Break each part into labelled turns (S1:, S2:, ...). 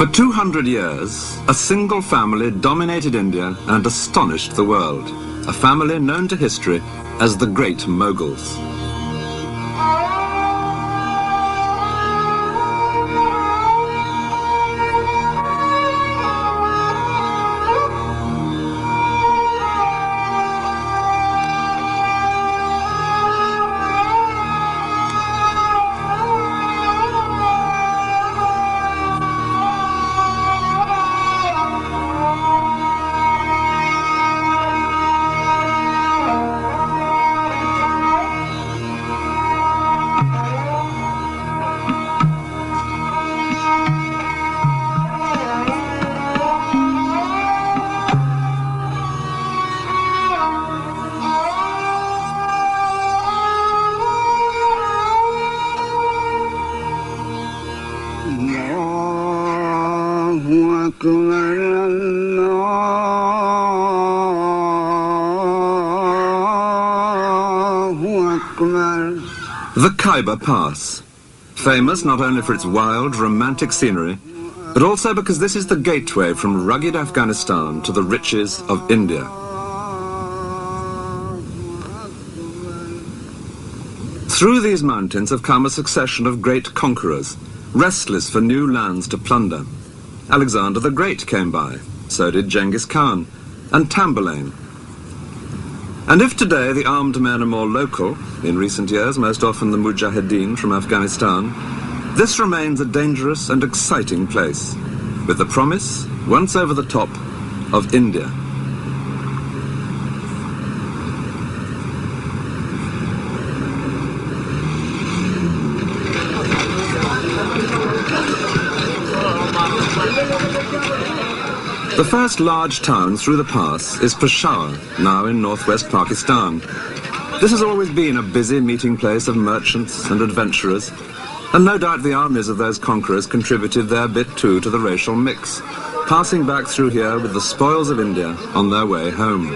S1: For 200 years, a single family dominated India and astonished the world. A family known to history as the Great Mughals. The Khyber Pass, famous not only for its wild, romantic scenery, but also because this is the gateway from rugged Afghanistan to the riches of India. Through these mountains have come a succession of great conquerors, restless for new lands to plunder. Alexander the Great came by, so did Genghis Khan, and Tamburlaine. And if today the armed men are more local, in recent years most often the Mujahideen from Afghanistan, this remains a dangerous and exciting place, with the promise, once over the top, of India. The first large town through the pass is Peshawar, now in northwest Pakistan. This has always been a busy meeting place of merchants and adventurers, and no doubt the armies of those conquerors contributed their bit too to the racial mix, passing back through here with the spoils of India on their way home.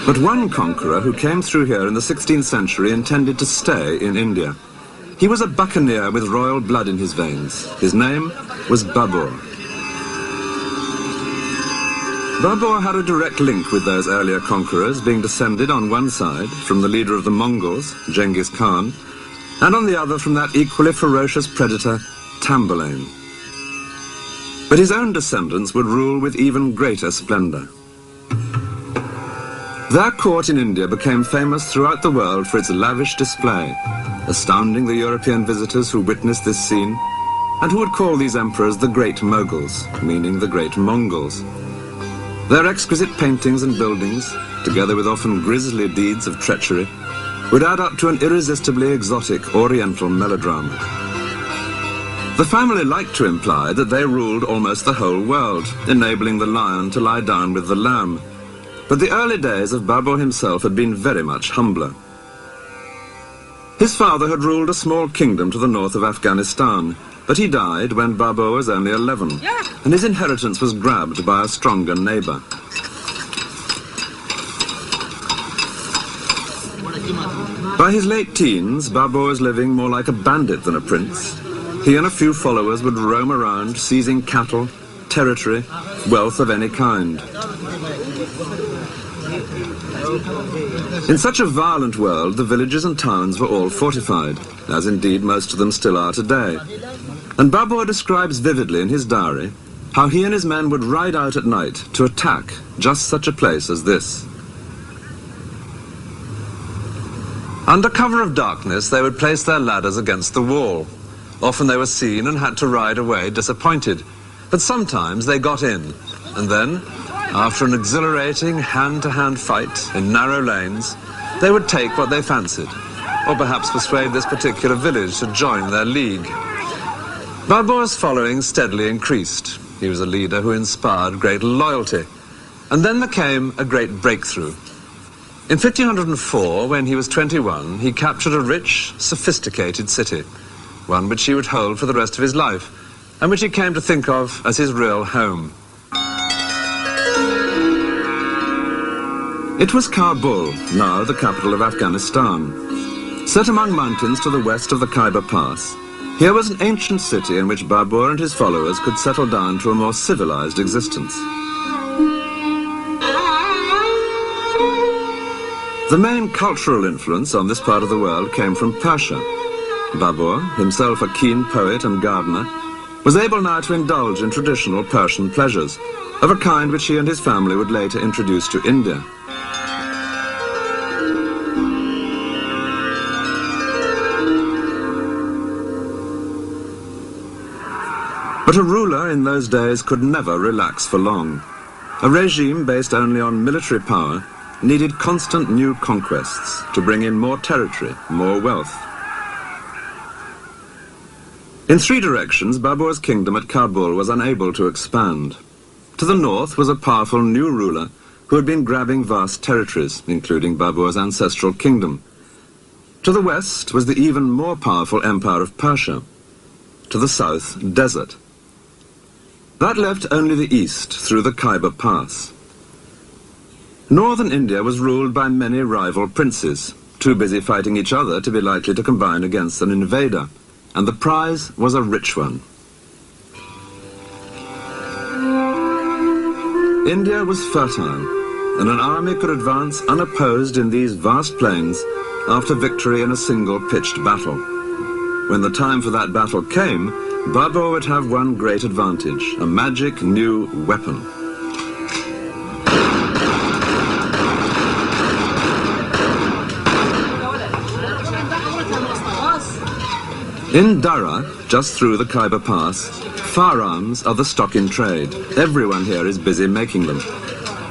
S1: But one conqueror who came through here in the 16th century intended to stay in India. He was a buccaneer with royal blood in his veins. His name was Babur. Babur had a direct link with those earlier conquerors, being descended on one side from the leader of the Mongols, Genghis Khan, and on the other from that equally ferocious predator, Tamburlaine. But his own descendants would rule with even greater splendor. Their court in India became famous throughout the world for its lavish display, astounding the European visitors who witnessed this scene, and who would call these emperors the Great Mughals, meaning the Great Mongols. Their exquisite paintings and buildings, together with often grisly deeds of treachery, would add up to an irresistibly exotic Oriental melodrama. The family liked to imply that they ruled almost the whole world, enabling the lion to lie down with the lamb. But the early days of Babur himself had been very much humbler. His father had ruled a small kingdom to the north of Afghanistan, but he died when Babur was only 11, and his inheritance was grabbed by a stronger neighbor. By his late teens, Babur was living more like a bandit than a prince. He and a few followers would roam around, seizing cattle, territory, wealth of any kind. In such a violent world, the villages and towns were all fortified, as indeed most of them still are today. And Babur describes vividly in his diary how he and his men would ride out at night to attack just such a place as this. Under cover of darkness, they would place their ladders against the wall. Often they were seen and had to ride away disappointed, but sometimes they got in, and then, after an exhilarating hand-to-hand fight in narrow lanes, they would take what they fancied, or perhaps persuade this particular village to join their league. Babur's following steadily increased. He was a leader who inspired great loyalty. And then there came a great breakthrough. In 1504, when he was 21, he captured a rich, sophisticated city, one which he would hold for the rest of his life, and which he came to think of as his real home. It was Kabul, now the capital of Afghanistan. Set among mountains to the west of the Khyber Pass, here was an ancient city in which Babur and his followers could settle down to a more civilized existence. The main cultural influence on this part of the world came from Persia. Babur, himself a keen poet and gardener, was able now to indulge in traditional Persian pleasures, of a kind which he and his family would later introduce to India. But a ruler in those days could never relax for long. A regime based only on military power needed constant new conquests to bring in more territory, more wealth. In three directions, Babur's kingdom at Kabul was unable to expand. To the north was a powerful new ruler who had been grabbing vast territories, including Babur's ancestral kingdom. To the west was the even more powerful empire of Persia. To the south, desert. That left only the east through the Khyber Pass. Northern India was ruled by many rival princes, too busy fighting each other to be likely to combine against an invader, and the prize was a rich one. India was fertile, and an army could advance unopposed in these vast plains after victory in a single pitched battle. When the time for that battle came, Babur would have one great advantage, a magic new weapon. In Dara, just through the Khyber Pass, firearms are the stock in trade. Everyone here is busy making them.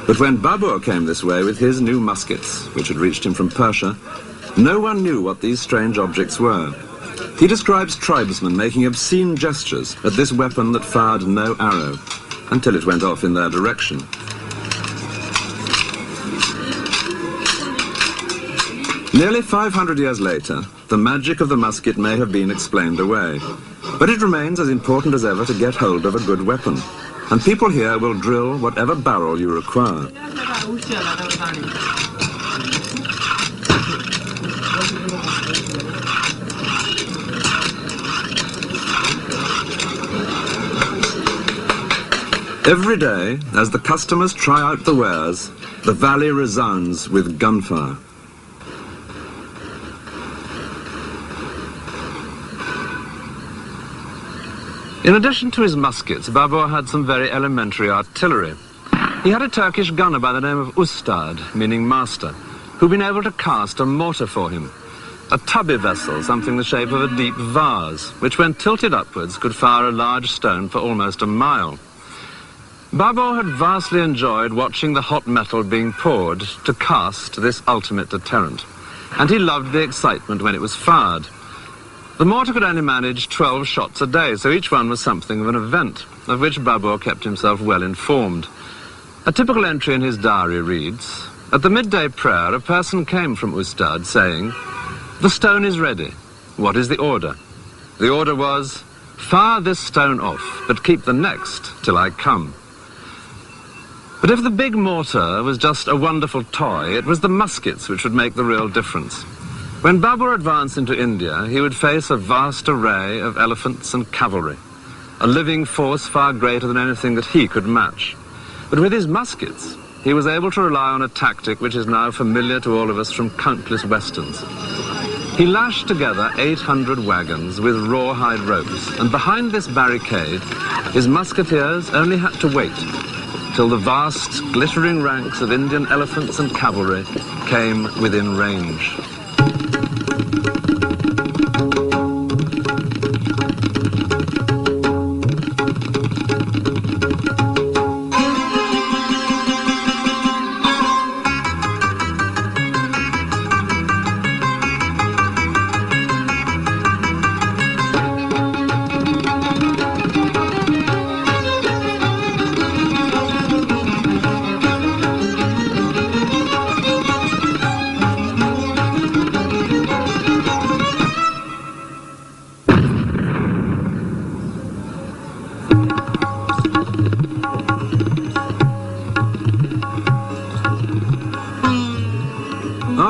S1: But when Babur came this way with his new muskets, which had reached him from Persia, no one knew what these strange objects were. He describes tribesmen making obscene gestures at this weapon that fired no arrow, until it went off in their direction. Nearly 500 years later, the magic of the musket may have been explained away, but it remains as important as ever to get hold of a good weapon, and people here will drill whatever barrel you require. Every day, as the customers try out the wares, the valley resounds with gunfire. In addition to his muskets, Babur had some very elementary artillery. He had a Turkish gunner by the name of Ustad, meaning master, who'd been able to cast a mortar for him. A tubby vessel, something the shape of a deep vase, which when tilted upwards could fire a large stone for almost a mile. Babur had vastly enjoyed watching the hot metal being poured to cast this ultimate deterrent, and he loved the excitement when it was fired. The mortar could only manage 12 shots a day, so each one was something of an event, of which Babur kept himself well informed. A typical entry in his diary reads, "At the midday prayer, a person came from Ustad saying, 'The stone is ready. What is the order?' The order was, 'Fire this stone off, but keep the next till I come.'" But if the big mortar was just a wonderful toy, it was the muskets which would make the real difference. When Babur advanced into India, he would face a vast array of elephants and cavalry, a living force far greater than anything that he could match. But with his muskets, he was able to rely on a tactic which is now familiar to all of us from countless westerns. He lashed together 800 wagons with rawhide ropes, and behind this barricade, his musketeers only had to wait till the vast, glittering ranks of Indian elephants and cavalry came within range.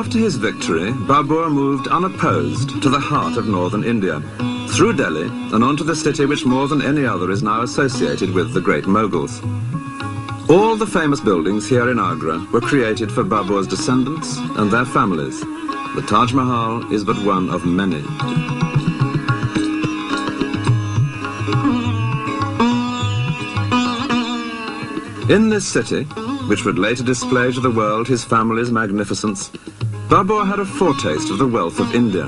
S1: After his victory, Babur moved unopposed to the heart of northern India, through Delhi and on to the city which more than any other is now associated with the great Mughals. All the famous buildings here in Agra were created for Babur's descendants and their families. The Taj Mahal is but one of many. In this city, which would later display to the world his family's magnificence, Babur had a foretaste of the wealth of India.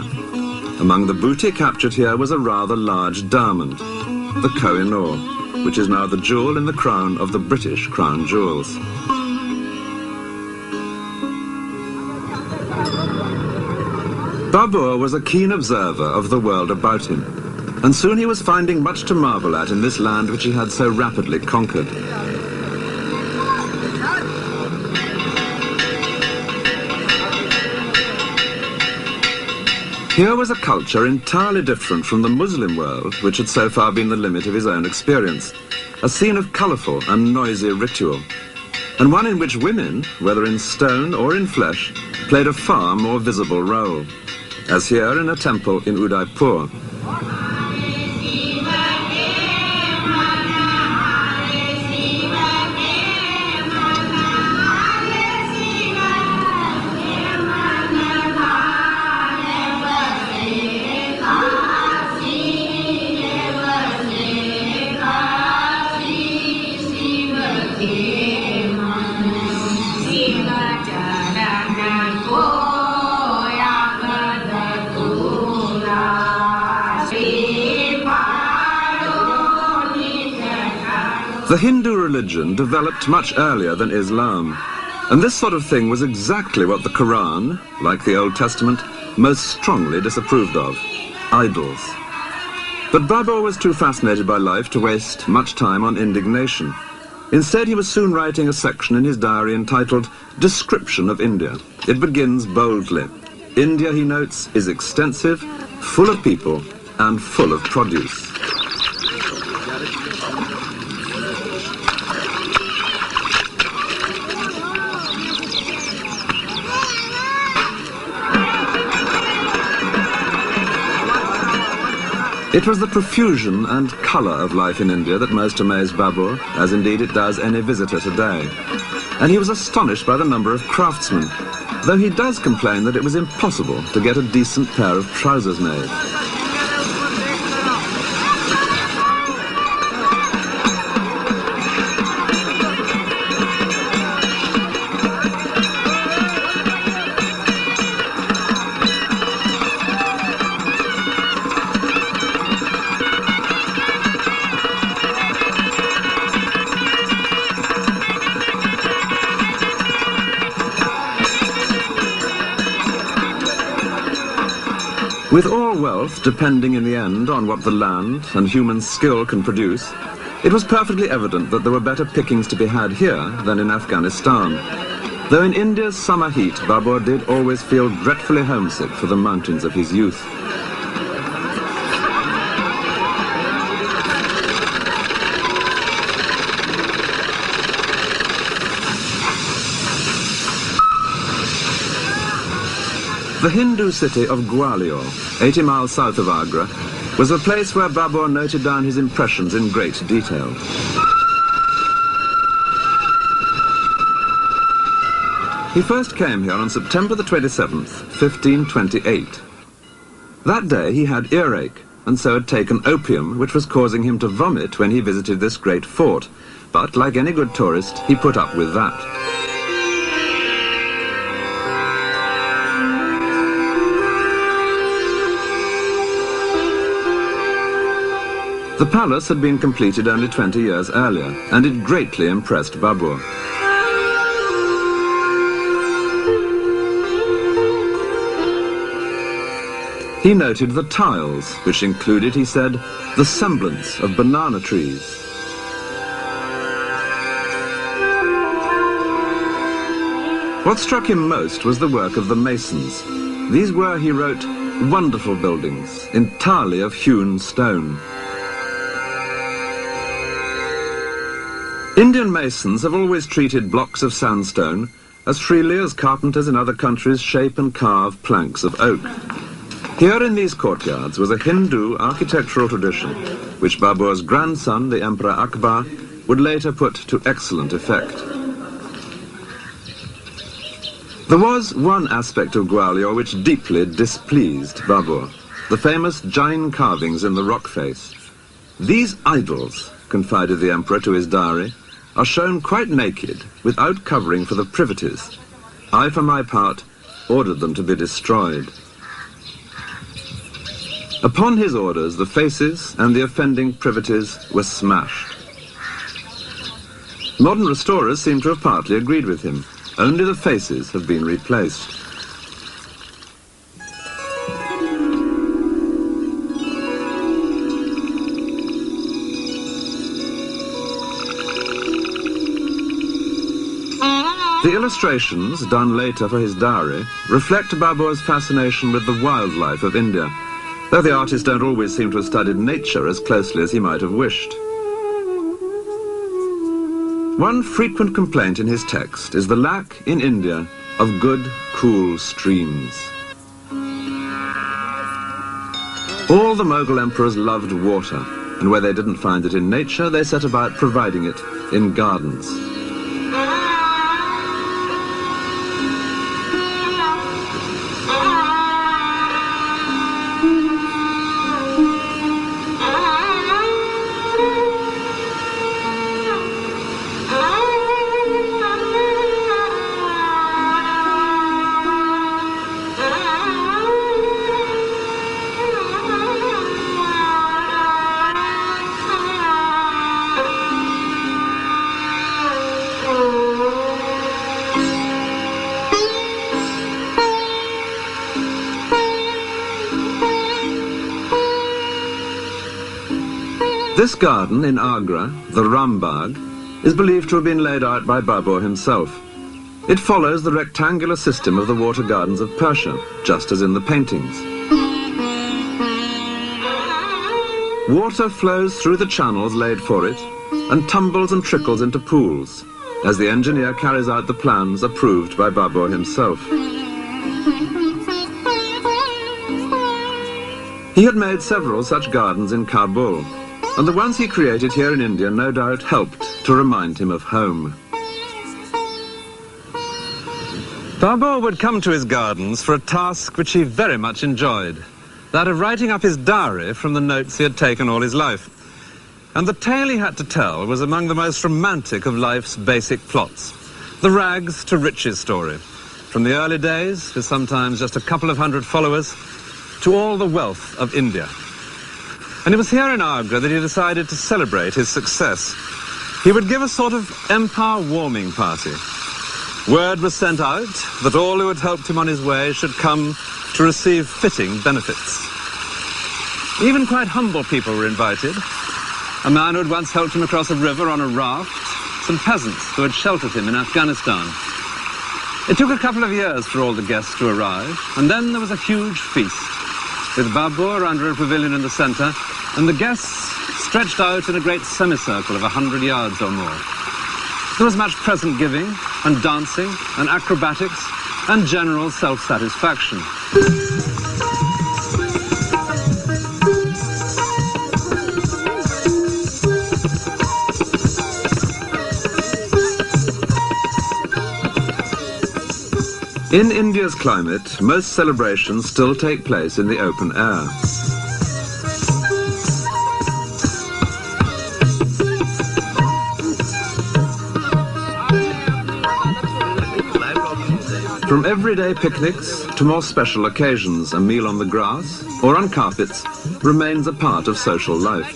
S1: Among the booty captured here was a rather large diamond, the Koh-i-Noor, which is now the jewel in the crown of the British crown jewels. Babur was a keen observer of the world about him, and soon he was finding much to marvel at in this land which he had so rapidly conquered. Here was a culture entirely different from the Muslim world, which had so far been the limit of his own experience. A scene of colourful and noisy ritual, and one in which women, whether in stone or in flesh, played a far more visible role, as here in a temple in Udaipur. The Hindu religion developed much earlier than Islam, and this sort of thing was exactly what the Quran, like the Old Testament, most strongly disapproved of: idols. But Babur was too fascinated by life to waste much time on indignation. Instead, he was soon writing a section in his diary entitled Description of India. It begins boldly. India, he notes, is extensive, full of people, and full of produce. It was the profusion and colour of life in India that most amazed Babur, as indeed it does any visitor today. And he was astonished by the number of craftsmen, though he does complain that it was impossible to get a decent pair of trousers made. With all wealth depending in the end on what the land and human skill can produce, it was perfectly evident that there were better pickings to be had here than in Afghanistan. Though in India's summer heat, Babur did always feel dreadfully homesick for the mountains of his youth. The Hindu city of Gwalior, 80 miles south of Agra, was a place where Babur noted down his impressions in great detail. He first came here on September the 27th, 1528. That day he had earache, and so had taken opium, which was causing him to vomit when he visited this great fort. But, like any good tourist, he put up with that. The palace had been completed only 20 years earlier, and it greatly impressed Babur. He noted the tiles, which included, he said, the semblance of banana trees. What struck him most was the work of the masons. These were, he wrote, wonderful buildings, entirely of hewn stone. Indian masons have always treated blocks of sandstone as freely as carpenters in other countries shape and carve planks of oak. Here in these courtyards was a Hindu architectural tradition, which Babur's grandson, the Emperor Akbar, would later put to excellent effect. There was one aspect of Gwalior which deeply displeased Babur, the famous Jain carvings in the rock face. These idols, confided the emperor to his diary, are shown quite naked, without covering for the privities. I, for my part, ordered them to be destroyed. Upon his orders, the faces and the offending privities were smashed. Modern restorers seem to have partly agreed with him. Only the faces have been replaced. The illustrations, done later for his diary, reflect Babur's fascination with the wildlife of India, though the artists don't always seem to have studied nature as closely as he might have wished. One frequent complaint in his text is the lack in India of good, cool streams. All the Mughal emperors loved water, and where they didn't find it in nature, they set about providing it in gardens. This garden in Agra, the Rambagh, is believed to have been laid out by Babur himself. It follows the rectangular system of the water gardens of Persia, just as in the paintings. Water flows through the channels laid for it and tumbles and trickles into pools, as the engineer carries out the plans approved by Babur himself. He had made several such gardens in Kabul, and the ones he created here in India no doubt helped to remind him of home. Babur would come to his gardens for a task which he very much enjoyed, that of writing up his diary from the notes he had taken all his life. And the tale he had to tell was among the most romantic of life's basic plots, the rags to riches story, from the early days, with sometimes just a couple of hundred followers, to all the wealth of India. And it was here in Agra that he decided to celebrate his success. He would give a sort of empire warming party. Word was sent out that all who had helped him on his way should come to receive fitting benefits. Even quite humble people were invited. A man who had once helped him across a river on a raft, some peasants who had sheltered him in Afghanistan. It took a couple of years for all the guests to arrive, and then there was a huge feast, with Babur under a pavilion in the center, and the guests stretched out in a great semicircle of 100 yards or more. There was much present giving, and dancing, and acrobatics, and general self-satisfaction. In India's climate, most celebrations still take place in the open air. From everyday picnics to more special occasions, a meal on the grass or on carpets remains a part of social life.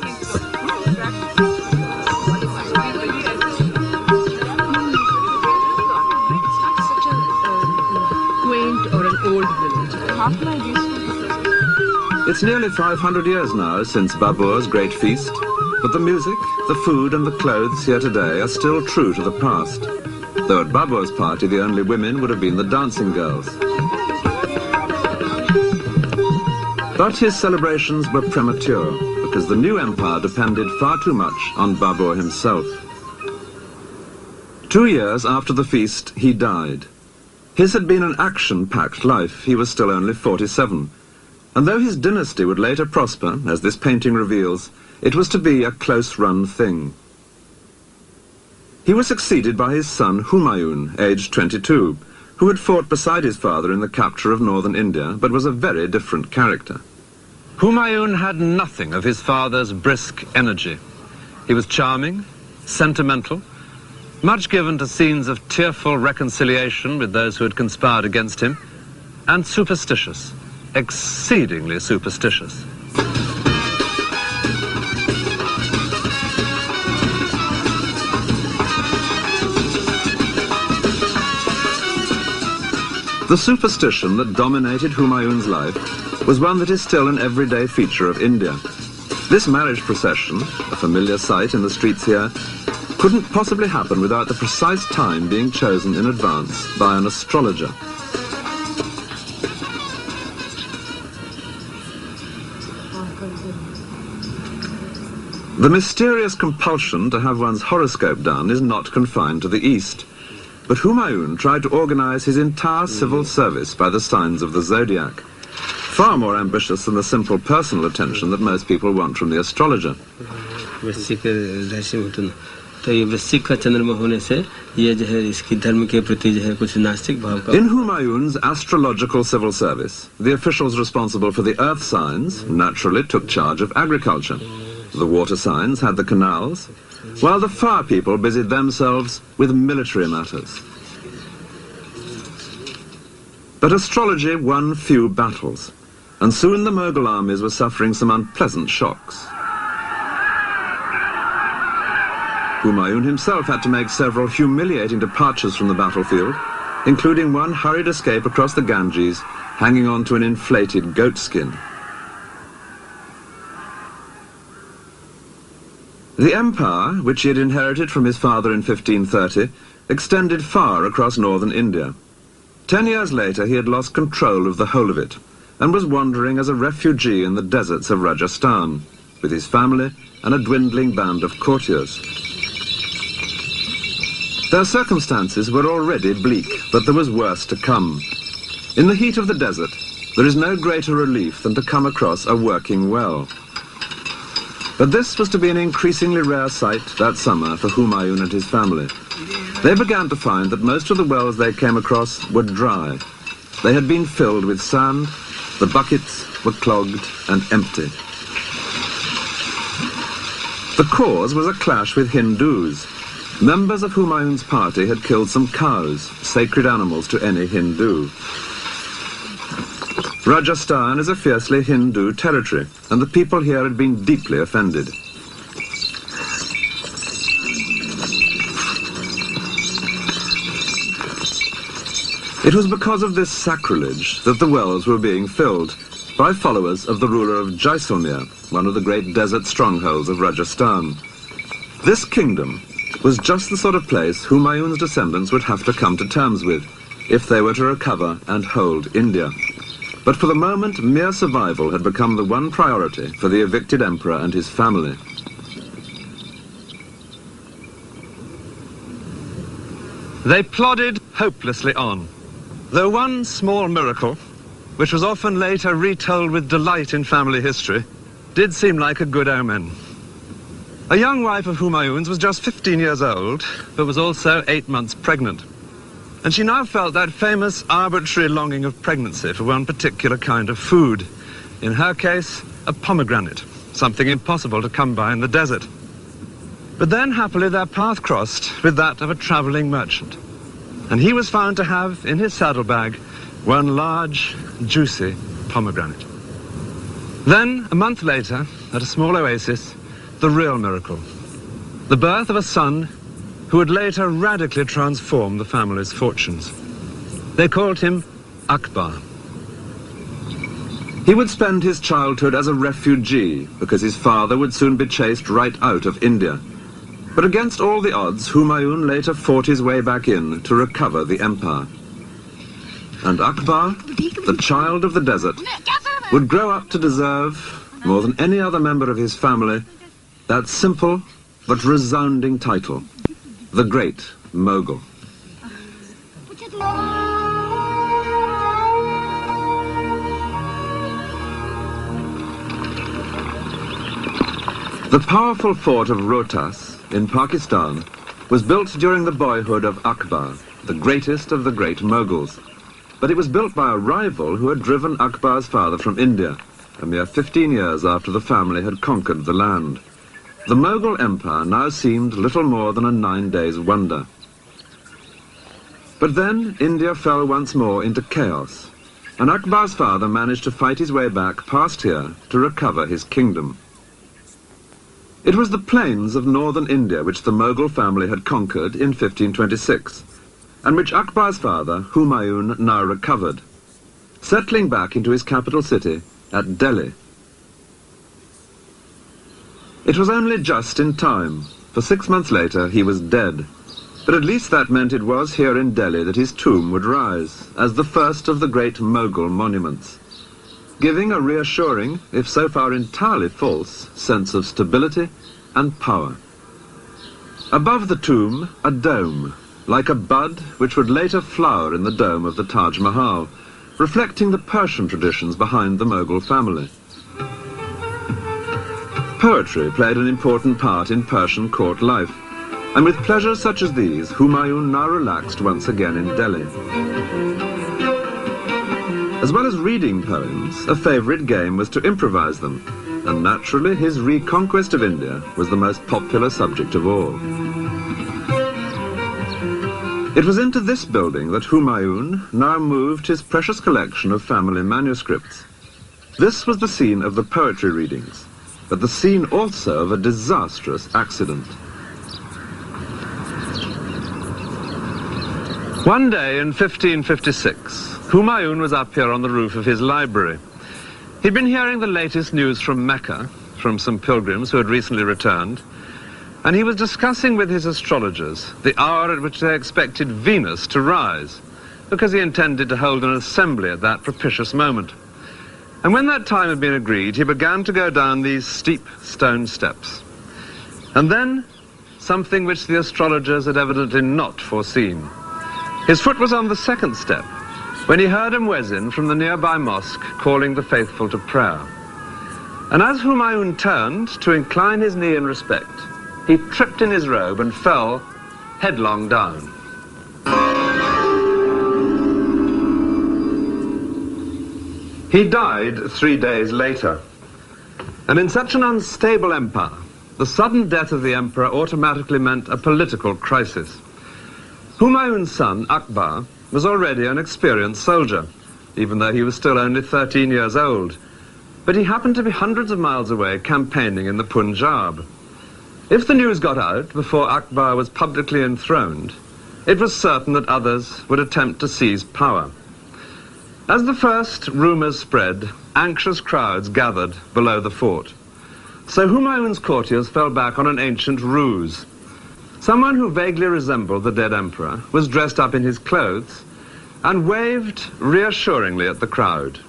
S1: It's nearly 500 years now since Babur's great feast, but the music, the food and the clothes here today are still true to the past, though at Babur's party the only women would have been the dancing girls. But his celebrations were premature, because the new empire depended far too much on Babur himself. 2 years after the feast, he died, His had been an action-packed life. He was still only 47. And though his dynasty would later prosper, as this painting reveals, it was to be a close-run thing. He was succeeded by his son Humayun, aged 22, who had fought beside his father in the capture of northern India, but was a very different character. Humayun had nothing of his father's brisk energy. He was charming, sentimental, much given to scenes of tearful reconciliation with those who had conspired against him, and superstitious, exceedingly superstitious. The superstition that dominated Humayun's life was one that is still an everyday feature of India. This marriage procession, a familiar sight in the streets here, couldn't possibly happen without the precise time being chosen in advance by an astrologer. The mysterious compulsion to have one's horoscope done is not confined to the East. But Humayun tried to organize his entire civil service by the signs of the zodiac, far more ambitious than the simple personal attention that most people want from the astrologer. In Humayun's astrological civil service, the officials responsible for the earth signs naturally took charge of agriculture. The water signs had the canals, while the fire people busied themselves with military matters. But astrology won few battles, and soon the Mughal armies were suffering some unpleasant shocks. Humayun himself had to make several humiliating departures from the battlefield, including one hurried escape across the Ganges, hanging on to an inflated goat skin. The empire, which he had inherited from his father in 1530, extended far across northern India. 10 years later, he had lost control of the whole of it, and was wandering as a refugee in the deserts of Rajasthan, with his family and a dwindling band of courtiers. Their circumstances were already bleak, but there was worse to come. In the heat of the desert, there is no greater relief than to come across a working well. But this was to be an increasingly rare sight that summer for Humayun and his family. They began to find that most of the wells they came across were dry. They had been filled with sand, the buckets were clogged and empty. The cause was a clash with Hindus. Members of Humayun's party had killed some cows, sacred animals to any Hindu. Rajasthan is a fiercely Hindu territory, and the people here had been deeply offended. It was because of this sacrilege that the wells were being filled by followers of the ruler of Jaisalmer, one of the great desert strongholds of Rajasthan. This kingdom was just the sort of place Humayun's descendants would have to come to terms with if they were to recover and hold India. But for the moment, mere survival had become the one priority for the evicted emperor and his family. They plodded hopelessly on, though one small miracle, which was often later retold with delight in family history, did seem like a good omen. A young wife of Humayun's was just 15 years old, but was also 8 months pregnant. And she now felt that famous arbitrary longing of pregnancy for one particular kind of food. In her case, a pomegranate, something impossible to come by in the desert. But then, happily, their path crossed with that of a traveling merchant. And he was found to have, in his saddlebag, one large, juicy pomegranate. Then, a month later, at a small oasis, the real miracle. The birth of a son who would later radically transform the family's fortunes. They called him Akbar. He would spend his childhood as a refugee because his father would soon be chased right out of India. But against all the odds, Humayun later fought his way back in to recover the empire. And Akbar, the child of the desert, would grow up to deserve, more than any other member of his family, that simple but resounding title, the Great Mughal. The powerful fort of Rohtas in Pakistan was built during the boyhood of Akbar, the greatest of the great Mughals. But it was built by a rival who had driven Akbar's father from India, a mere 15 years after the family had conquered the land. The Mughal Empire now seemed little more than a 9 days wonder. But then India fell once more into chaos, and Akbar's father managed to fight his way back past here to recover his kingdom. It was the plains of northern India which the Mughal family had conquered in 1526, and which Akbar's father, Humayun, now recovered, settling back into his capital city at Delhi. It was only just in time, for 6 months later he was dead, but at least that meant it was here in Delhi that his tomb would rise, as the first of the great Mughal monuments, giving a reassuring, if so far entirely false, sense of stability and power. Above the tomb, a dome, like a bud which would later flower in the dome of the Taj Mahal, reflecting the Persian traditions behind the Mughal family. Poetry played an important part in Persian court life, and with pleasures such as these, Humayun now relaxed once again in Delhi. As well as reading poems, a favourite game was to improvise them, and naturally his reconquest of India was the most popular subject of all. It was into this building that Humayun now moved his precious collection of family manuscripts. This was the scene of the poetry readings, but the scene also of a disastrous accident. One day in 1556, Humayun was up here on the roof of his library. He'd been hearing the latest news from Mecca, from some pilgrims who had recently returned, and he was discussing with his astrologers the hour at which they expected Venus to rise, because he intended to hold an assembly at that propitious moment. And when that time had been agreed, he began to go down these steep stone steps. And then, something which the astrologers had evidently not foreseen. His foot was on the second step, when he heard a muezzin from the nearby mosque calling the faithful to prayer. And as Humayun turned to incline his knee in respect, he tripped in his robe and fell headlong down. He died 3 days later. And in such an unstable empire, the sudden death of the emperor automatically meant a political crisis. Humayun's son, Akbar, was already an experienced soldier, even though he was still only 13 years old. But he happened to be hundreds of miles away campaigning in the Punjab. If the news got out before Akbar was publicly enthroned, it was certain that others would attempt to seize power. As the first rumours spread, anxious crowds gathered below the fort. So Humayun's courtiers fell back on an ancient ruse. Someone who vaguely resembled the dead emperor was dressed up in his clothes and waved reassuringly at the crowd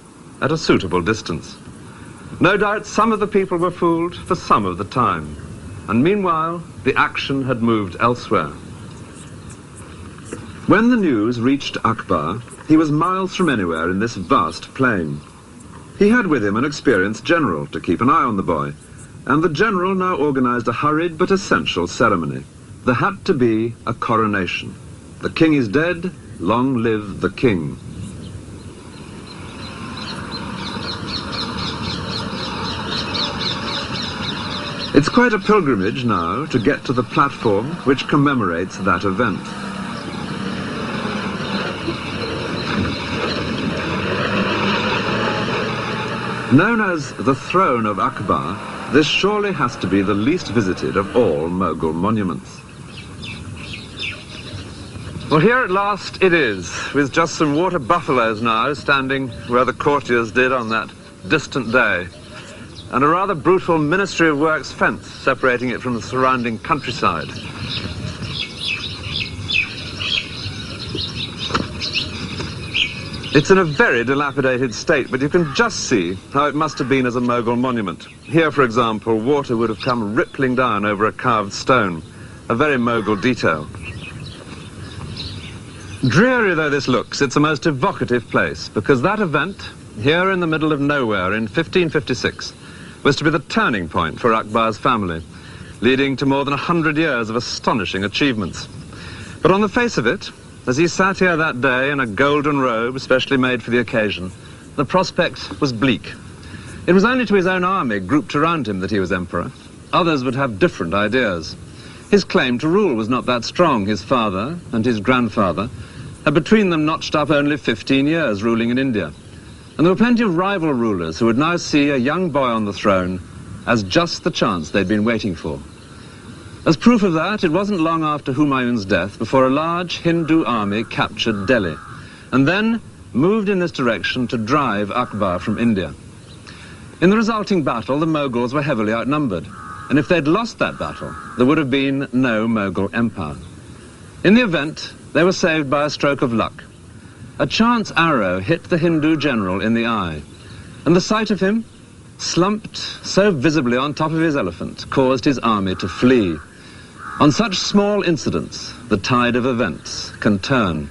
S1: at a suitable distance. No doubt some of the people were fooled for some of the time, and meanwhile the action had moved elsewhere. When the news reached Akbar, he was miles from anywhere in this vast plain. He had with him an experienced general to keep an eye on the boy, and the general now organized a hurried but essential ceremony. There had to be a coronation. The king is dead, long live the king. It's quite a pilgrimage now to get to the platform which commemorates that event. Known as the throne of Akbar, this surely has to be the least visited of all Mughal monuments. Well, here at last it is, with just some water buffaloes now standing where the courtiers did on that distant day, and a rather brutal Ministry of Works fence separating it from the surrounding countryside. It's in a very dilapidated state, but you can just see how it must have been as a Mughal monument. Here, for example, water would have come rippling down over a carved stone, a very Mughal detail. Dreary though this looks, it's a most evocative place, because that event, here in the middle of nowhere in 1556, was to be the turning point for Akbar's family, leading to more than 100 years of astonishing achievements. But on the face of it, as he sat here that day in a golden robe specially made for the occasion, the prospect was bleak. It was only to his own army grouped around him that he was emperor. Others would have different ideas. His claim to rule was not that strong. His father and his grandfather had between them notched up only 15 years ruling in India. And there were plenty of rival rulers who would now see a young boy on the throne as just the chance they'd been waiting for. As proof of that, it wasn't long after Humayun's death before a large Hindu army captured Delhi, and then moved in this direction to drive Akbar from India. In the resulting battle, the Mughals were heavily outnumbered, and if they'd lost that battle, there would have been no Mughal empire. In the event, they were saved by a stroke of luck. A chance arrow hit the Hindu general in the eye, and the sight of him, slumped so visibly on top of his elephant, caused his army to flee. On such small incidents, the tide of events can turn.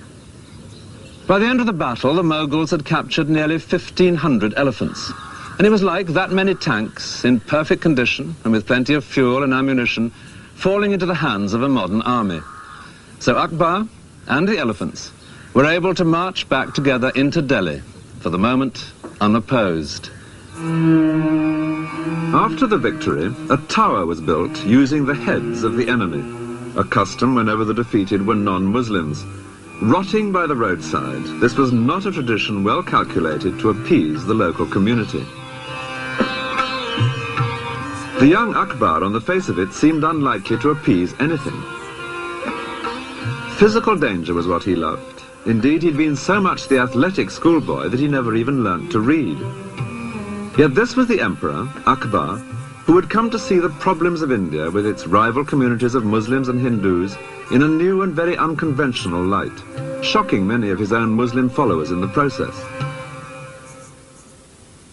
S1: By the end of the battle, the Mughals had captured nearly 1,500 elephants, and it was like that many tanks, in perfect condition and with plenty of fuel and ammunition, falling into the hands of a modern army. So Akbar and the elephants were able to march back together into Delhi, for the moment unopposed. After the victory, a tower was built using the heads of the enemy, a custom whenever the defeated were non-Muslims. Rotting by the roadside, this was not a tradition well calculated to appease the local community. The young Akbar, on the face of it, seemed unlikely to appease anything. Physical danger was what he loved. Indeed, he'd been so much the athletic schoolboy that he never even learnt to read. Yet this was the emperor, Akbar, who had come to see the problems of India with its rival communities of Muslims and Hindus in a new and very unconventional light, shocking many of his own Muslim followers in the process.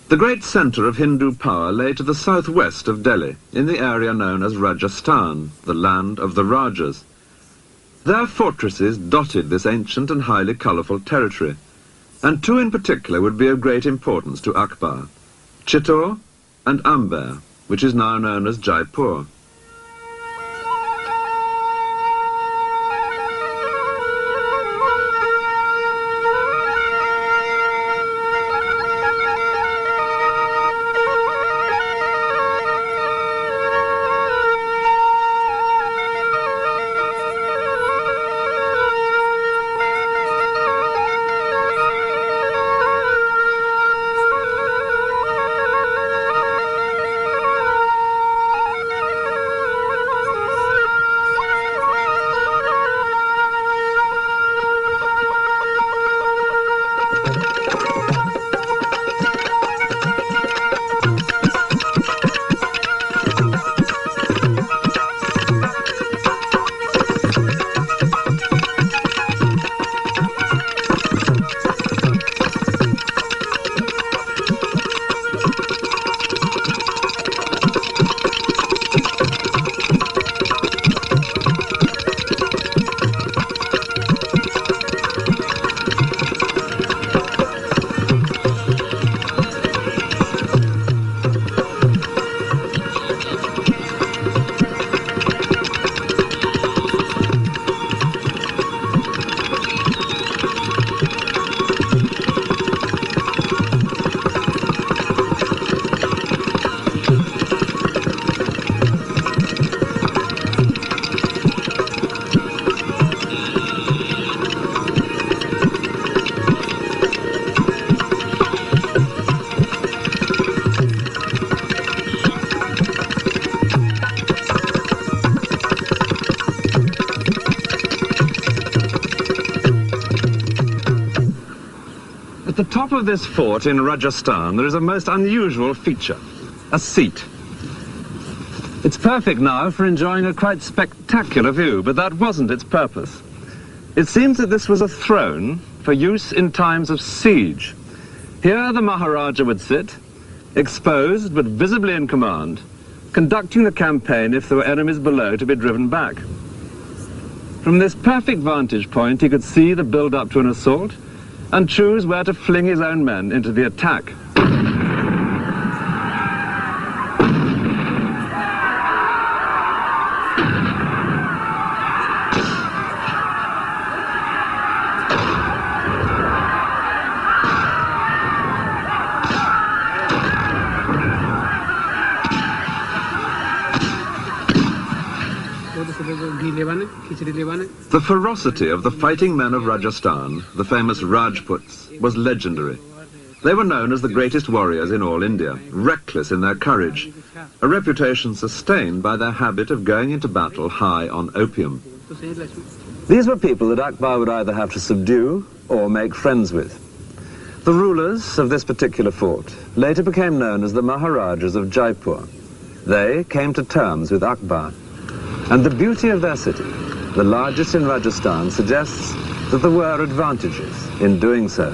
S1: The great centre of Hindu power lay to the southwest of Delhi, in the area known as Rajasthan, the land of the Rajas. Their fortresses dotted this ancient and highly colourful territory, and two in particular would be of great importance to Akbar: Chittor and Amber, which is now known as Jaipur. At the top of this fort in Rajasthan, there is a most unusual feature: a seat. It's perfect now for enjoying a quite spectacular view, but that wasn't its purpose. It seems that this was a throne for use in times of siege. Here the Maharaja would sit, exposed but visibly in command, conducting the campaign if there were enemies below to be driven back. From this perfect vantage point, he could see the build-up to an assault and choose where to fling his own men into the attack. The ferocity of the fighting men of Rajasthan, the famous Rajputs, was legendary. They were known as the greatest warriors in all India, reckless in their courage, a reputation sustained by their habit of going into battle high on opium. These were people that Akbar would either have to subdue or make friends with. The rulers of this particular fort later became known as the Maharajas of Jaipur. They came to terms with Akbar, and the beauty of their city, the largest in Rajasthan, suggests that there were advantages in doing so.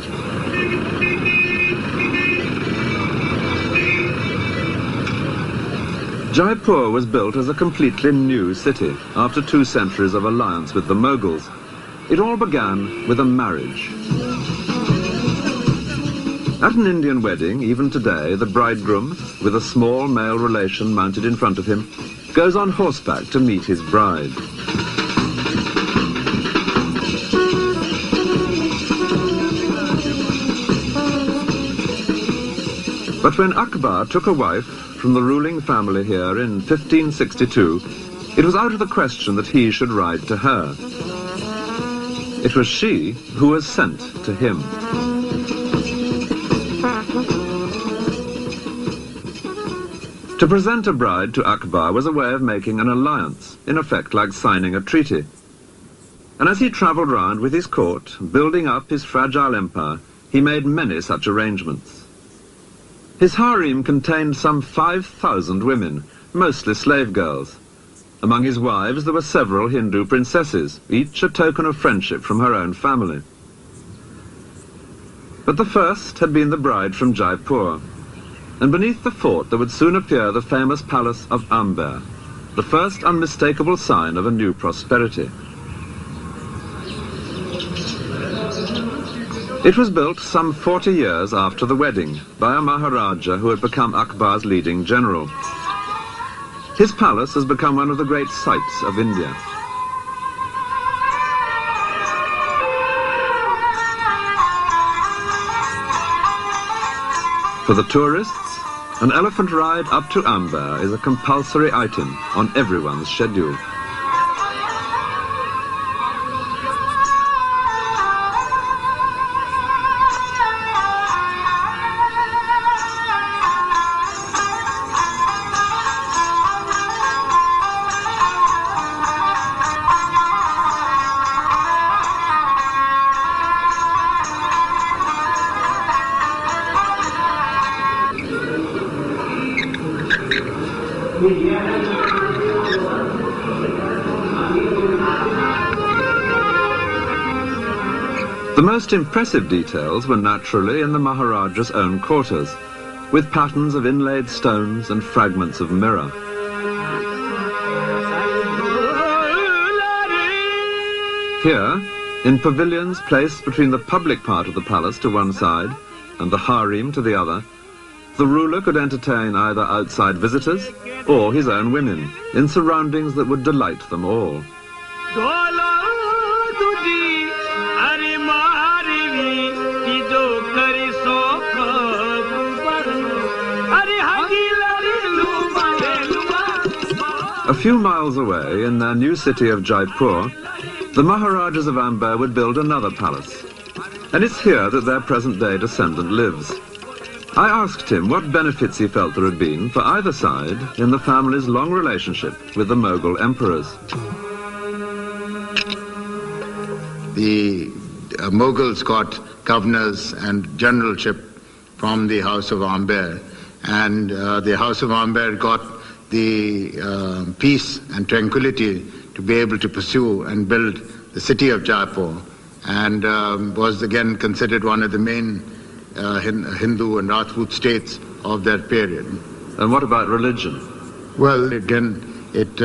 S1: Jaipur was built as a completely new city after 2 centuries of alliance with the Mughals. It all began with a marriage. At an Indian wedding, even today, the bridegroom, with a small male relation mounted in front of him, goes on horseback to meet his bride. But when Akbar took a wife from the ruling family here in 1562, it was out of the question that he should ride to her. It was she who was sent to him. To present a bride to Akbar was a way of making an alliance, in effect like signing a treaty. And as he travelled round with his court, building up his fragile empire, he made many such arrangements. His harem contained some 5,000 women, mostly slave girls. Among his wives there were several Hindu princesses, each a token of friendship from her own family. But the first had been the bride from Jaipur, and beneath the fort there would soon appear the famous palace of Amber, the first unmistakable sign of a new prosperity. It was built some 40 years after the wedding by a Maharaja who had become Akbar's leading general. His palace has become one of the great sights of India. For the tourists, an elephant ride up to Amber is a compulsory item on everyone's schedule. The most impressive details were naturally in the Maharaja's own quarters, with patterns of inlaid stones and fragments of mirror. Here, in pavilions placed between the public part of the palace to one side and the harem to the other, the ruler could entertain either outside visitors or his own women, in surroundings that would delight them all. A few miles away, in their new city of Jaipur, the Maharajas of Amber would build another palace. And it's here that their present-day descendant lives. I asked him what benefits he felt there had been for either side in the family's long relationship with the Mughal emperors.
S2: The Mughals got governors and generalship from the House of Amber, and the House of Amber got the peace and tranquility to be able to pursue and build the city of Jaipur, and was again considered one of the main Hindu and Rajput states of that period.
S1: And what about religion?
S2: Well, again, it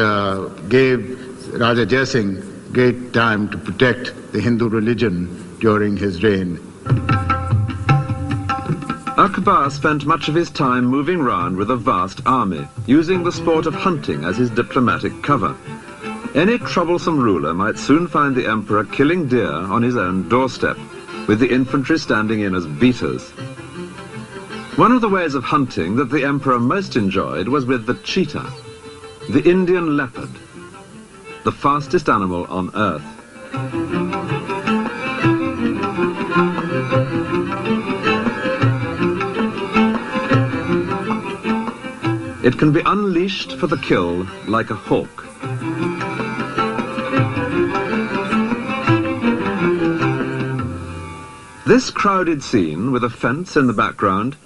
S2: gave Raja Jai Singh great time to protect the Hindu religion during his reign.
S1: Akbar spent much of his time moving round with a vast army, using the sport of hunting as his diplomatic cover. Any troublesome ruler might soon find the emperor killing deer on his own doorstep, with the infantry standing in as beaters. One of the ways of hunting that the emperor most enjoyed was with the cheetah, the Indian leopard. the fastest animal on earth. It can be unleashed for the kill like a hawk. This crowded scene, with a fence in the background,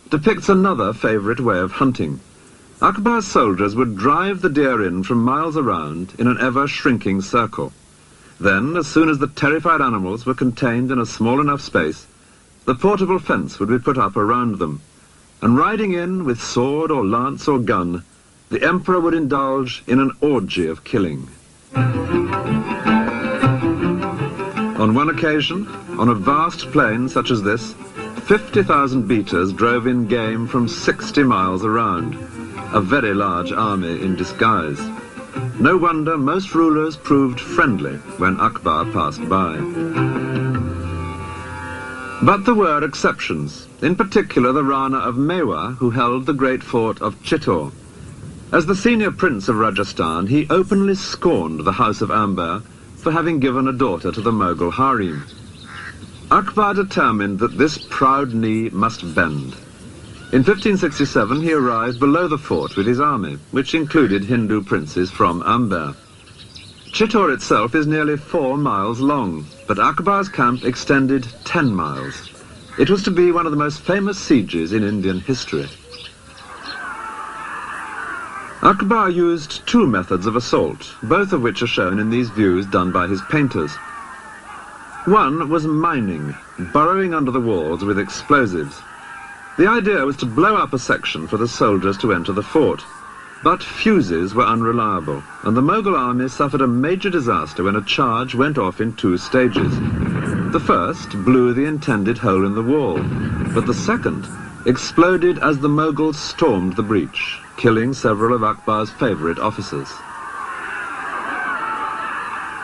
S1: depicts another favourite way of hunting. Akbar's soldiers would drive the deer in from miles around in an ever-shrinking circle. Then, as soon as the terrified animals were contained in a small enough space, the portable fence would be put up around them, and riding in with sword or lance or gun, the emperor would indulge in an orgy of killing. On one occasion, on a vast plain such as this, 50,000 beaters drove in game from 60 miles around, a very large army in disguise. No wonder most rulers proved friendly when Akbar passed by. But there were exceptions, in particular the Rana of Mewa, who held the great fort of Chittor. As the senior prince of Rajasthan, he openly scorned the House of Amber for having given a daughter to the Mughal harem. Akbar determined that this proud knee must bend. In 1567 he arrived below the fort with his army, which included Hindu princes from Amber. Chittor itself is nearly 4 miles long, but Akbar's camp extended 10 miles. It was to be one of the most famous sieges in Indian history. Akbar used 2 methods of assault, both of which are shown in these views done by his painters. One was mining, burrowing under the walls with explosives. The idea was to blow up a section for the soldiers to enter the fort, but fuses were unreliable, and the Mughal army suffered a major disaster when a charge went off in 2 stages. The first blew the intended hole in the wall, but the second exploded as the Mughals stormed the breach, killing several of Akbar's favourite officers.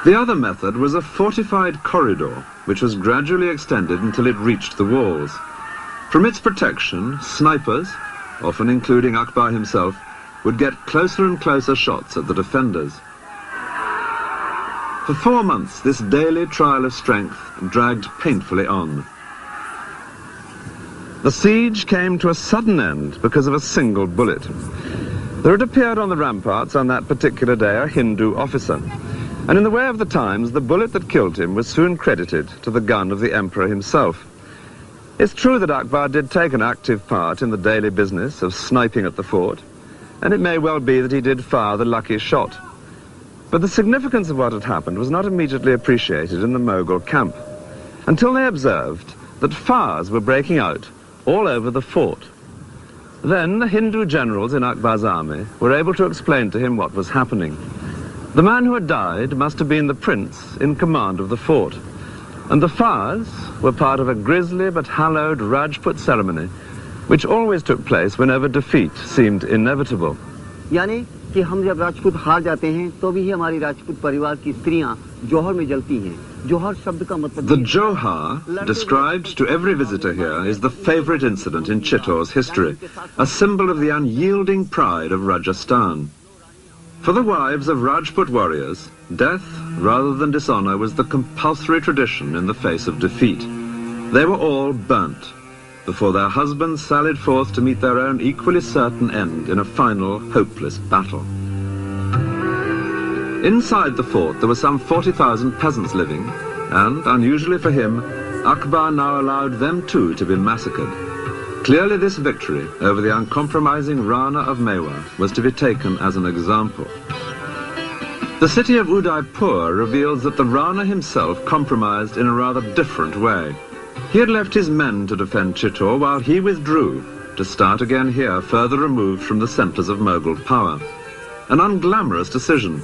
S1: The other method was a fortified corridor, which was gradually extended until it reached the walls. From its protection, snipers, often including Akbar himself, would get closer and closer shots at the defenders. For 4 months, this daily trial of strength dragged painfully on. The siege came to a sudden end because of a single bullet. There had appeared on the ramparts on that particular day a Hindu officer, and in the way of the times, the bullet that killed him was soon credited to the gun of the emperor himself. It's true that Akbar did take an active part in the daily business of sniping at the fort, and it may well be that he did fire the lucky shot. But the significance of what had happened was not immediately appreciated in the Mughal camp, until they observed that fires were breaking out all over the fort. Then the Hindu generals in Akbar's army were able to explain to him what was happening. The man who had died must have been the prince in command of the fort, and the fires were part of a grisly but hallowed Rajput ceremony, which always took place whenever defeat seemed inevitable.
S3: यानी कि हम जब राजपूत हार जाते हैं तो भी हमारी राजपूत परिवार की स्त्रियां जोहर में जलती हैं. जोहर शब्द का मतलब
S1: The Johar, described to every visitor here, is the favourite incident in Chittor's history, a symbol of the unyielding pride of Rajasthan. For the wives of Rajput warriors, death rather than dishonour was the compulsory tradition in the face of defeat. They were all burnt before their husbands sallied forth to meet their own equally certain end in a final, hopeless battle. Inside the fort there were some 40,000 peasants living, and, unusually for him, Akbar now allowed them too to be massacred. Clearly this victory over the uncompromising Rana of Mewa was to be taken as an example. The city of Udaipur reveals that the Rana himself compromised in a rather different way. He had left his men to defend Chittor while he withdrew to start again here, further removed from the centres of Mughal power. An unglamorous decision,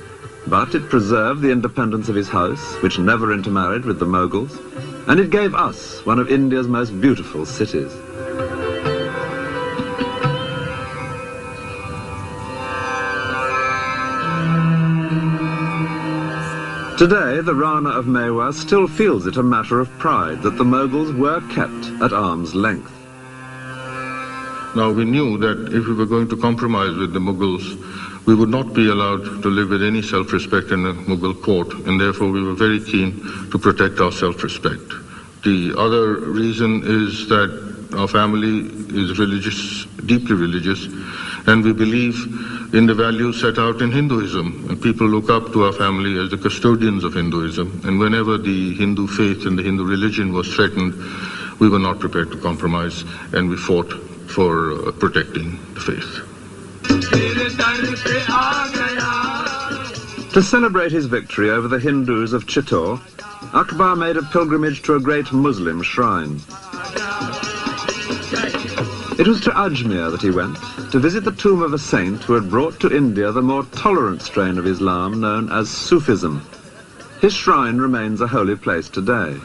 S1: but it preserved the independence of his house, which never intermarried with the Mughals, and it gave us one of India's most beautiful cities. Today, the Rana of Mewa still feels it a matter of pride that the Mughals were kept at arm's length.
S4: Now, we knew that if we were going to compromise with the Mughals, we would not be allowed to live with any self-respect in a Mughal court, and therefore we were very keen to protect our self-respect. The other reason is that our family is religious, deeply religious, and we believe in the values set out in Hinduism. And people look up to our family as the custodians of Hinduism, and whenever the Hindu faith and the Hindu religion was threatened, we were not prepared to compromise, and we fought for protecting the faith.
S1: To celebrate his victory over the Hindus of Chittor, Akbar made a pilgrimage to a great Muslim shrine. It was to Ajmer that he went, to visit the tomb of a saint who had brought to India the more tolerant strain of Islam known as Sufism. His shrine remains a holy place today.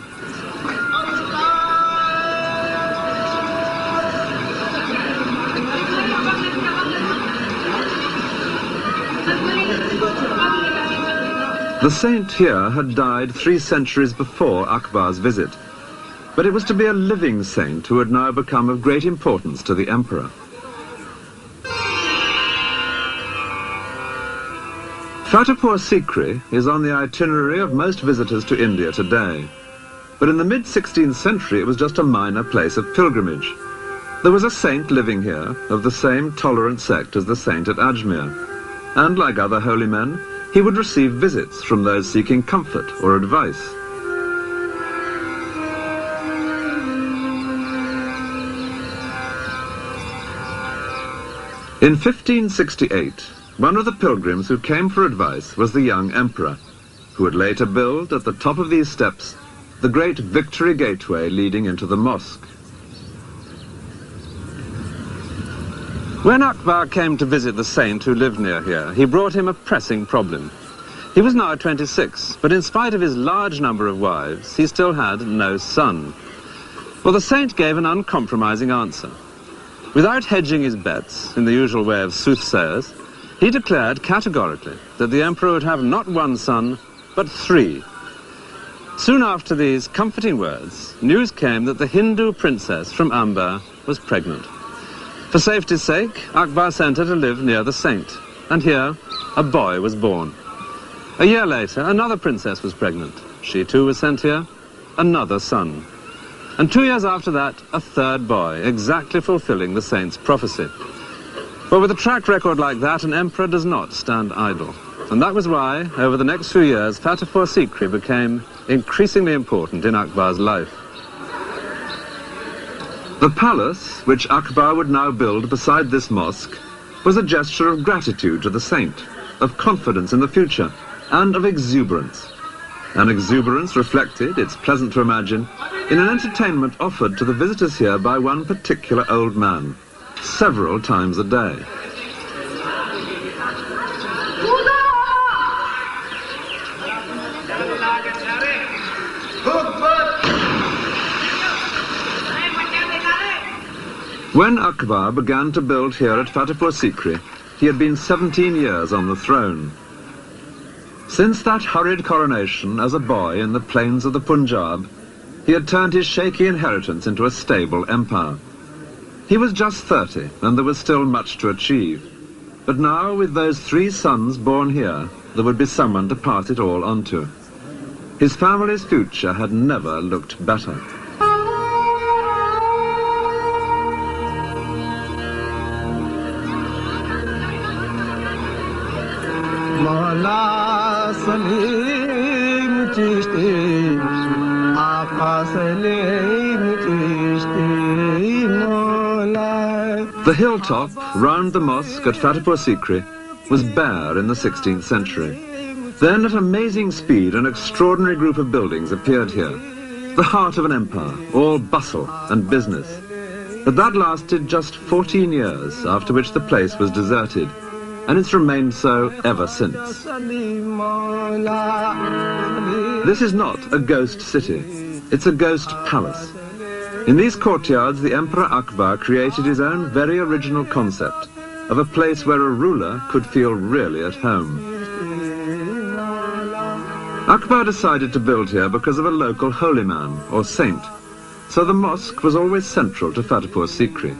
S1: The saint here had died 3 centuries before Akbar's visit, but it was to be a living saint who had now become of great importance to the emperor. Fatehpur Sikri is on the itinerary of most visitors to India today, but in the mid-16th century it was just a minor place of pilgrimage. There was a saint living here of the same tolerant sect as the saint at Ajmer, and like other holy men, he would receive visits from those seeking comfort or advice. In 1568, one of the pilgrims who came for advice was the young emperor, who would later build at the top of these steps the great Victory Gateway leading into the mosque. When Akbar came to visit the saint who lived near here, he brought him a pressing problem. He was now 26, but in spite of his large number of wives, he still had no son. Well, the saint gave an uncompromising answer. Without hedging his bets, in the usual way of soothsayers, he declared categorically that the emperor would have not 1 son, but 3. Soon after these comforting words, news came that the Hindu princess from Amber was pregnant. For safety's sake, Akbar sent her to live near the saint, and here a boy was born. A year later, another princess was pregnant. She too was sent here, another son. And 2 years after that, a 3rd boy, exactly fulfilling the saint's prophecy. But with a track record like that, an emperor does not stand idle. And that was why, over the next few years, Fatehpur Sikri became increasingly important in Akbar's life. The palace, which Akbar would now build beside this mosque, was a gesture of gratitude to the saint, of confidence in the future, and of exuberance. An exuberance reflected, it's pleasant to imagine, in an entertainment offered to the visitors here by one particular old man, several times a day. When Akbar began to build here at Fatehpur Sikri, he had been 17 years on the throne. Since that hurried coronation as a boy in the plains of the Punjab, he had turned his shaky inheritance into a stable empire. He was just 30, and there was still much to achieve. But now, with those 3 sons born here, there would be someone to pass it all on to. His family's future had never looked better. The hilltop round the mosque at Fatehpur Sikri was bare in the 16th century. Then at amazing speed an extraordinary group of buildings appeared here, the heart of an empire, all bustle and business. But that lasted just 14 years, after which the place was deserted, and it's remained so ever since. This is not a ghost city, it's a ghost palace. In these courtyards, the Emperor Akbar created his own very original concept of a place where a ruler could feel really at home. Akbar decided to build here because of a local holy man, or saint, so the mosque was always central to Fatehpur Sikri.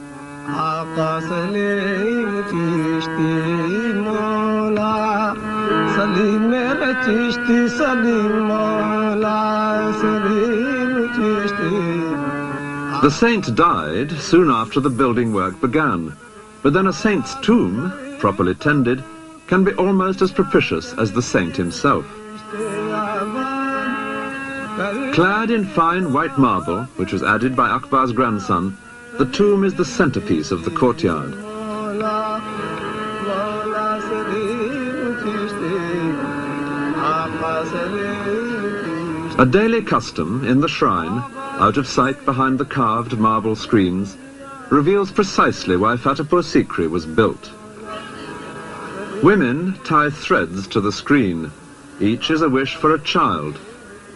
S1: The saint died soon after the building work began, but then a saint's tomb, properly tended, can be almost as propitious as the saint himself. Clad in fine white marble, which was added by Akbar's grandson, the tomb is the centerpiece of the courtyard. A daily custom in the shrine, out of sight behind the carved marble screens, reveals precisely why Fatehpur Sikri was built. Women tie threads to the screen. Each is a wish for a child,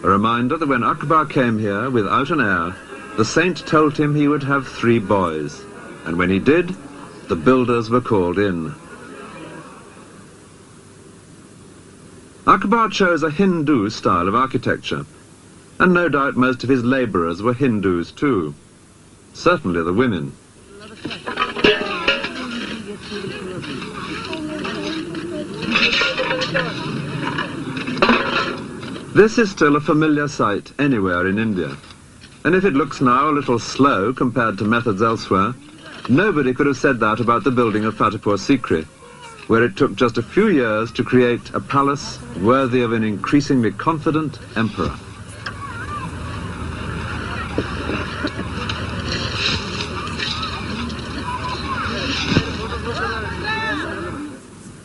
S1: a reminder that when Akbar came here without an heir, the saint told him he would have 3 boys, and when he did, the builders were called in. Akbar chose a Hindu style of architecture, and no doubt most of his labourers were Hindus too. Certainly the women. This is still a familiar sight anywhere in India, and if it looks now a little slow compared to methods elsewhere, nobody could have said that about the building of Fatehpur Sikri, where it took just a few years to create a palace worthy of an increasingly confident emperor.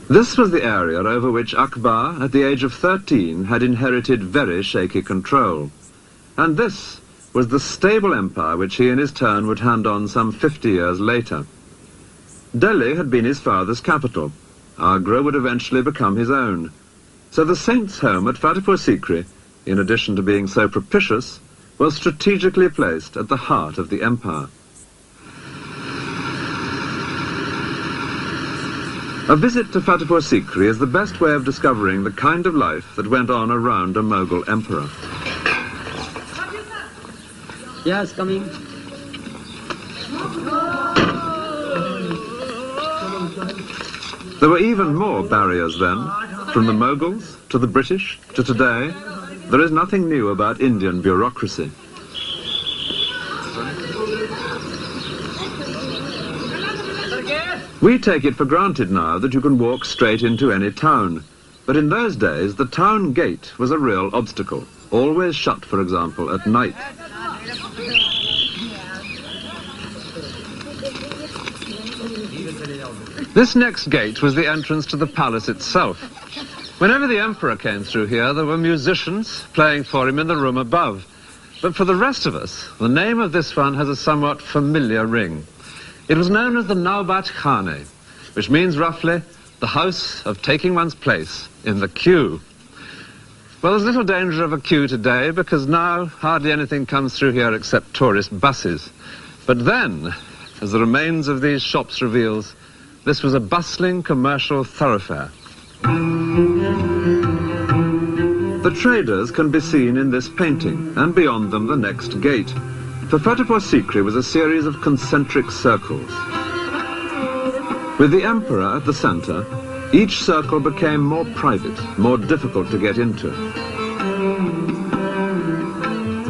S1: This was the area over which Akbar, at the age of 13, had inherited very shaky control. And this was the stable empire which he in his turn would hand on some 50 years later. Delhi had been his father's capital. Agra would eventually become his own. So the saint's home at Fatehpur Sikri, in addition to being so propitious, was strategically placed at the heart of the empire. A visit to Fatehpur Sikri is the best way of discovering the kind of life that went on around a Mughal emperor.
S3: Yes, coming.
S1: There were even more barriers then. From the Mughals to the British to today, there is nothing new about Indian bureaucracy. We take it for granted now that you can walk straight into any town. But in those days, the town gate was a real obstacle, always shut, for example, at night. This next gate was the entrance to the palace itself. Whenever the emperor came through here, there were musicians playing for him in the room above. But for the rest of us, the name of this one has a somewhat familiar ring. It was known as the Naubat Khane, which means roughly the house of taking one's place in the queue. Well, there's little danger of a queue today because now hardly anything comes through here except tourist buses. But then, as the remains of these shops reveals, this was a bustling commercial thoroughfare. The traders can be seen in this painting, and beyond them the next gate. For Fatehpur Sikri was a series of concentric circles. With the emperor at the center, each circle became more private, more difficult to get into.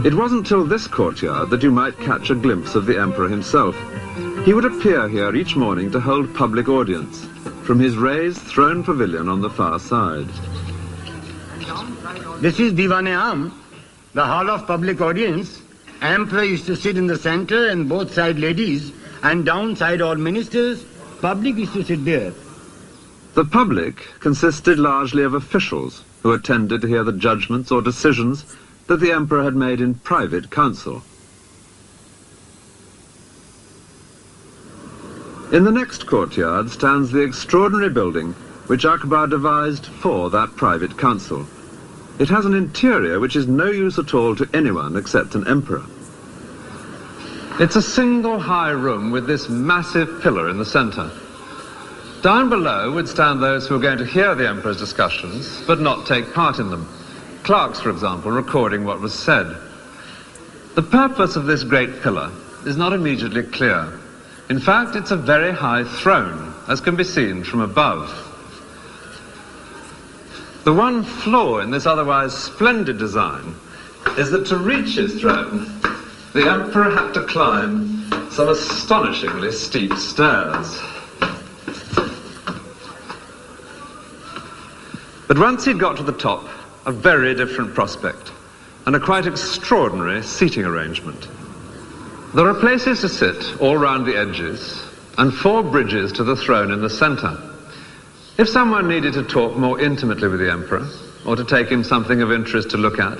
S1: It wasn't till this courtyard that you might catch a glimpse of the emperor himself. He would appear here each morning to hold public audience from his raised throne pavilion on the far side.
S5: This is Diwan-e-Aam, the hall of public audience. Emperor used to sit in the center and both side ladies, and downside all ministers. Public used to sit there.
S1: The public consisted largely of officials who attended to hear the judgments or decisions that the emperor had made in private council. In the next courtyard stands the extraordinary building which Akbar devised for that private council. It has an interior which is no use at all to anyone except an emperor. It's a single high room with this massive pillar in the center. Down below would stand those who were going to hear the emperor's discussions, but not take part in them. Clerks, for example, recording what was said. The purpose of this great pillar is not immediately clear. In fact, it's a very high throne, as can be seen from above. The one flaw in this otherwise splendid design is that to reach his throne, the emperor had to climb some astonishingly steep stairs. But once he'd got to the top, a very different prospect, and a quite extraordinary seating arrangement. There are places to sit all round the edges, and 4 bridges to the throne in the centre. If someone needed to talk more intimately with the emperor, or to take him something of interest to look at,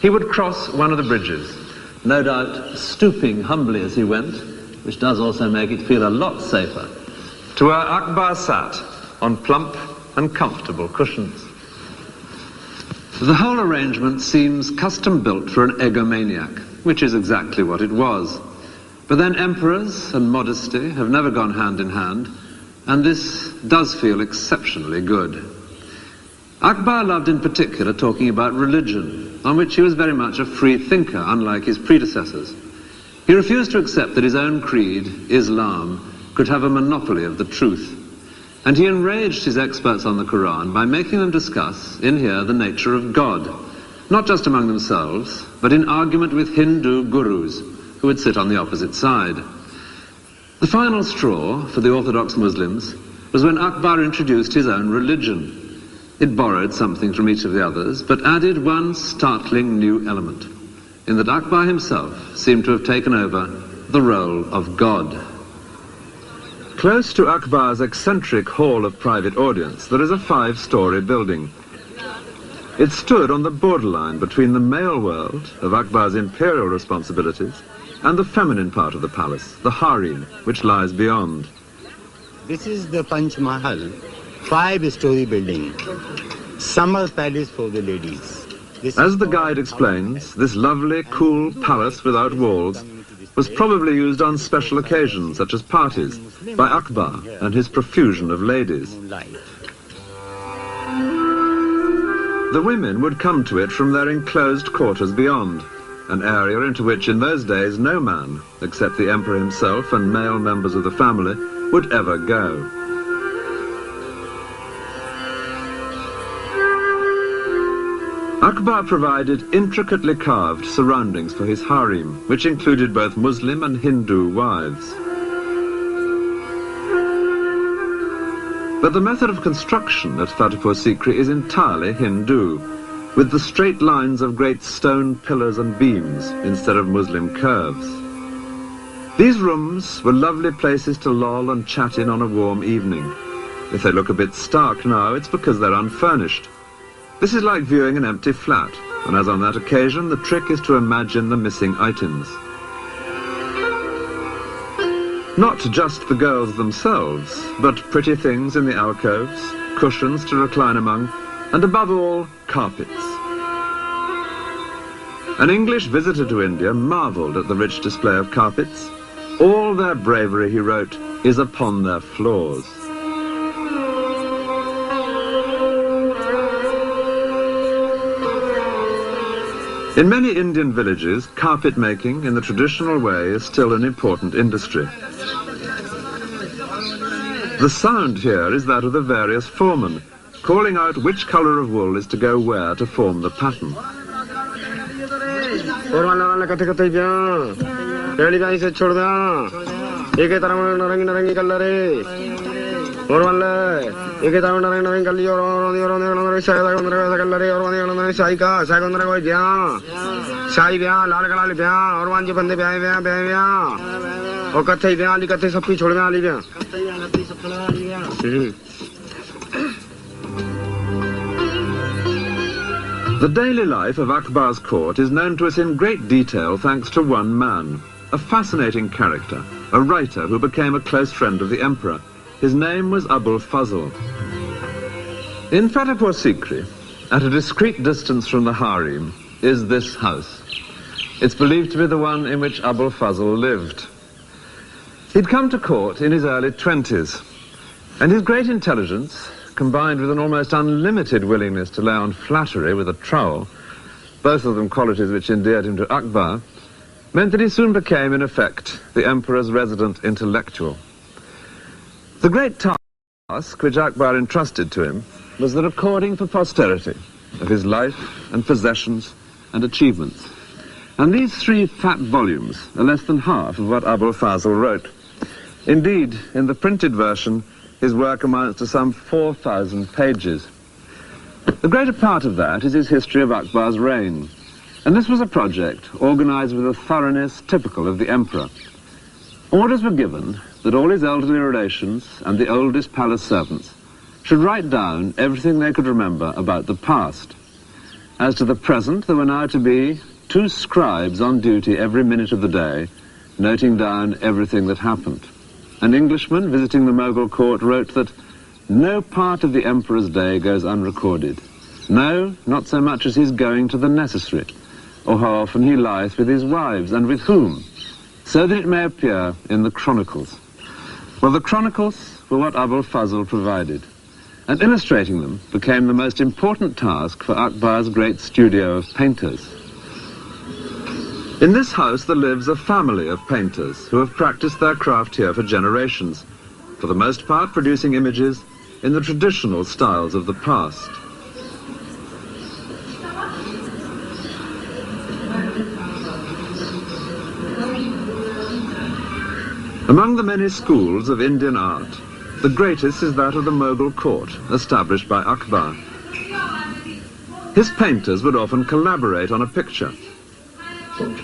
S1: he would cross one of the bridges, no doubt stooping humbly as he went, which does also make it feel a lot safer, to where Akbar sat on plump and comfortable cushions. The whole arrangement seems custom-built for an egomaniac, which is exactly what it was. But then emperors and modesty have never gone hand in hand, and this does feel exceptionally good. Akbar loved in particular talking about religion, on which he was very much a free thinker, unlike his predecessors. He refused to accept that his own creed, Islam, could have a monopoly of the truth. And he enraged his experts on the Quran by making them discuss, in here, the nature of God, not just among themselves, but in argument with Hindu gurus, who would sit on the opposite side. The final straw for the orthodox Muslims was when Akbar introduced his own religion. It borrowed something from each of the others, but added one startling new element, in that Akbar himself seemed to have taken over the role of God. Close to Akbar's eccentric hall of private audience, there is a 5-story building. It stood on the borderline between the male world of Akbar's imperial responsibilities and the feminine part of the palace, the harem, which lies beyond.
S5: This is the Panch Mahal, 5-story building, summer palace for the ladies.
S1: As the guide explains, this lovely, cool palace without walls was probably used on special occasions, such as parties, by Akbar and his profusion of ladies. The women would come to it from their enclosed quarters beyond, an area into which in those days no man, except the emperor himself and male members of the family, would ever go. Akbar provided intricately carved surroundings for his harem, which included both Muslim and Hindu wives. But the method of construction at Fatehpur Sikri is entirely Hindu, with the straight lines of great stone pillars and beams instead of Muslim curves. These rooms were lovely places to loll and chat in on a warm evening. If they look a bit stark now, it's because they're unfurnished. This is like viewing an empty flat, and as on that occasion, the trick is to imagine the missing items. Not just the girls themselves, but pretty things in the alcoves, cushions to recline among, and above all, carpets. An English visitor to India marvelled at the rich display of carpets. All their bravery, he wrote, is upon their floors. In many Indian villages, carpet making in the traditional way is still an important industry. The sound here is that of the various foremen, calling out which colour of wool is to go where to form the pattern. The daily life of Akbar's court is known to us in great detail thanks to one man, a fascinating character, a writer who became a close friend of the emperor. His name was Abul Fazl. In Fatehpur Sikri, at a discreet distance from the harem, is this house. It's believed to be the one in which Abul Fazl lived. He'd come to court in his early 20s, and his great intelligence, combined with an almost unlimited willingness to lay on flattery with a trowel, both of them qualities which endeared him to Akbar, meant that he soon became, in effect, the emperor's resident intellectual. The great task which Akbar entrusted to him was the recording for posterity of his life and possessions and achievements. And these 3 fat volumes are less than half of what Abul Fazl wrote. Indeed, in the printed version, his work amounts to some 4,000 pages. The greater part of that is his history of Akbar's reign. And this was a project organized with a thoroughness typical of the emperor. Orders were given that all his elderly relations and the oldest palace servants should write down everything they could remember about the past. As to the present, there were now to be 2 scribes on duty every minute of the day, noting down everything that happened. An Englishman visiting the Mughal court wrote that no part of the emperor's day goes unrecorded. No, not so much as his going to the necessary, or how often he lieth with his wives, and with whom, so that it may appear in the chronicles. Well, the chronicles were what Abul Fazl provided, and illustrating them became the most important task for Akbar's great studio of painters. In this house there lives a family of painters who have practiced their craft here for generations, for the most part producing images in the traditional styles of the past. Among the many schools of Indian art, the greatest is that of the Mughal court, established by Akbar. His painters would often collaborate on a picture.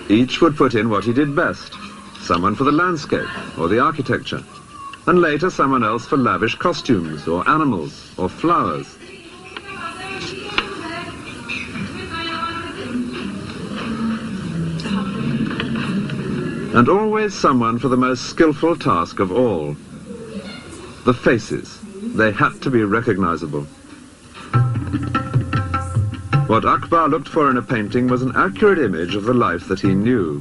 S1: Each would put in what he did best, someone for the landscape or the architecture, and later someone else for lavish costumes or animals or flowers. And always someone for the most skillful task of all, the faces. They had to be recognizable. What Akbar looked for in a painting was an accurate image of the life that he knew.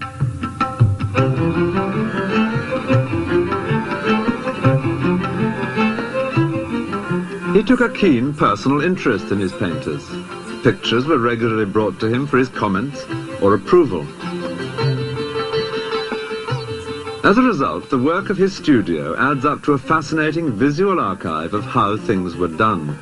S1: He took a keen personal interest in his painters. Pictures were regularly brought to him for his comments or approval. As a result, the work of his studio adds up to a fascinating visual archive of how things were done.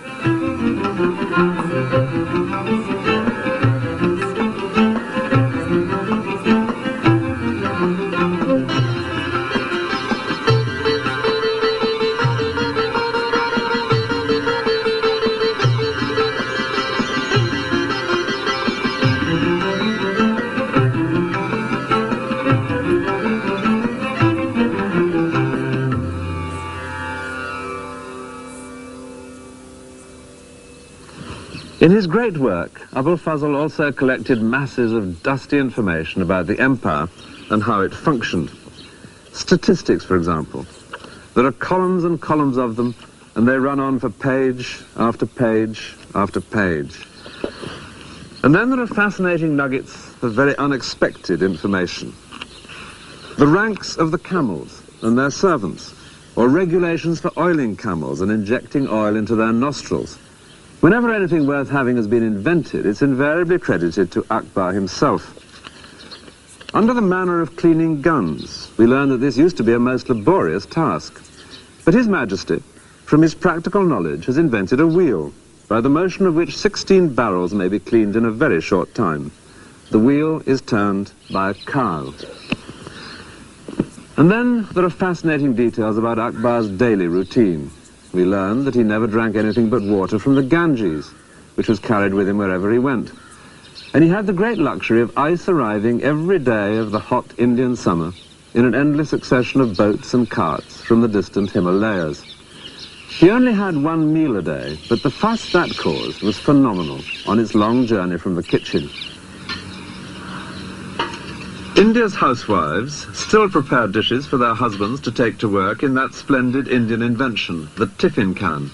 S1: In his great work, Abul Fazl also collected masses of dusty information about the empire and how it functioned. Statistics, for example. There are columns and columns of them, and they run on for page after page after page. And then there are fascinating nuggets of very unexpected information. The ranks of the camels and their servants, or regulations for oiling camels and injecting oil into their nostrils. Whenever anything worth having has been invented, it's invariably credited to Akbar himself. Under the manner of cleaning guns, we learn that this used to be a most laborious task. But His Majesty, from his practical knowledge, has invented a wheel, by the motion of which 16 barrels may be cleaned in a very short time. The wheel is turned by a cow. And then there are fascinating details about Akbar's daily routine. We learn that he never drank anything but water from the Ganges, which was carried with him wherever he went. And he had the great luxury of ice arriving every day of the hot Indian summer in an endless succession of boats and carts from the distant Himalayas. He only had one meal a day, but the fuss that caused was phenomenal on its long journey from the kitchen. India's housewives still prepare dishes for their husbands to take to work in that splendid Indian invention, the tiffin can.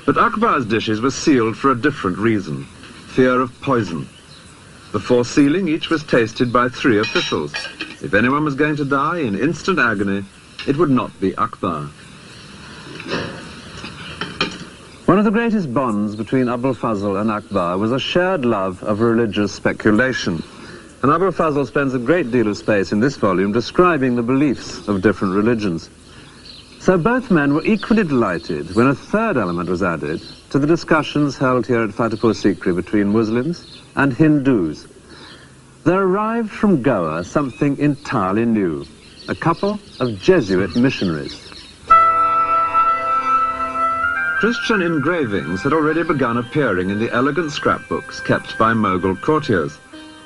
S1: But Akbar's dishes were sealed for a different reason, fear of poison. Before sealing, each was tasted by 3 officials. If anyone was going to die in instant agony, it would not be Akbar. One of the greatest bonds between Abul Fazl and Akbar was a shared love of religious speculation. and Abul Fazl spends a great deal of space in this volume describing the beliefs of different religions. So both men were equally delighted when a third element was added to the discussions held here at Fatehpur Sikri between Muslims and Hindus. There arrived from Goa something entirely new, a couple of Jesuit missionaries. Christian engravings had already begun appearing in the elegant scrapbooks kept by Mughal courtiers,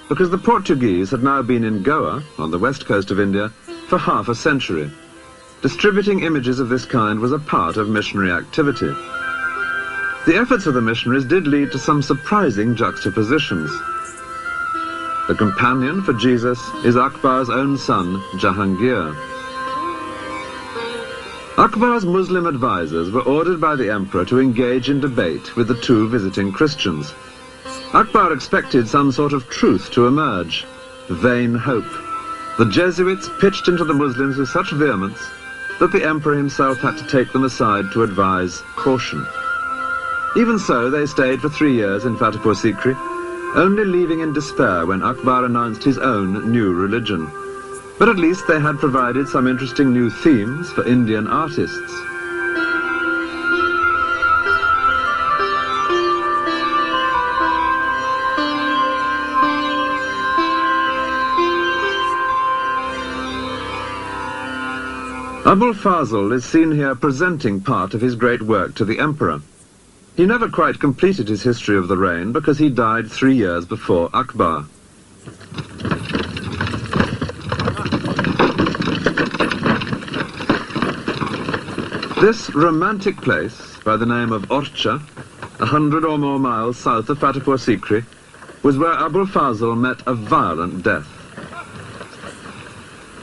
S1: because the Portuguese had now been in Goa, on the west coast of India, for half a century. Distributing images of this kind was a part of missionary activity. The efforts of the missionaries did lead to some surprising juxtapositions. The companion for Jesus is Akbar's own son, Jahangir. Akbar's Muslim advisors were ordered by the emperor to engage in debate with the two visiting Christians. Akbar expected some sort of truth to emerge. Vain hope. The Jesuits pitched into the Muslims with such vehemence that the emperor himself had to take them aside to advise caution. Even so, they stayed for 3 years in Fatehpur Sikri, only leaving in despair when Akbar announced his own new religion. But at least they had provided some interesting new themes for Indian artists. Abul Fazl is seen here presenting part of his great work to the emperor. He never quite completed his history of the reign because he died 3 years before Akbar. This romantic place, by the name of Orcha, 100 or more miles south of Fatehpur Sikri, was where Abul Fazl met a violent death.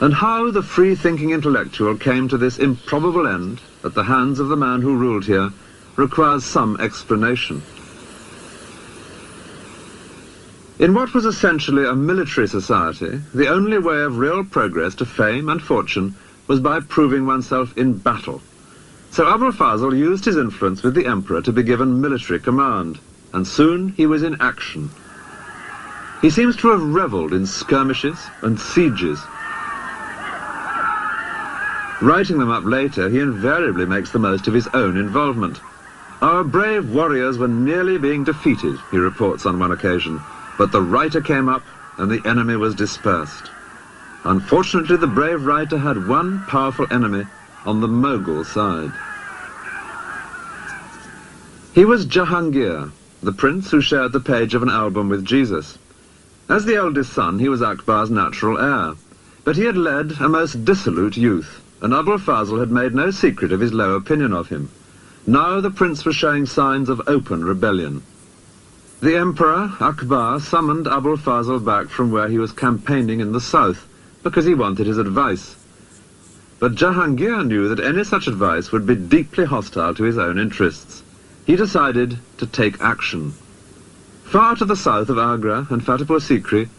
S1: And how the free-thinking intellectual came to this improbable end at the hands of the man who ruled here requires some explanation. In what was essentially a military society, the only way of real progress to fame and fortune was by proving oneself in battle. So Abul Fazl used his influence with the emperor to be given military command, and soon he was in action. He seems to have revelled in skirmishes and sieges. Writing them up later, he invariably makes the most of his own involvement. Our brave warriors were nearly being defeated, he reports on one occasion, but the writer came up and the enemy was dispersed. Unfortunately, the brave writer had one powerful enemy on the Mughal side. He was Jahangir, the prince who shared the page of an album with Jesus. As the eldest son, he was Akbar's natural heir, but he had led a most dissolute youth, and Abul Fazl had made no secret of his low opinion of him. Now the prince was showing signs of open rebellion. The emperor, Akbar, summoned Abul Fazl back from where he was campaigning in the south, because he wanted his advice. But Jahangir knew that any such advice would be deeply hostile to his own interests. He decided to take action. Far to the south of Agra and Fatehpur Sikri,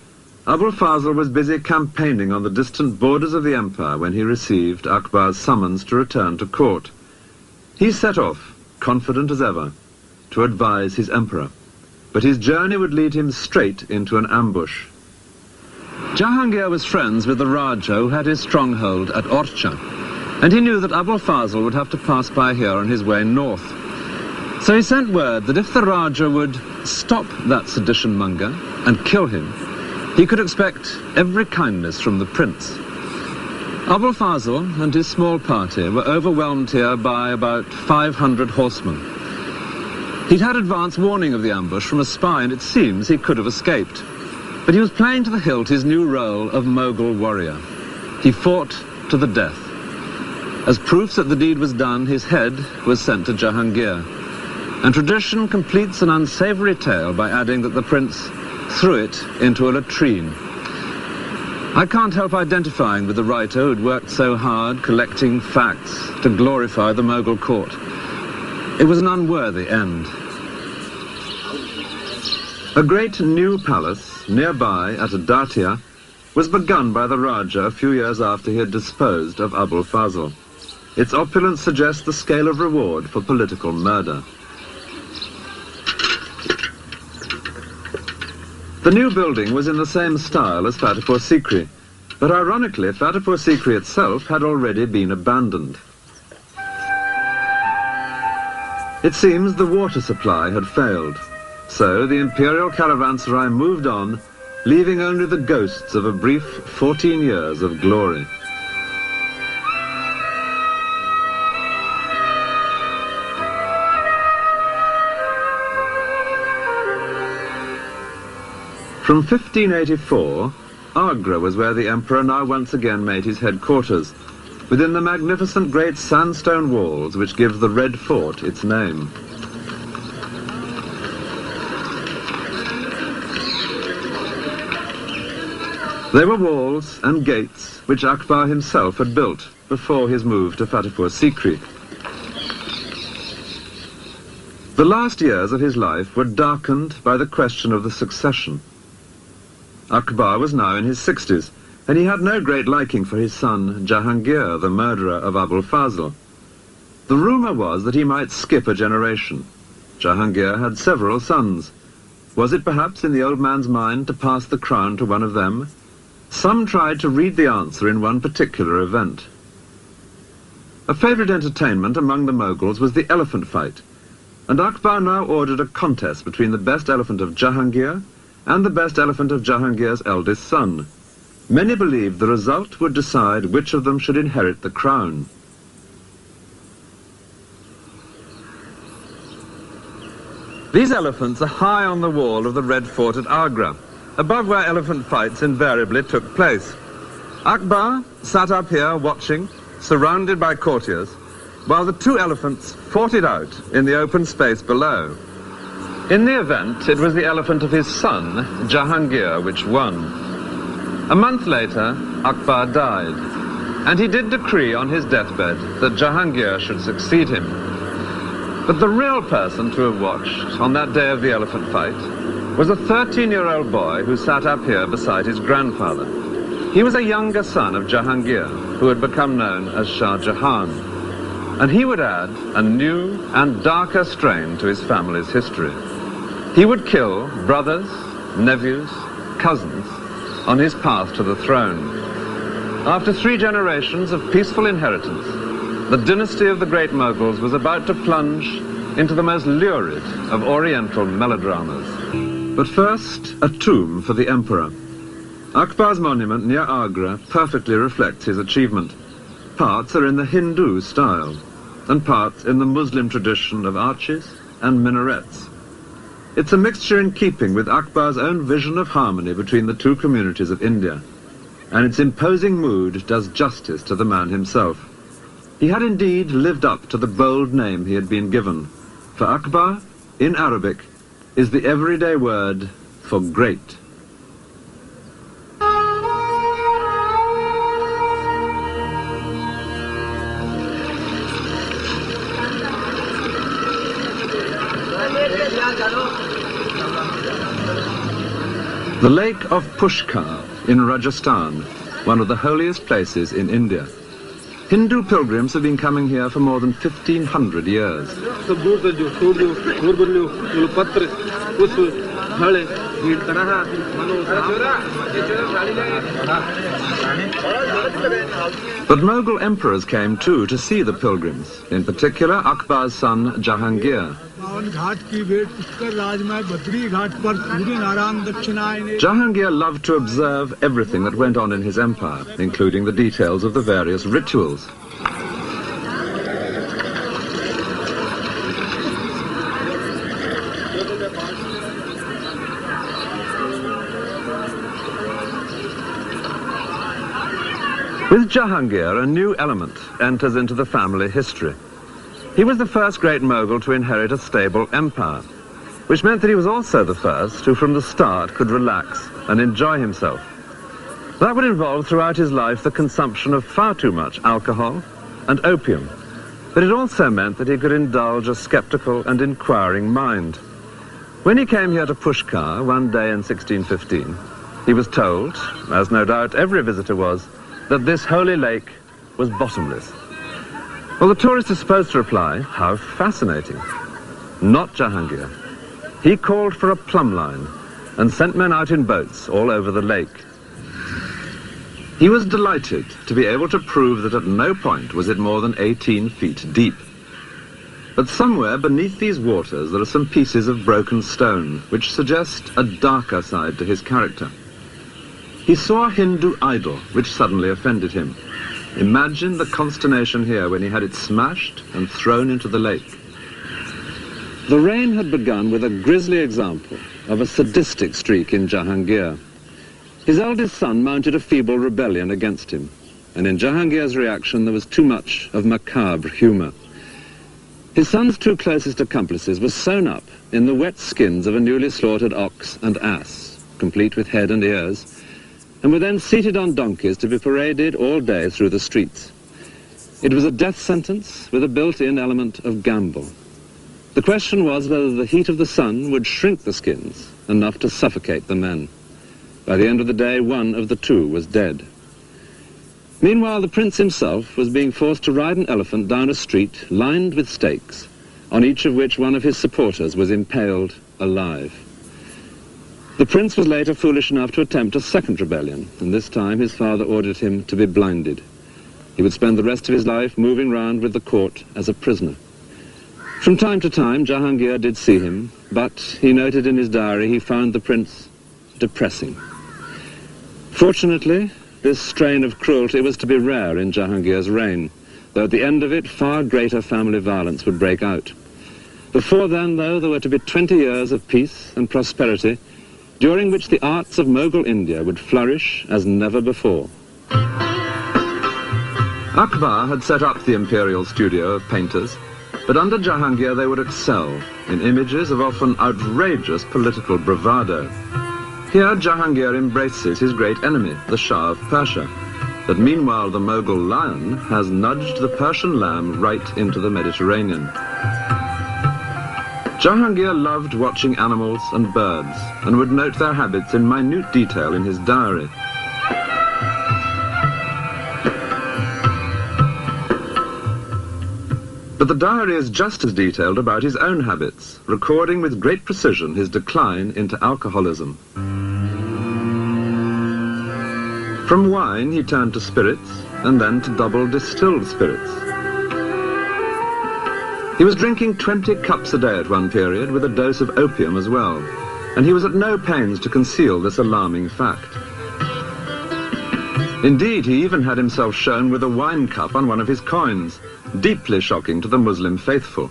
S1: Abul Fazl was busy campaigning on the distant borders of the empire when he received Akbar's summons to return to court. He set off, confident as ever, to advise his emperor. But his journey would lead him straight into an ambush. Jahangir was friends with the Raja who had his stronghold at Orcha, and he knew that Abul Fazl would have to pass by here on his way north. So he sent word that if the Raja would stop that sedition monger and kill him, he could expect every kindness from the prince. Abul Fazl and his small party were overwhelmed here by about 500 horsemen. He'd had advance warning of the ambush from a spy, and it seems he could have escaped. But he was playing to the hilt his new role of Mughal warrior. He fought to the death. As proofs that the deed was done, his head was sent to Jahangir. And tradition completes an unsavory tale by adding that the prince threw it into a latrine. I can't help identifying with the writer who'd worked so hard collecting facts to glorify the Mughal court. It was an unworthy end. A great new palace nearby at Datia was begun by the Raja a few years after he had disposed of Abul Fazl. Its opulence suggests the scale of reward for political murder. The new building was in the same style as Fatehpur Sikri, but ironically, Fatehpur Sikri itself had already been abandoned. It seems the water supply had failed, so the imperial caravanserai moved on, leaving only the ghosts of a brief 14 years of glory. From 1584, Agra was where the emperor now once again made his headquarters, within the magnificent great sandstone walls which give the Red Fort its name. They were walls and gates which Akbar himself had built before his move to Fatehpur Sikri. The last years of his life were darkened by the question of the succession. Akbar was now in his 60s, and he had no great liking for his son Jahangir, the murderer of Abul Fazl. The rumour was that he might skip a generation. Jahangir had several sons. Was it perhaps in the old man's mind to pass the crown to one of them? Some tried to read the answer in one particular event. A favourite entertainment among the Mughals was the elephant fight, and Akbar now ordered a contest between the best elephant of Jahangir and the best elephant of Jahangir's eldest son. Many believed the result would decide which of them should inherit the crown. These elephants are high on the wall of the Red Fort at Agra, above where elephant fights invariably took place. Akbar sat up here watching, surrounded by courtiers, while the two elephants fought it out in the open space below. In the event, it was the elephant of his son, Jahangir, which won. A month later, Akbar died, and he did decree on his deathbed that Jahangir should succeed him. But the real person to have watched on that day of the elephant fight was a 13-year-old boy who sat up here beside his grandfather. He was a younger son of Jahangir, who had become known as Shah Jahan, and he would add a new and darker strain to his family's history. He would kill brothers, nephews, cousins on his path to the throne. After 3 generations of peaceful inheritance, the dynasty of the great Mughals was about to plunge into the most lurid of Oriental melodramas. But first, a tomb for the emperor. Akbar's monument near Agra perfectly reflects his achievement. Parts are in the Hindu style, and parts in the Muslim tradition of arches and minarets. It's a mixture in keeping with Akbar's own vision of harmony between the two communities of India, and its imposing mood does justice to the man himself. He had indeed lived up to the bold name he had been given, for Akbar, in Arabic, is the everyday word for great. The lake of Pushkar in Rajasthan, one of the holiest places in India. Hindu pilgrims have been coming here for more than 1,500 years. But Mughal emperors came too to see the pilgrims, in particular Akbar's son Jahangir. Jahangir loved to observe everything that went on in his empire, including the details of the various rituals. With Jahangir, a new element enters into the family history. He was the first great Mughal to inherit a stable empire, which meant that he was also the first who from the start could relax and enjoy himself. That would involve throughout his life the consumption of far too much alcohol and opium, but it also meant that he could indulge a skeptical and inquiring mind. When he came here to Pushkar one day in 1615, he was told, as no doubt every visitor was, that this holy lake was bottomless. Well, the tourist is supposed to reply, how fascinating. Not Jahangir. He called for a plumb line and sent men out in boats all over the lake. He was delighted to be able to prove that at no point was it more than 18 feet deep. But somewhere beneath these waters there are some pieces of broken stone which suggest a darker side to his character. He saw a Hindu idol which suddenly offended him. Imagine the consternation here when he had it smashed and thrown into the lake. The reign had begun with a grisly example of a sadistic streak in Jahangir. His eldest son mounted a feeble rebellion against him, and in Jahangir's reaction there was too much of macabre humour. His son's two closest accomplices were sewn up in the wet skins of a newly slaughtered ox and ass, complete with head and ears, and were then seated on donkeys to be paraded all day through the streets. It was a death sentence with a built-in element of gamble. The question was whether the heat of the sun would shrink the skins enough to suffocate the men. By the end of the day, one of the two was dead. Meanwhile, the prince himself was being forced to ride an elephant down a street lined with stakes, on each of which one of his supporters was impaled alive. The prince was later foolish enough to attempt a second rebellion, and this time his father ordered him to be blinded. He would spend the rest of his life moving round with the court as a prisoner. From time to time, Jahangir did see him, but he noted in his diary he found the prince depressing. Fortunately, this strain of cruelty was to be rare in Jahangir's reign, though at the end of it far greater family violence would break out. Before then, though, there were to be 20 years of peace and prosperity, during which the arts of Mughal India would flourish as never before. Akbar had set up the imperial studio of painters, but under Jahangir they would excel in images of often outrageous political bravado. Here Jahangir embraces his great enemy, the Shah of Persia, but meanwhile the Mughal lion has nudged the Persian lamb right into the Mediterranean. Jahangir loved watching animals and birds and would note their habits in minute detail in his diary. But the diary is just as detailed about his own habits, recording with great precision his decline into alcoholism. From wine he turned to spirits, and then to double distilled spirits. He was drinking 20 cups a day at one period, with a dose of opium as well, and he was at no pains to conceal this alarming fact. Indeed, he even had himself shown with a wine cup on one of his coins, deeply shocking to the Muslim faithful.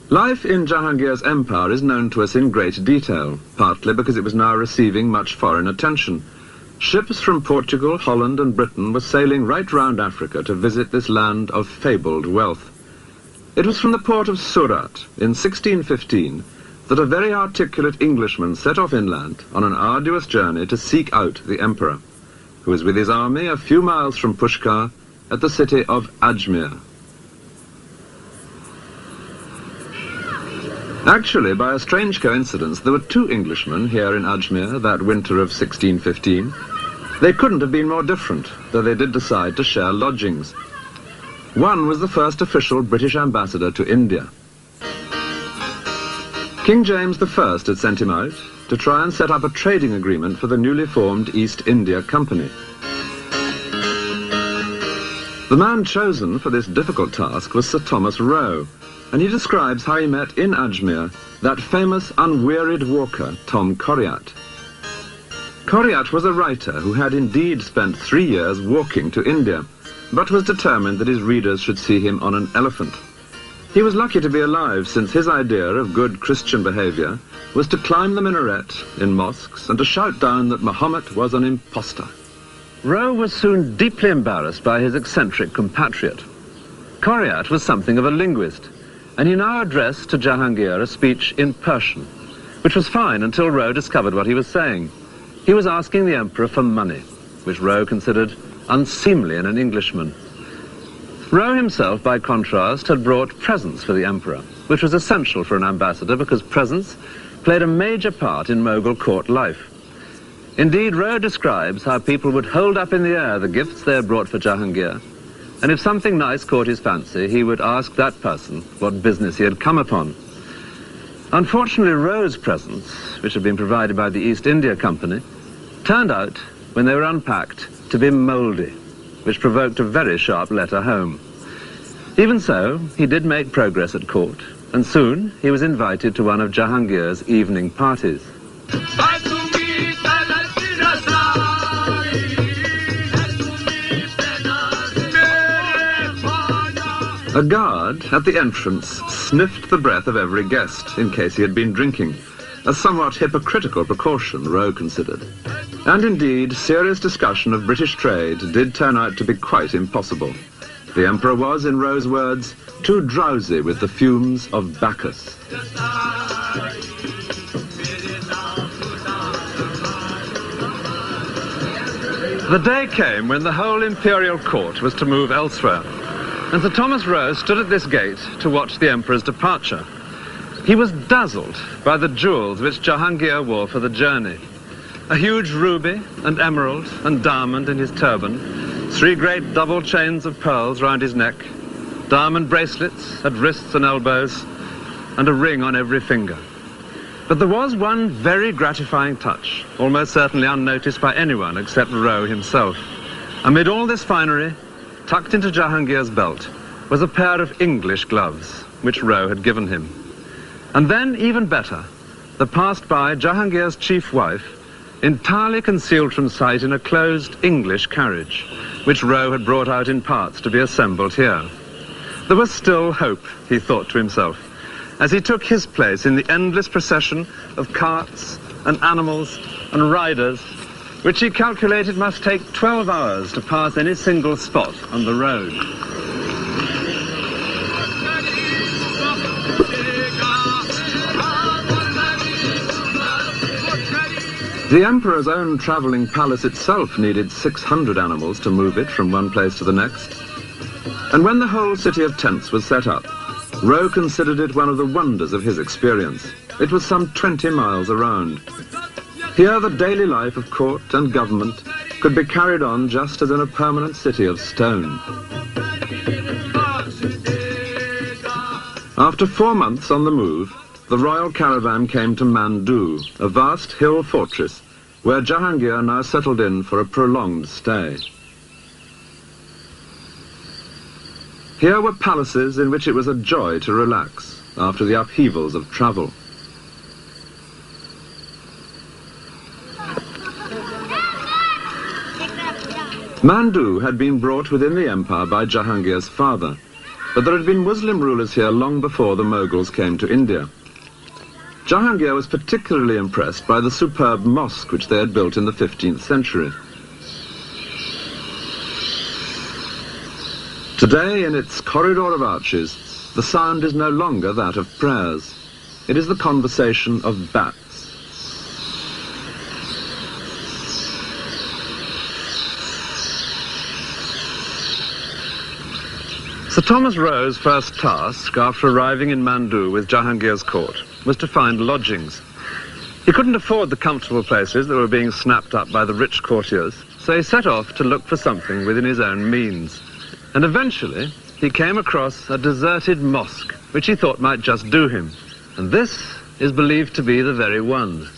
S1: Life in Jahangir's empire is known to us in great detail, partly because it was now receiving much foreign attention. Ships from Portugal, Holland and Britain were sailing right round Africa to visit this land of fabled wealth. It was from the port of Surat in 1615 that a very articulate Englishman set off inland on an arduous journey to seek out the emperor, who was with his army a few miles from Pushkar at the city of Ajmer. Actually, by a strange coincidence, there were two Englishmen here in Ajmer that winter of 1615. They couldn't have been more different, though they did decide to share lodgings. One was the first official British ambassador to India. King James I had sent him out to try and set up a trading agreement for the newly formed East India Company. The man chosen for this difficult task was Sir Thomas Roe, and he describes how he met in Ajmer that famous unwearied walker, Tom Coriat. Coriat was a writer who had indeed spent 3 years walking to India, but was determined that his readers should see him on an elephant. He was lucky to be alive, since his idea of good Christian behavior was to climb the minaret in mosques and to shout down that Muhammad was an impostor. Roe was soon deeply embarrassed by his eccentric compatriot. Coriat was something of a linguist, and he now addressed to Jahangir a speech in Persian, which was fine until Roe discovered what he was saying. He was asking the emperor for money, which Roe considered unseemly in an Englishman. Roe himself, by contrast, had brought presents for the emperor, which was essential for an ambassador because presents played a major part in Mughal court life. Indeed, Roe describes how people would hold up in the air the gifts they had brought for Jahangir, and if something nice caught his fancy, he would ask that person what business he had come upon. Unfortunately, Rowe's presents, which had been provided by the East India Company, turned out, when they were unpacked, to be mouldy, which provoked a very sharp letter home. Even so, he did make progress at court, and soon he was invited to one of Jahangir's evening parties. A guard at the entrance sniffed the breath of every guest in case he had been drinking, a somewhat hypocritical precaution, Rowe considered. And indeed, serious discussion of British trade did turn out to be quite impossible. The Emperor was, in Rowe's words, too drowsy with the fumes of Bacchus. The day came when the whole imperial court was to move elsewhere, and Sir Thomas Rowe stood at this gate to watch the Emperor's departure. He was dazzled by the jewels which Jahangir wore for the journey. A huge ruby and emerald and diamond in his turban, 3 great double chains of pearls round his neck, diamond bracelets at wrists and elbows, and a ring on every finger. But there was one very gratifying touch, almost certainly unnoticed by anyone except Rowe himself. Amid all this finery, tucked into Jahangir's belt, was a pair of English gloves, which Rowe had given him. And then, even better, there passed by Jahangir's chief wife, entirely concealed from sight in a closed English carriage, which Rowe had brought out in parts to be assembled here. There was still hope, he thought to himself, as he took his place in the endless procession of carts and animals and riders, which he calculated must take 12 hours to pass any single spot on the road. The Emperor's own travelling palace itself needed 600 animals to move it from one place to the next. And when the whole city of tents was set up, Rowe considered it one of the wonders of his experience. It was some 20 miles around. Here the daily life of court and government could be carried on just as in a permanent city of stone. After 4 months on the move, the royal caravan came to Mandu, a vast hill fortress where Jahangir now settled in for a prolonged stay. Here were palaces in which it was a joy to relax after the upheavals of travel. Mandu had been brought within the empire by Jahangir's father, but there had been Muslim rulers here long before the Mughals came to India. Jahangir was particularly impressed by the superb mosque which they had built in the 15th century. Today, in its corridor of arches, the sound is no longer that of prayers. It is the conversation of bats. Sir Thomas Rowe's first task, after arriving in Mandu with Jahangir's court, was to find lodgings. He couldn't afford the comfortable places that were being snapped up by the rich courtiers, so he set off to look for something within his own means. And eventually, he came across a deserted mosque, which he thought might just do him. And this is believed to be the very one.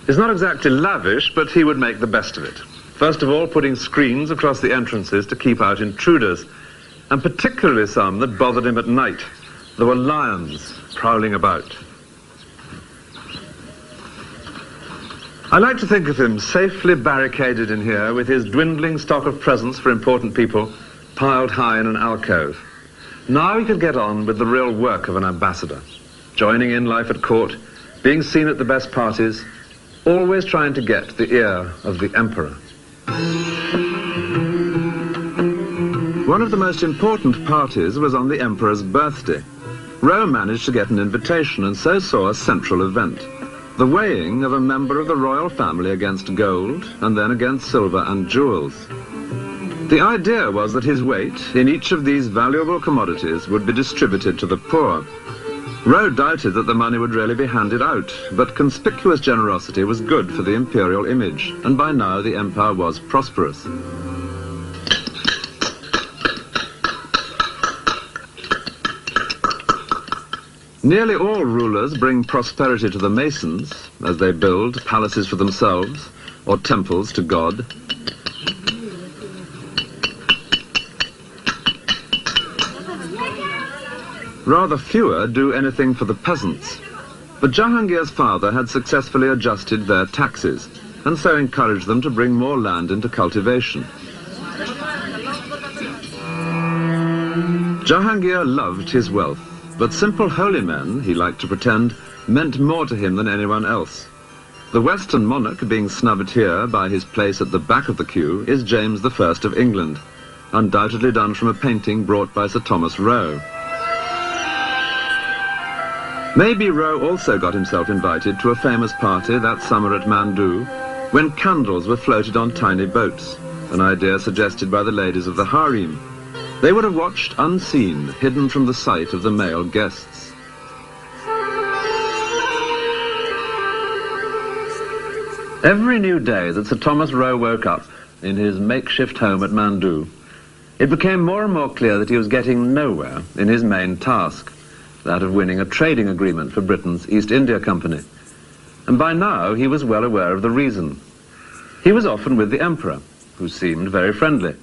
S1: It's not exactly lavish, but he would make the best of it. First of all, putting screens across the entrances to keep out intruders, and particularly some that bothered him at night. There were lions prowling about. I like to think of him safely barricaded in here with his dwindling stock of presents for important people piled high in an alcove. Now he could get on with the real work of an ambassador, joining in life at court, being seen at the best parties, always trying to get the ear of the emperor. One of the most important parties was on the emperor's birthday. Rowe managed to get an invitation and so saw a central event, the weighing of a member of the royal family against gold and then against silver and jewels. The idea was that his weight in each of these valuable commodities would be distributed to the poor. Rowe doubted that the money would really be handed out, but conspicuous generosity was good for the imperial image, and by now the empire was prosperous. Nearly all rulers bring prosperity to the masons as they build palaces for themselves or temples to God. Rather fewer do anything for the peasants. But Jahangir's father had successfully adjusted their taxes and so encouraged them to bring more land into cultivation. Jahangir loved his wealth, but simple holy men, he liked to pretend, meant more to him than anyone else. The Western monarch being snubbed here by his place at the back of the queue is James I of England, undoubtedly done from a painting brought by Sir Thomas Roe. Maybe Roe also got himself invited to a famous party that summer at Mandu, when candles were floated on tiny boats, an idea suggested by the ladies of the harem. They would have watched unseen, hidden from the sight of the male guests. Every new day that Sir Thomas Roe woke up in his makeshift home at Mandu, it became more and more clear that he was getting nowhere in his main task, that of winning a trading agreement for Britain's East India Company. And by now he was well aware of the reason. He was often with the Emperor, who seemed very friendly,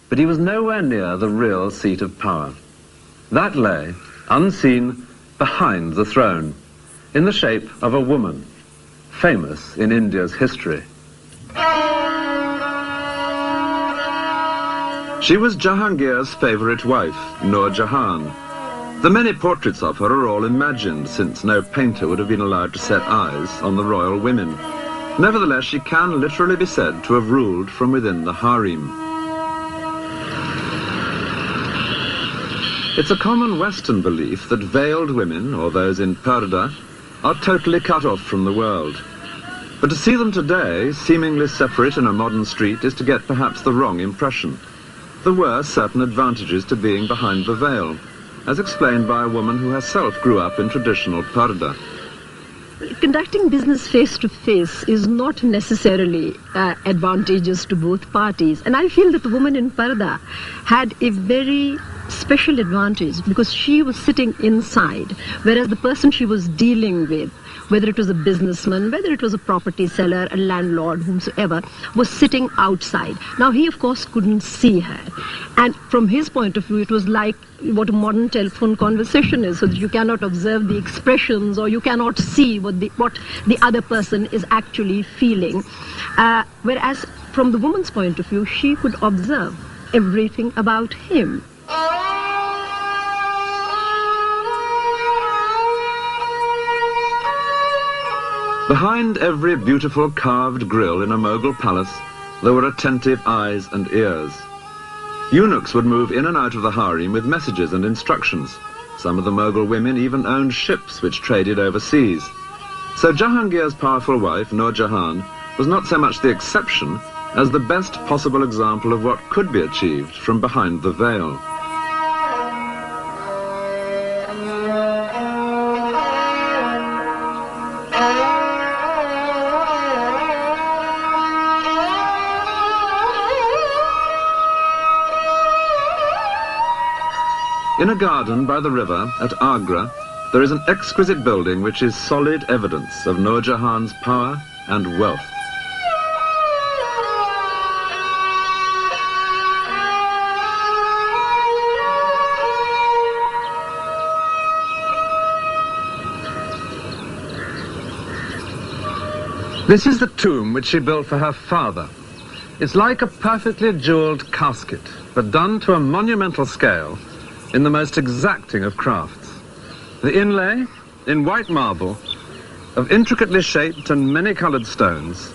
S1: but he was nowhere near the real seat of power. That lay, unseen, behind the throne, in the shape of a woman, famous in India's history. She was Jahangir's favourite wife, Nur Jahan. The many portraits of her are all imagined, since no painter would have been allowed to set eyes on the royal women. Nevertheless, she can literally be said to have ruled from within the harem. It's a common Western belief that veiled women, or those in purdah, are totally cut off from the world. But to see them today, seemingly separate in a modern street, is to get perhaps the wrong impression. There were certain advantages to being behind the veil, as explained by a woman who herself grew up in traditional purdah.
S6: Conducting business face-to-face is not necessarily advantageous to both parties. And I feel that the woman in purdah had a very special advantage because she was sitting inside, whereas the person she was dealing with, whether it was a businessman, whether it was a property seller, a landlord, whomsoever, was sitting outside. Now he of course couldn't see her, and from his point of view it was like what a modern telephone conversation is, so that you cannot observe the expressions or you cannot see what the other person is actually feeling, whereas from the woman's point of view she could observe everything about him.
S1: Behind every beautiful carved grille in a Mughal palace, there were attentive eyes and ears. Eunuchs would move in and out of the harem with messages and instructions. Some of the Mughal women even owned ships which traded overseas. So Jahangir's powerful wife, Nur Jahan, was not so much the exception as the best possible example of what could be achieved from behind the veil. In a garden by the river at Agra, there is an exquisite building which is solid evidence of Nur Jahan's power and wealth. This is the tomb which she built for her father. It's like a perfectly jeweled casket, but done to a monumental scale in the most exacting of crafts. The inlay, in white marble, of intricately shaped and many-coloured stones,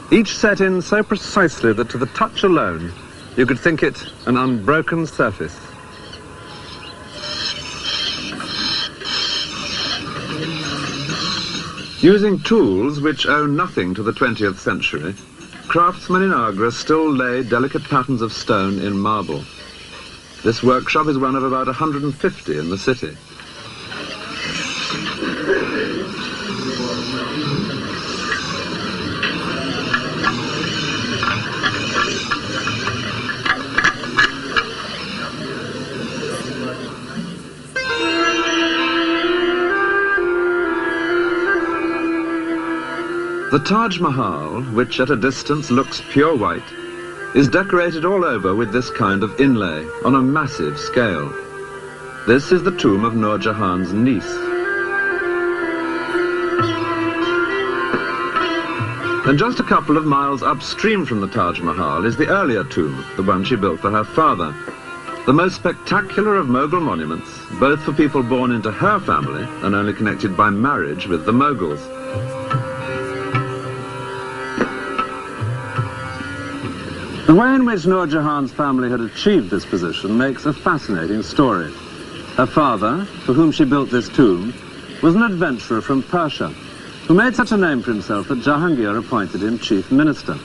S1: each set in so precisely that to the touch alone you could think it an unbroken surface. Using tools which owe nothing to the 20th century, craftsmen in Agra still lay delicate patterns of stone in marble. This workshop is one of about 150 in the city. The Taj Mahal, which at a distance looks pure white, is decorated all over with this kind of inlay on a massive scale. This is the tomb of Nur Jahan's niece. And just a couple of miles upstream from the Taj Mahal is the earlier tomb, the one she built for her father. The most spectacular of Mughal monuments, both for people born into her family and only connected by marriage with the Mughals. The way in which Nur Jahan's family had achieved this position makes a fascinating story. Her father, for whom she built this tomb, was an adventurer from Persia, who made such a name for himself that Jahangir appointed him chief minister.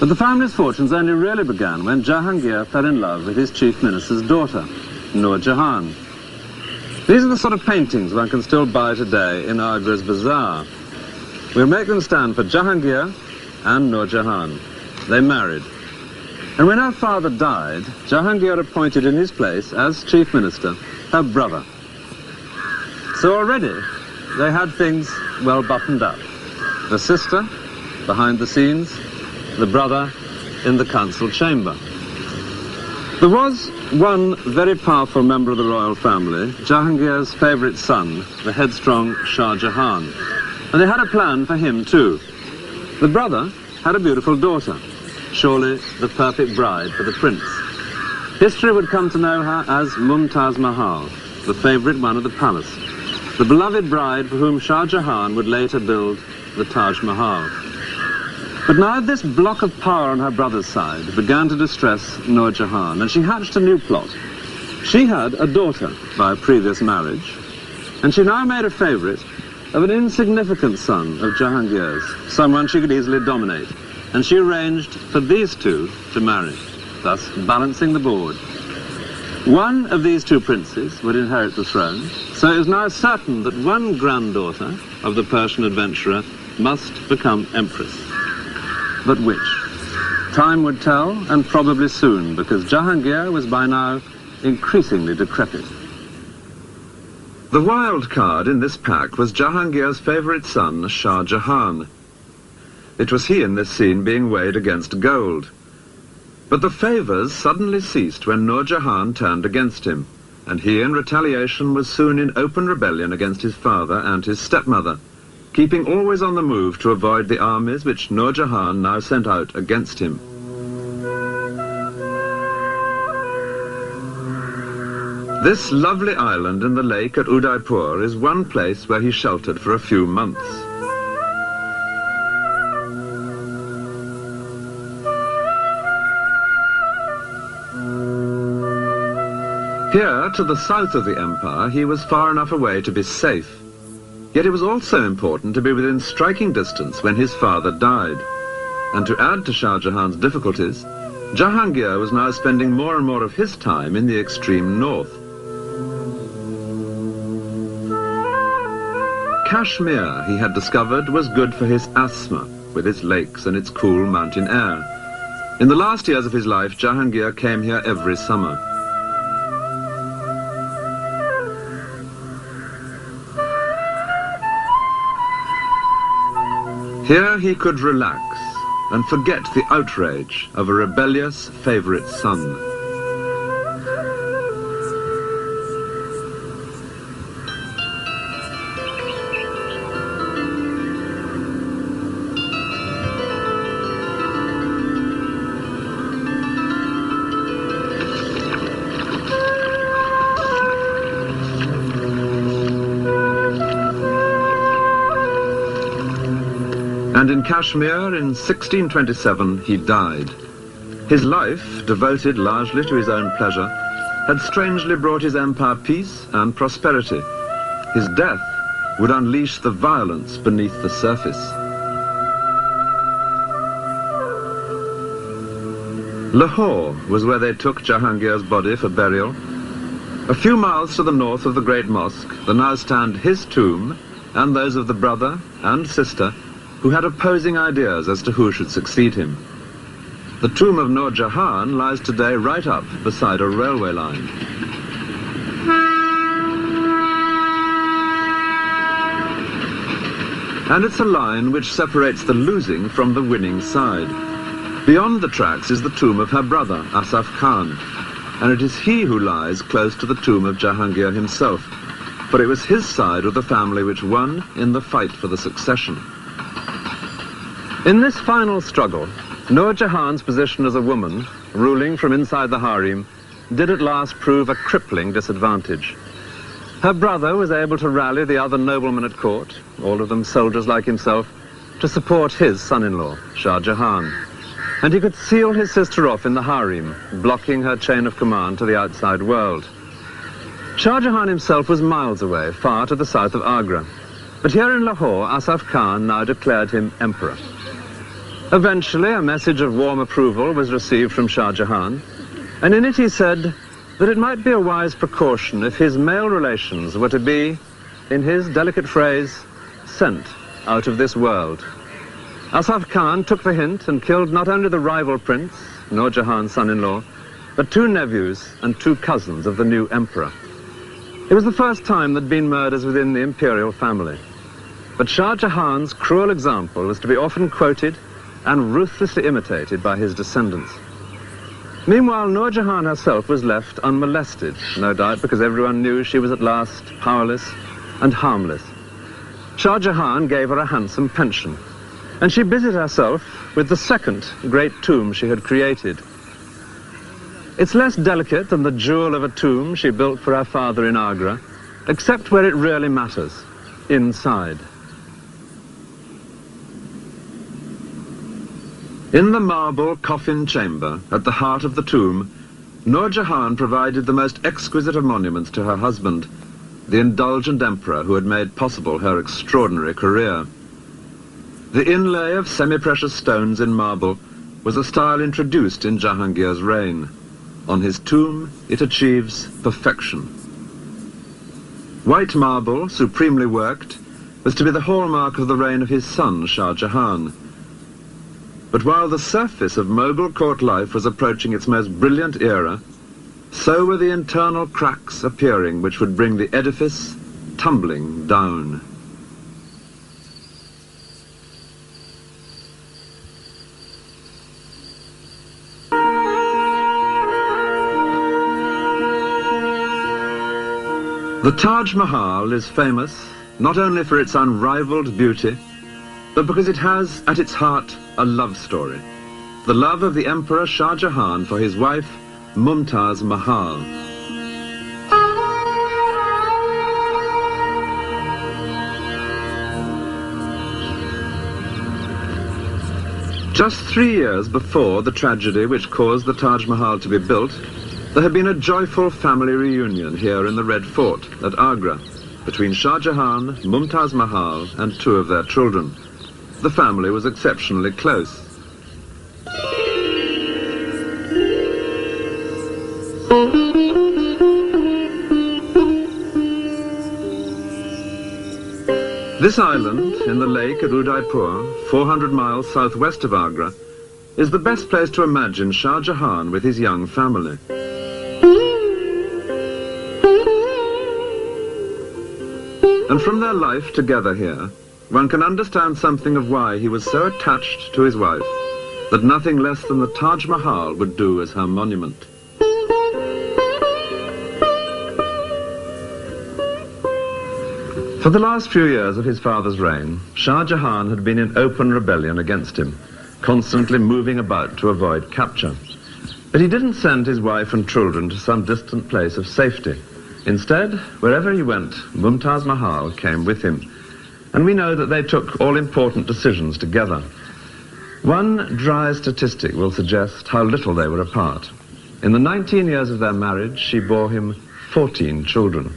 S1: But the family's fortunes only really began when Jahangir fell in love with his chief minister's daughter, Nur Jahan. These are the sort of paintings one can still buy today in Agra's bazaar. We'll make them stand for Jahangir and Nur Jahan. They married. And when her father died, Jahangir appointed in his place, as chief minister, her brother. So already, they had things well buttoned up. The sister, behind the scenes, the brother in the council chamber. There was one very powerful member of the royal family, Jahangir's favourite son, the headstrong Shah Jahan. And they had a plan for him too. The brother had a beautiful daughter, surely the perfect bride for the prince. History would come to know her as Mumtaz Mahal, the favourite one of the palace, the beloved bride for whom Shah Jahan would later build the Taj Mahal. But now this block of power on her brother's side began to distress Nur Jahan, and she hatched a new plot. She had a daughter by a previous marriage, and she now made a favourite of an insignificant son of Jahangir's, someone she could easily dominate, and she arranged for these two to marry, thus balancing the board. One of these two princes would inherit the throne, so it was now certain that one granddaughter of the Persian adventurer must become empress. But which? Time would tell, and probably soon, because Jahangir was by now increasingly decrepit. The wild card in this pack was Jahangir's favourite son, Shah Jahan. It was he in this scene being weighed against gold. But the favours suddenly ceased when Nur Jahan turned against him, and he in retaliation was soon in open rebellion against his father and his stepmother, keeping always on the move to avoid the armies which Nur Jahan now sent out against him. This lovely island in the lake at Udaipur is one place where he sheltered for a few months. Here, to the south of the empire, he was far enough away to be safe. Yet it was also important to be within striking distance when his father died. And to add to Shah Jahan's difficulties, Jahangir was now spending more and more of his time in the extreme north. Kashmir, he had discovered, was good for his asthma, with its lakes and its cool mountain air. In the last years of his life, Jahangir came here every summer. Here he could relax and forget the outrage of a rebellious favourite son. And in Kashmir, in 1627, he died. His life, devoted largely to his own pleasure, had strangely brought his empire peace and prosperity. His death would unleash the violence beneath the surface. Lahore was where they took Jahangir's body for burial. A few miles to the north of the great mosque, there now stand his tomb and those of the brother and sister who had opposing ideas as to who should succeed him. The tomb of Nur Jahan lies today right up beside a railway line. And it's a line which separates the losing from the winning side. Beyond the tracks is the tomb of her brother, Asaf Khan, and it is he who lies close to the tomb of Jahangir himself, for it was his side of the family which won in the fight for the succession. In this final struggle, Nur Jahan's position as a woman, ruling from inside the harem, did at last prove a crippling disadvantage. Her brother was able to rally the other noblemen at court, all of them soldiers like himself, to support his son-in-law, Shah Jahan. And he could seal his sister off in the harem, blocking her chain of command to the outside world. Shah Jahan himself was miles away, far to the south of Agra. But here in Lahore, Asaf Khan now declared him emperor. Eventually, a message of warm approval was received from Shah Jahan, and in it he said that it might be a wise precaution if his male relations were to be, in his delicate phrase, sent out of this world. Asaf Khan took the hint and killed not only the rival prince, Nur Jahan's son-in-law, but 2 nephews and 2 cousins of the new emperor. It was the first time there'd been murders within the imperial family. But Shah Jahan's cruel example was to be often quoted and ruthlessly imitated by his descendants. Meanwhile, Nur Jahan herself was left unmolested, no doubt because everyone knew she was at last powerless and harmless. Shah Jahan gave her a handsome pension, and she busied herself with the second great tomb she had created. It's less delicate than the jewel of a tomb she built for her father in Agra, except where it really matters, inside. In the marble coffin chamber at the heart of the tomb, Nur Jahan provided the most exquisite of monuments to her husband, the indulgent emperor who had made possible her extraordinary career. The inlay of semi-precious stones in marble was a style introduced in Jahangir's reign. On his tomb, it achieves perfection. White marble, supremely worked, was to be the hallmark of the reign of his son, Shah Jahan. But while the surface of Mughal court life was approaching its most brilliant era, so were the internal cracks appearing which would bring the edifice tumbling down. The Taj Mahal is famous not only for its unrivaled beauty, but because it has at its heart a love story. The love of the Emperor Shah Jahan for his wife, Mumtaz Mahal. Just 3 years before the tragedy which caused the Taj Mahal to be built, there had been a joyful family reunion here in the Red Fort at Agra between Shah Jahan, Mumtaz Mahal and 2 of their children. The family was exceptionally close. This island in the lake at Udaipur, 400 miles southwest of Agra, is the best place to imagine Shah Jahan with his young family. And from their life together here, one can understand something of why he was so attached to his wife that nothing less than the Taj Mahal would do as her monument. For the last few years of his father's reign, Shah Jahan had been in open rebellion against him, constantly moving about to avoid capture. But he didn't send his wife and children to some distant place of safety. Instead, wherever he went, Mumtaz Mahal came with him. And we know that they took all important decisions together. One dry statistic will suggest how little they were apart. In the 19 years of their marriage, she bore him 14 children.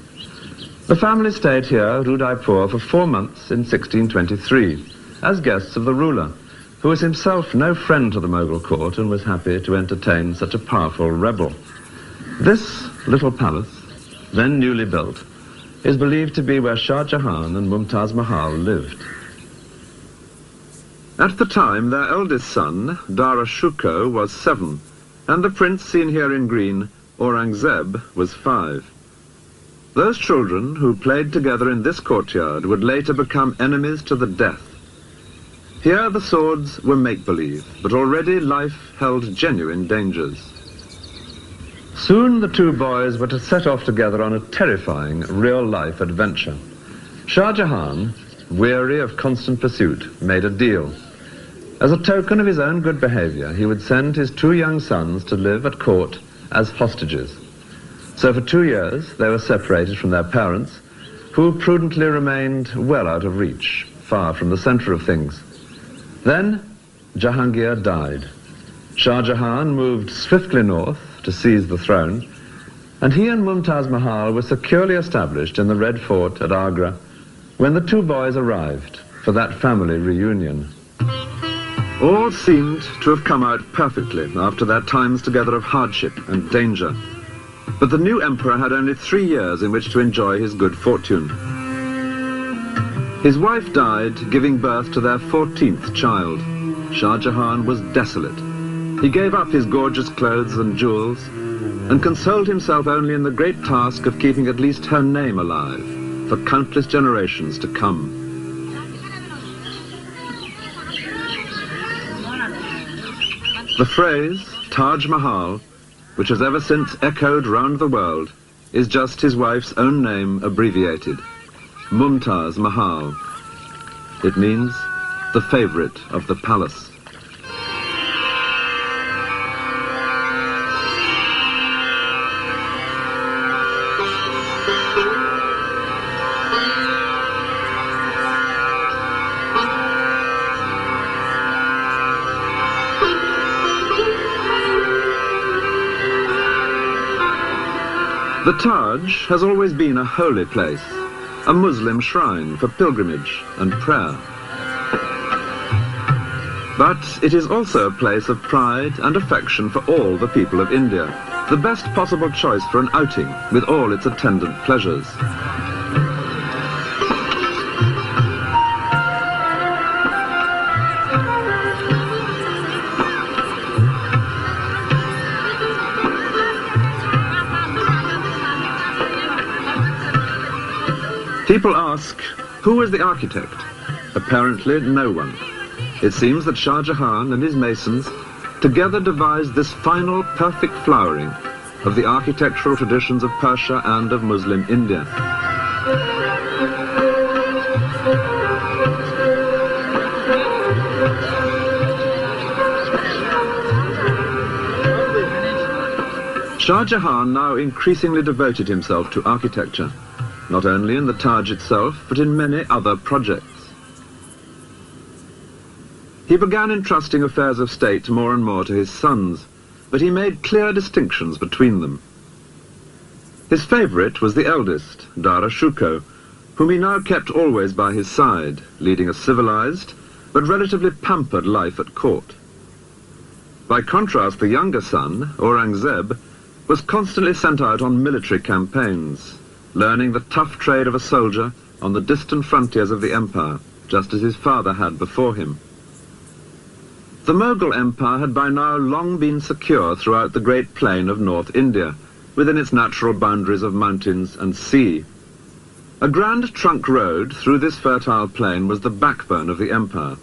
S1: The family stayed here at Udaipur for 4 months in 1623, as guests of the ruler, who was himself no friend to the Mughal court and was happy to entertain such a powerful rebel. This little palace, then newly built, is believed to be where Shah Jahan and Mumtaz Mahal lived. At the time, their eldest son, Dara Shikoh, was 7, and the prince seen here in green, Aurangzeb, was 5. Those children who played together in this courtyard would later become enemies to the death. Here the swords were make-believe, but already life held genuine dangers. Soon the two boys were to set off together on a terrifying real-life adventure. Shah Jahan, weary of constant pursuit, made a deal. As a token of his own good behavior, he would send his two young sons to live at court as hostages. So for 2 years they were separated from their parents, who prudently remained well out of reach, far from the center of things. Then Jahangir died. Shah Jahan moved swiftly north to seize the throne, and he and Mumtaz Mahal were securely established in the Red Fort at Agra when the two boys arrived for that family reunion. All seemed to have come out perfectly after their times together of hardship and danger. But the new emperor had only 3 years in which to enjoy his good fortune. His wife died, giving birth to their 14th child. Shah Jahan was desolate. He gave up his gorgeous clothes and jewels and consoled himself only in the great task of keeping at least her name alive for countless generations to come. The phrase Taj Mahal, which has ever since echoed round the world, is just his wife's own name abbreviated, Mumtaz Mahal. It means the favorite of the palace. The Taj has always been a holy place, a Muslim shrine for pilgrimage and prayer. But it is also a place of pride and affection for all the people of India, the best possible choice for an outing with all its attendant pleasures. People ask, who was the architect? Apparently no one. It seems that Shah Jahan and his masons together devised this final perfect flowering of the architectural traditions of Persia and of Muslim India. Shah Jahan now increasingly devoted himself to architecture, not only in the Taj itself, but in many other projects. He began entrusting affairs of state more and more to his sons, but he made clear distinctions between them. His favorite was the eldest, Dara Shikoh, whom he now kept always by his side, leading a civilized but relatively pampered life at court. By contrast, the younger son, Aurangzeb, was constantly sent out on military campaigns, learning the tough trade of a soldier on the distant frontiers of the empire, just as his father had before him. The Mughal Empire had by now long been secure throughout the great plain of North India, within its natural boundaries of mountains and sea. A grand trunk road through this fertile plain was the backbone of the empire,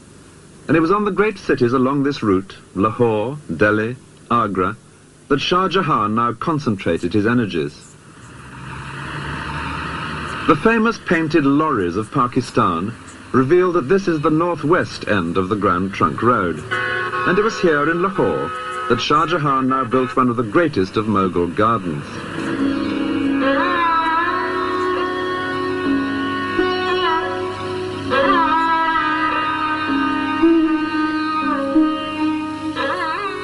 S1: and it was on the great cities along this route, Lahore, Delhi, Agra, that Shah Jahan now concentrated his energies. The famous painted lorries of Pakistan reveal that this is the northwest end of the Grand Trunk Road, and it was here in Lahore that Shah Jahan now built one of the greatest of Mughal gardens.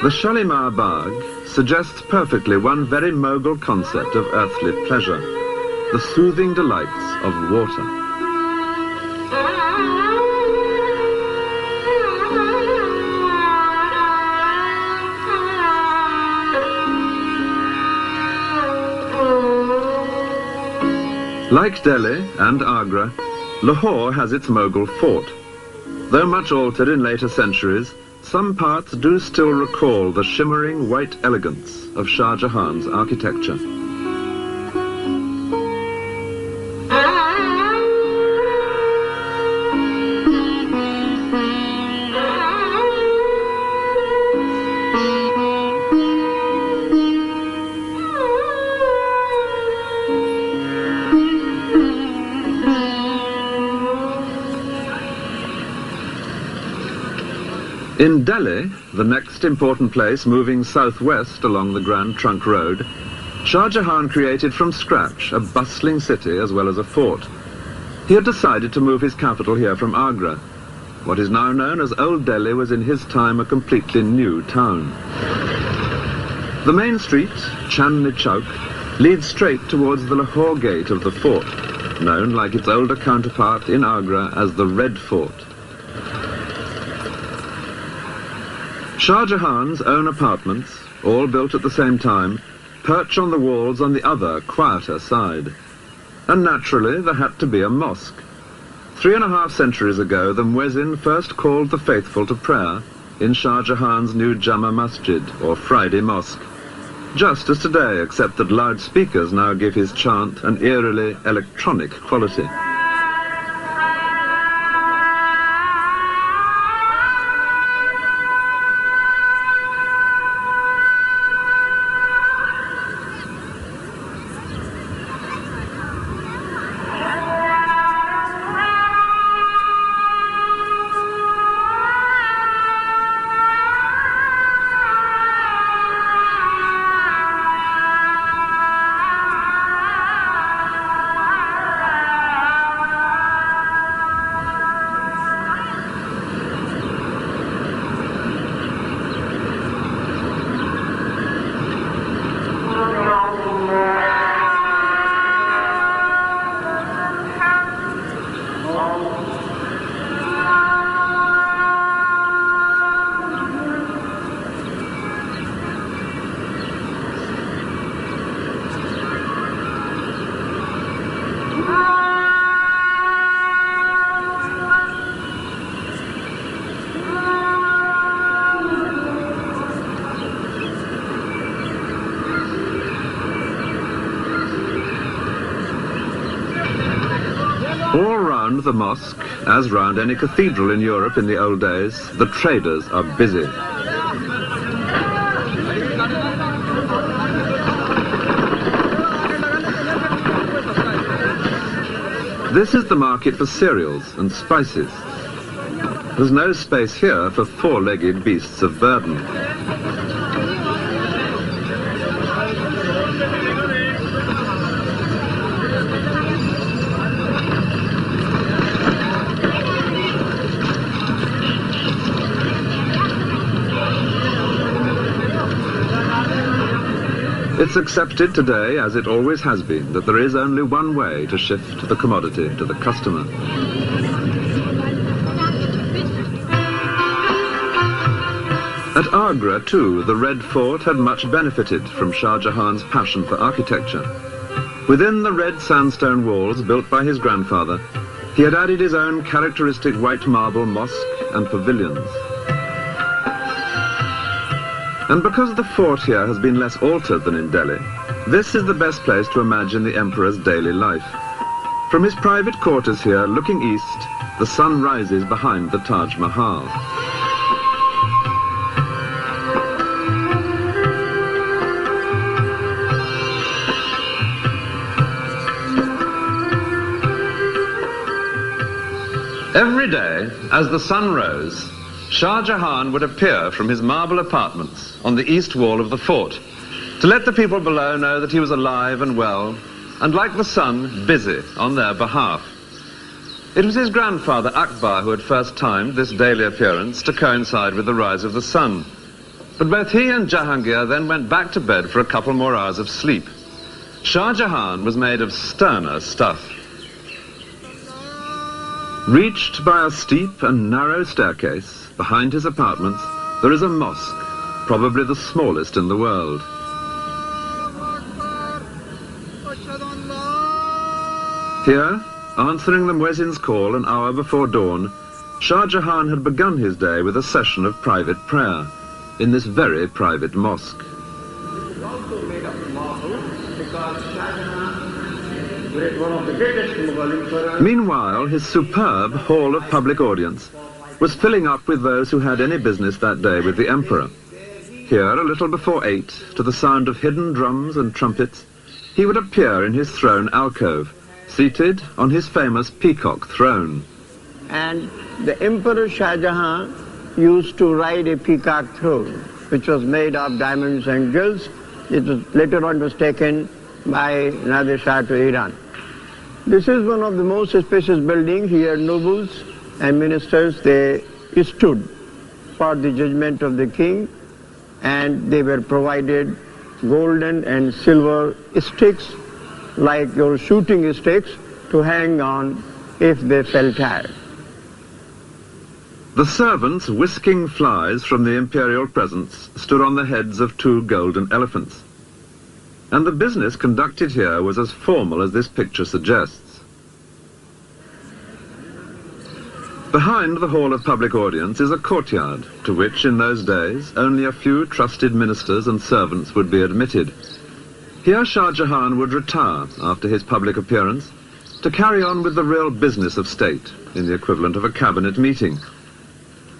S1: The Shalimar Bagh suggests perfectly one very Mughal concept of earthly pleasure, the soothing delights of water. Like Delhi and Agra, Lahore has its Mughal fort. Though much altered in later centuries, some parts do still recall the shimmering white elegance of Shah Jahan's architecture. In Delhi, the next important place moving southwest along the Grand Trunk Road, Shah Jahan created from scratch a bustling city as well as a fort. He had decided to move his capital here from Agra. What is now known as Old Delhi was in his time a completely new town. The main street, Chandni Chowk, leads straight towards the Lahore gate of the fort, known like its older counterpart in Agra as the Red Fort. Shah Jahan's own apartments, all built at the same time, perch on the walls on the other, quieter side. And naturally, there had to be a mosque. 3.5 centuries ago, the muezzin first called the faithful to prayer in Shah Jahan's new Jama Masjid, or Friday Mosque. Just as today, except that loudspeakers now give his chant an eerily electronic quality. All round the mosque, as round any cathedral in Europe in the old days, the traders are busy. This is the market for cereals and spices. There's no space here for four-legged beasts of burden. It's accepted today, as it always has been, that there is only one way to shift the commodity to the customer. At Agra, too, the Red Fort had much benefited from Shah Jahan's passion for architecture. Within the red sandstone walls built by his grandfather, he had added his own characteristic white marble mosque and pavilions. And because the fort here has been less altered than in Delhi, this is the best place to imagine the emperor's daily life. From his private quarters here, looking east, the sun rises behind the Taj Mahal. Every day, as the sun rose, Shah Jahan would appear from his marble apartments on the east wall of the fort to let the people below know that he was alive and well, and like the sun, busy on their behalf. It was his grandfather Akbar who had first timed this daily appearance to coincide with the rise of the sun. But both he and Jahangir then went back to bed for a couple more hours of sleep. Shah Jahan was made of sterner stuff. Reached by a steep and narrow staircase, behind his apartments, there is a mosque, probably the smallest in the world. Here, answering the muezzin's call an hour before dawn, Shah Jahan had begun his day with a session of private prayer in this very private mosque.
S3: It's also made of marble because Shah Jahan was one of the greatest Mughal emperors.
S1: Meanwhile, his superb hall of public audience was filling up with those who had any business that day with the emperor. Here, a little before 8, to the sound of hidden drums and trumpets, he would appear in his throne alcove, seated on his famous peacock throne.
S3: And the Emperor Shah Jahan used to ride a peacock throne, which was made of diamonds and jewels. It was later on was taken by Nadir Shah to Iran. This is one of the most spacious buildings. Here nobles and ministers, they stood for the judgment of the king, and they were provided golden and silver sticks, like your shooting sticks, to hang on if they felt tired.
S1: The servants whisking flies from the imperial presence stood on the heads of 2 golden elephants. And the business conducted here was as formal as this picture suggests. Behind the hall of public audience is a courtyard, to which in those days only a few trusted ministers and servants would be admitted. Here Shah Jahan would retire after his public appearance to carry on with the real business of state, in the equivalent of a cabinet meeting.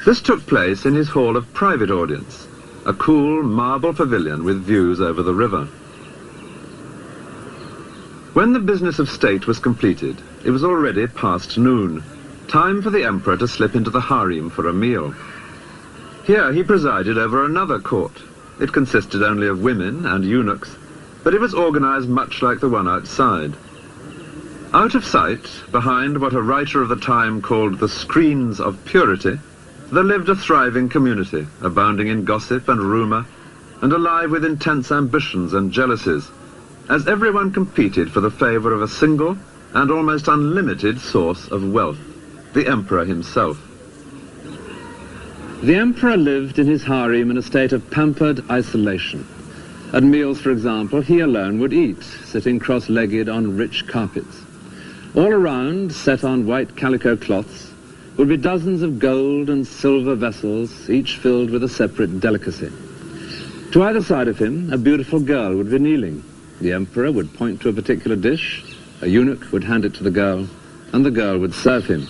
S1: This took place in his hall of private audience, a cool marble pavilion with views over the river. When the business of state was completed, it was already past noon, time for the emperor to slip into the harem for a meal. Here he presided over another court. It consisted only of women and eunuchs, but it was organized much like the one outside. Out of sight, behind what a writer of the time called the screens of purity, there lived a thriving community, abounding in gossip and rumor, and alive with intense ambitions and jealousies, as everyone competed for the favor of a single and almost unlimited source of wealth, the emperor himself. The emperor lived in his harem in a state of pampered isolation. At meals, for example, he alone would eat, sitting cross-legged on rich carpets. All around, set on white calico cloths, would be dozens of gold and silver vessels, each filled with a separate delicacy. To either side of him, a beautiful girl would be kneeling. The emperor would point to a particular dish, a eunuch would hand it to the girl, and the girl would serve him.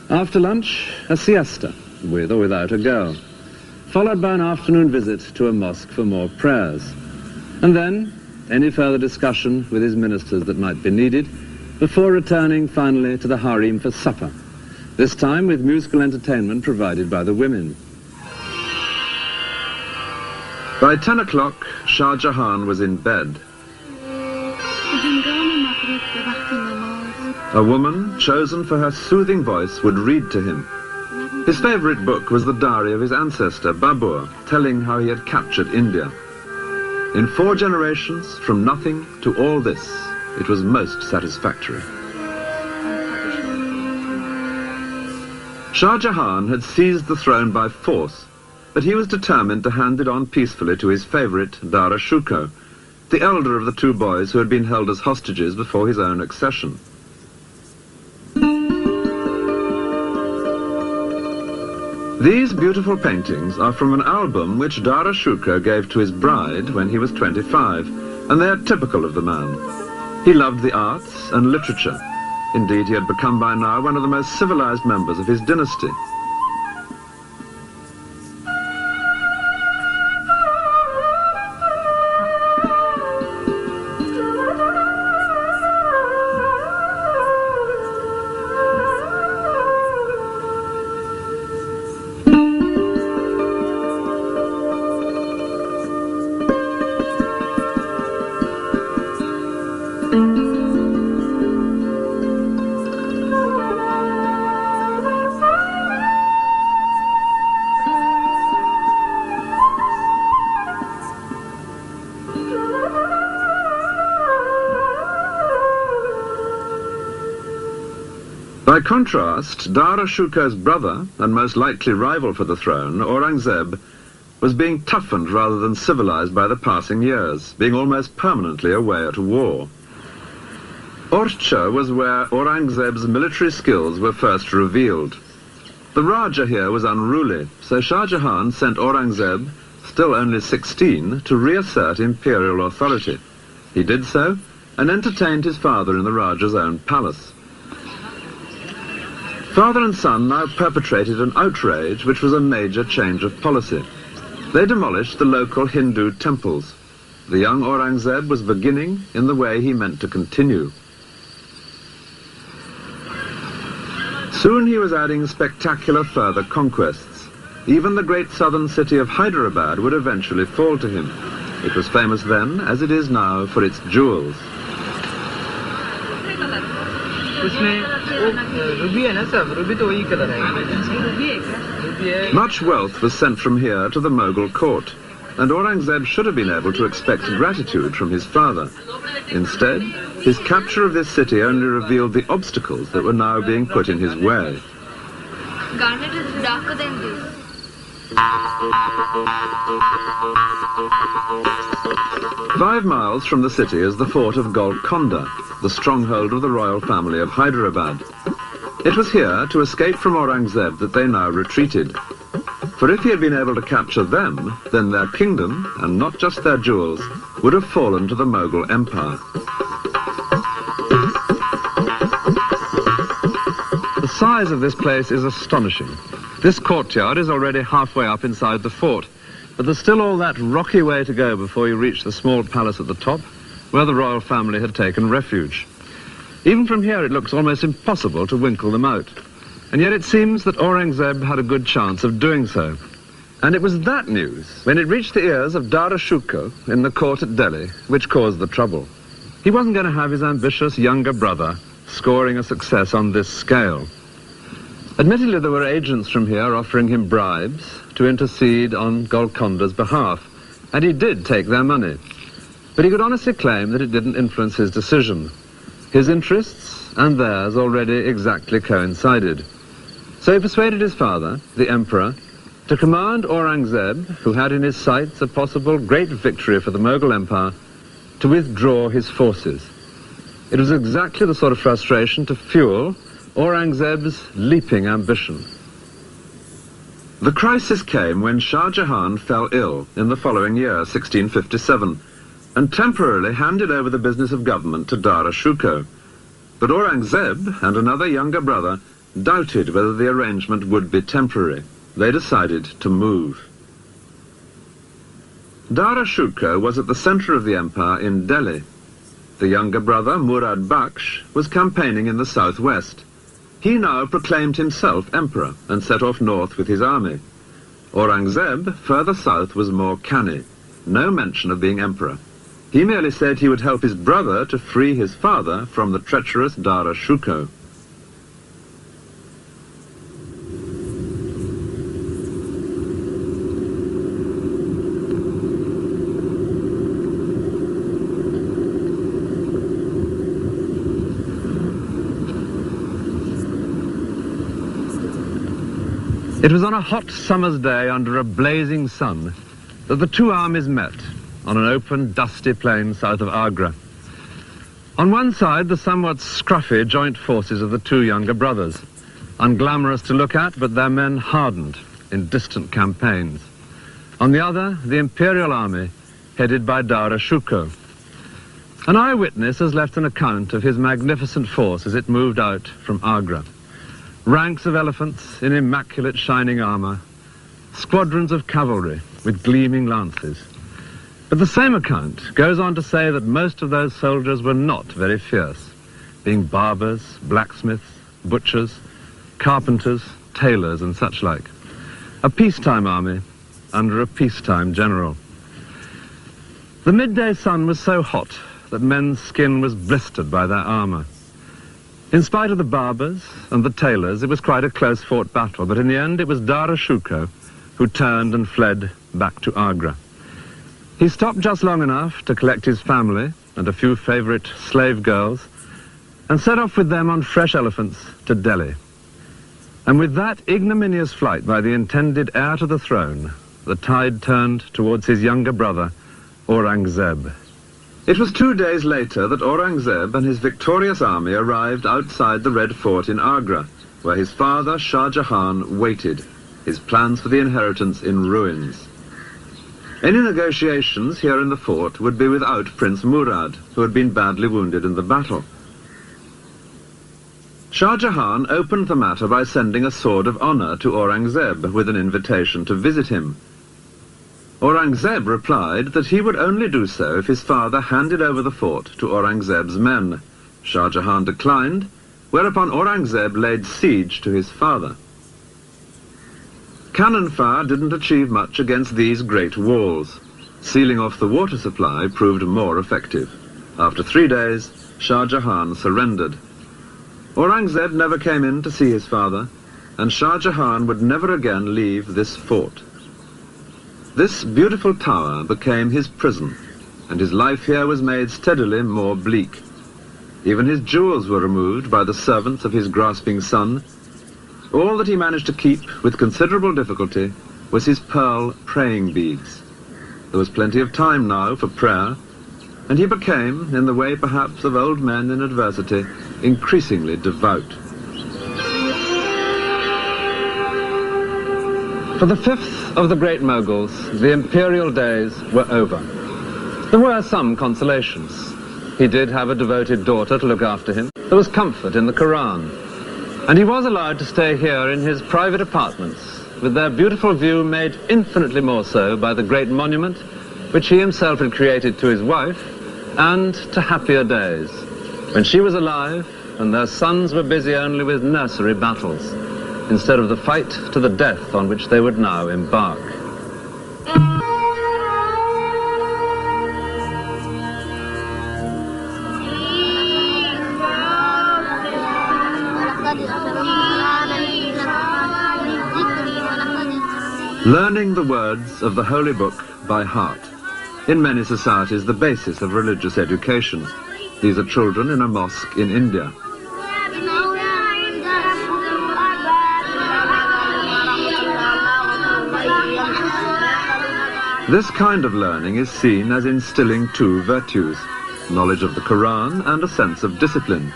S1: After lunch, a siesta, with or without a girl, followed by an afternoon visit to a mosque for more prayers. And then, any further discussion with his ministers that might be needed, before returning finally to the harem for supper, this time with musical entertainment provided by the women. By 10 o'clock, Shah Jahan was in bed. A woman, chosen for her soothing voice, would read to him. His favorite book was the diary of his ancestor, Babur, telling how he had captured India. In 4 generations, from nothing to all this, it was most satisfactory. Shah Jahan had seized the throne by force, but he was determined to hand it on peacefully to his favorite, Dara Shuko, the elder of the 2 boys who had been held as hostages before his own accession. These beautiful paintings are from an album which Dara Shuko gave to his bride when he was 25, and they are typical of the man. He loved the arts and literature. Indeed, he had become by now one of the most civilized members of his dynasty. By contrast, Dara Shuko's brother, and most likely rival for the throne, Aurangzeb, was being toughened rather than civilized by the passing years, being almost permanently away at war. Orcha was where Aurangzeb's military skills were first revealed. The Raja here was unruly, so Shah Jahan sent Aurangzeb, still only 16, to reassert imperial authority. He did so, and entertained his father in the Raja's own palace. Father and son now perpetrated an outrage which was a major change of policy. They demolished the local Hindu temples. The young Aurangzeb was beginning in the way he meant to continue. Soon he was adding spectacular further conquests. Even the great southern city of Hyderabad would eventually fall to him. It was famous then, as it is now, for its jewels. Much wealth was sent from here to the Mughal court, and Aurangzeb should have been able to expect gratitude from his father. Instead, his capture of this city only revealed the obstacles that were now being put in his way.
S7: Garnet is darker than this.
S1: 5 miles from the city is the fort of Golconda, the stronghold of the royal family of Hyderabad. It was here, to escape from Aurangzeb, that they now retreated. For if he had been able to capture them, then their kingdom, and not just their jewels, would have fallen to the Mughal Empire. The size of this place is astonishing. This courtyard is already halfway up inside the fort, but there's still all that rocky way to go before you reach the small palace at the top, where the royal family had taken refuge. Even from here it looks almost impossible to winkle them out. And yet it seems that Aurangzeb had a good chance of doing so. And it was that news, when it reached the ears of Dara Shikoh in the court at Delhi, which caused the trouble. He wasn't going to have his ambitious younger brother scoring a success on this scale. Admittedly, there were agents from here offering him bribes to intercede on Golconda's behalf, and he did take their money. But he could honestly claim that it didn't influence his decision. His interests and theirs already exactly coincided. So he persuaded his father, the emperor, to command Aurangzeb, who had in his sights a possible great victory for the Mughal Empire, to withdraw his forces. It was exactly the sort of frustration to fuel Aurangzeb's leaping ambition. The crisis came when Shah Jahan fell ill in the following year, 1657, and temporarily handed over the business of government to Dara Shikoh. But Aurangzeb and another younger brother doubted whether the arrangement would be temporary. They decided to move. Dara Shikoh was at the center of the empire in Delhi. The younger brother, Murad Bakhsh, was campaigning in the southwest. He now proclaimed himself emperor and set off north with his army. Aurangzeb, further south, was more canny. No mention of being emperor. He merely said he would help his brother to free his father from the treacherous Dara Shikoh. It was on a hot summer's day under a blazing sun that the two armies met on an open, dusty plain south of Agra. On one side, the somewhat scruffy joint forces of the two younger brothers, unglamorous to look at, but their men hardened in distant campaigns. On the other, the imperial army, headed by Dara Shikoh. An eyewitness has left an account of his magnificent force as it moved out from Agra. Ranks of elephants in immaculate shining armor, squadrons of cavalry with gleaming lances. But the same account goes on to say that most of those soldiers were not very fierce, being barbers, blacksmiths, butchers, carpenters, tailors and such like. A peacetime army under a peacetime general. The midday sun was so hot that men's skin was blistered by their armor. In spite of the barbers and the tailors, it was quite a close-fought battle, but in the end it was Dara Shikoh who turned and fled back to Agra. He stopped just long enough to collect his family and a few favorite slave girls and set off with them on fresh elephants to Delhi. And with that ignominious flight by the intended heir to the throne, the tide turned towards his younger brother, Aurangzeb. It was 2 days later that Aurangzeb and his victorious army arrived outside the Red Fort in Agra, where his father, Shah Jahan, waited, his plans for the inheritance in ruins. Any negotiations here in the fort would be without Prince Murad, who had been badly wounded in the battle. Shah Jahan opened the matter by sending a sword of honor to Aurangzeb with an invitation to visit him. Aurangzeb replied that he would only do so if his father handed over the fort to Aurangzeb's men. Shah Jahan declined, whereupon Aurangzeb laid siege to his father. Cannon fire didn't achieve much against these great walls. Sealing off the water supply proved more effective. After 3 days, Shah Jahan surrendered. Aurangzeb never came in to see his father, and Shah Jahan would never again leave this fort. This beautiful tower became his prison, and his life here was made steadily more bleak. Even his jewels were removed by the servants of his grasping son. All that he managed to keep with considerable difficulty was his pearl praying beads. There was plenty of time now for prayer, and he became, in the way perhaps of old men in adversity, increasingly devout. For the fifth of the great Mughals, the imperial days were over. There were some consolations. He did have a devoted daughter to look after him. There was comfort in the Quran. And he was allowed to stay here in his private apartments, with their beautiful view made infinitely more so by the great monument which he himself had created to his wife, and to happier days, when she was alive and their sons were busy only with nursery battles, instead of the fight to the death on which they would now embark. Learning the words of the Holy Book by heart. In many societies, the basis of religious education. These are children in a mosque in India. This kind of learning is seen as instilling two virtues, knowledge of the Quran and a sense of discipline.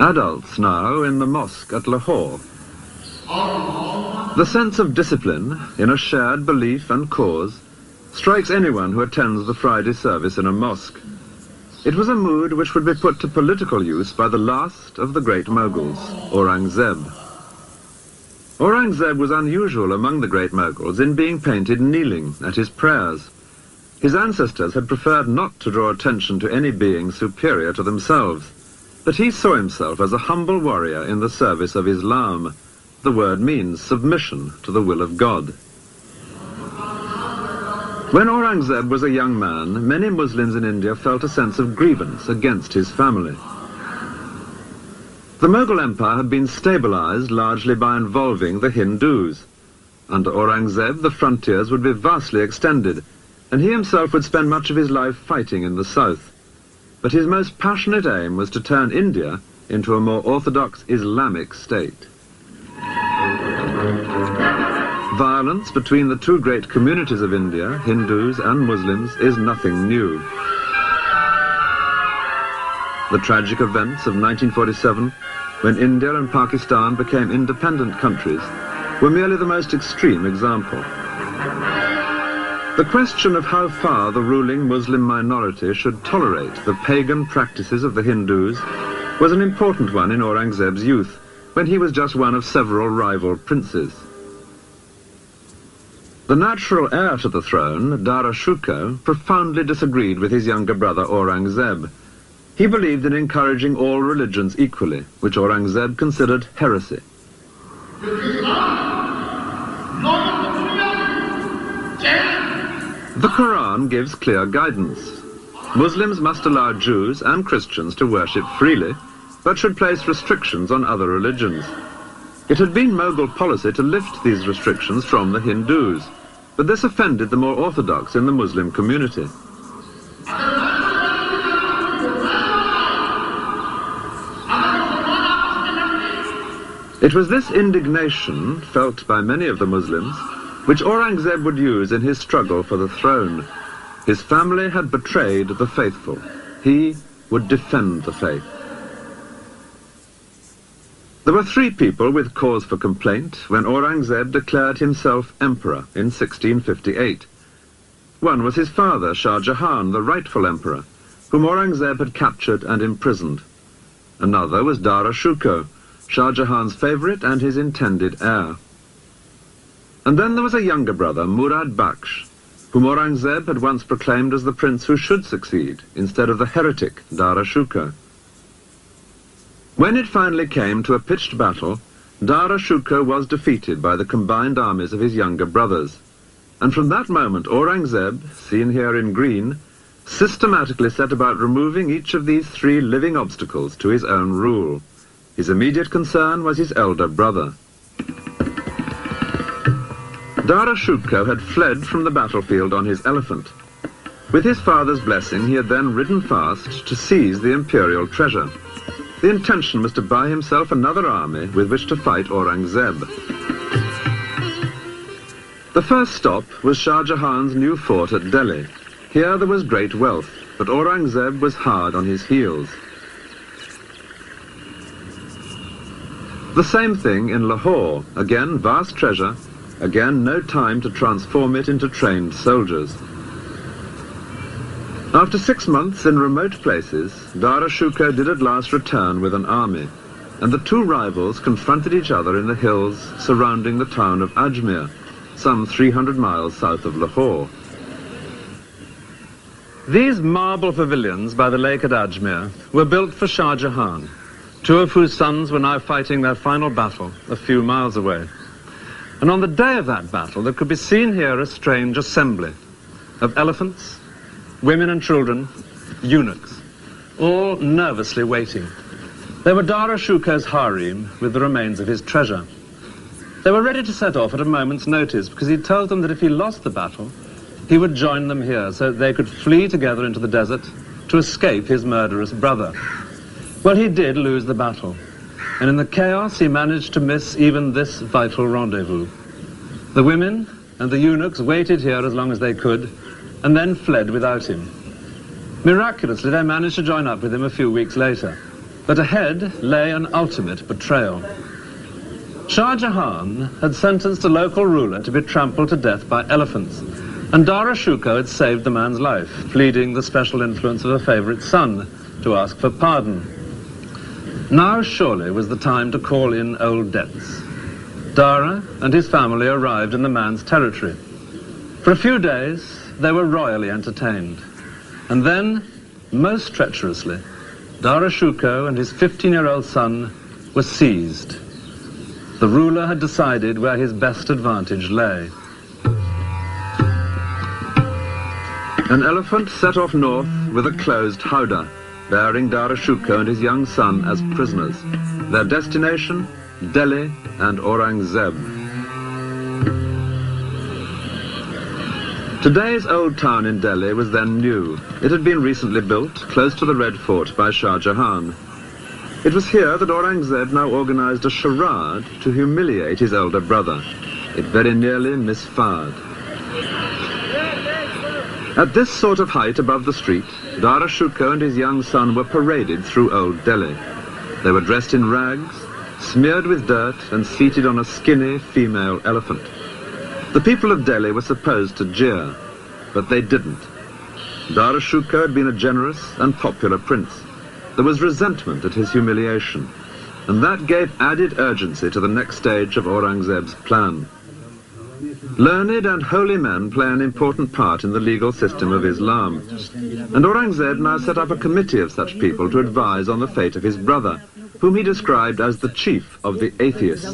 S1: Adults now in the mosque at Lahore. The sense of discipline in a shared belief and cause strikes anyone who attends the Friday service in a mosque. It was a mood which would be put to political use by the last of the great Mughals, Aurangzeb. Aurangzeb was unusual among the great Mughals in being painted kneeling at his prayers. His ancestors had preferred not to draw attention to any being superior to themselves, but he saw himself as a humble warrior in the service of Islam. The word means submission to the will of God. When Aurangzeb was a young man, many Muslims in India felt a sense of grievance against his family. The Mughal Empire had been stabilized largely by involving the Hindus. Under Aurangzeb, the frontiers would be vastly extended, and he himself would spend much of his life fighting in the south. But his most passionate aim was to turn India into a more orthodox Islamic state. Violence between the two great communities of India, Hindus and Muslims, is nothing new. The tragic events of 1947, when India and Pakistan became independent countries, were merely the most extreme example. The question of how far the ruling Muslim minority should tolerate the pagan practices of the Hindus was an important one in Aurangzeb's youth, when he was just one of several rival princes. The natural heir to the throne, Dara Shikoh, profoundly disagreed with his younger brother Aurangzeb. He believed in encouraging all religions equally, which Aurangzeb considered heresy. The Quran gives clear guidance. Muslims must allow Jews and Christians to worship freely, but should place restrictions on other religions. It had been Mughal policy to lift these restrictions from the Hindus, but this offended the more orthodox in the Muslim community. It was this indignation, felt by many of the Muslims, which Aurangzeb would use in his struggle for the throne. His family had betrayed the faithful. He would defend the faith. There were 3 people with cause for complaint when Aurangzeb declared himself emperor in 1658. One was his father, Shah Jahan, the rightful emperor, whom Aurangzeb had captured and imprisoned. Another was Dara Shikoh, Shah Jahan's favourite and his intended heir. And then there was a younger brother, Murad Bakhsh, whom Aurangzeb had once proclaimed as the prince who should succeed, instead of the heretic Dara Shukar. When it finally came to a pitched battle, Dara Shukar was defeated by the combined armies of his younger brothers. And from that moment, Aurangzeb, seen here in green, systematically set about removing each of these three living obstacles to his own rule. His immediate concern was his elder brother. Dara Shukar had fled from the battlefield on his elephant. With his father's blessing, he had then ridden fast to seize the imperial treasure. The intention was to buy himself another army with which to fight Aurangzeb. The first stop was Shah Jahan's new fort at Delhi. Here there was great wealth, but Aurangzeb was hard on his heels. The same thing in Lahore. Again, vast treasure. Again, no time to transform it into trained soldiers. After 6 months in remote places, Dara Shukar did at last return with an army, and the two rivals confronted each other in the hills surrounding the town of Ajmer, some 300 miles south of Lahore. These marble pavilions by the lake at Ajmer were built for Shah Jahan, two of whose sons were now fighting their final battle a few miles away. And on the day of that battle, there could be seen here a strange assembly of elephants, women and children, eunuchs, all nervously waiting. They were Dara Shukar's harem with the remains of his treasure. They were ready to set off at a moment's notice because he told them that if he lost the battle, he would join them here so that they could flee together into the desert to escape his murderous brother. Well, he did lose the battle, and in the chaos he managed to miss even this vital rendezvous. The women and the eunuchs waited here as long as they could, and then fled without him. Miraculously, they managed to join up with him a few weeks later, but ahead lay an ultimate betrayal. Shah Jahan had sentenced a local ruler to be trampled to death by elephants, and Dara Shukar had saved the man's life, pleading the special influence of a favourite son to ask for pardon. Now surely was the time to call in old debts. Dara and his family arrived in the man's territory. For a few days, they were royally entertained. And then, most treacherously, Dara Shukar and his 15-year-old son were seized. The ruler had decided where his best advantage lay. An elephant set off north with a closed howdah, bearing Dara Shukar and his young son as prisoners. Their destination, Delhi and Aurangzeb. Today's old town in Delhi was then new. It had been recently built, close to the Red Fort by Shah Jahan. It was here that Aurangzeb now organized a charade to humiliate his elder brother. It very nearly misfired. At this sort of height above the street, Dara Shukar and his young son were paraded through Old Delhi. They were dressed in rags, smeared with dirt, and seated on a skinny female elephant. The people of Delhi were supposed to jeer, but they didn't. Dara Shukar had been a generous and popular prince. There was resentment at his humiliation, and that gave added urgency to the next stage of Aurangzeb's plan. Learned and holy men play an important part in the legal system of Islam, and Aurangzeb now set up a committee of such people to advise on the fate of his brother, whom he described as the chief of the atheists.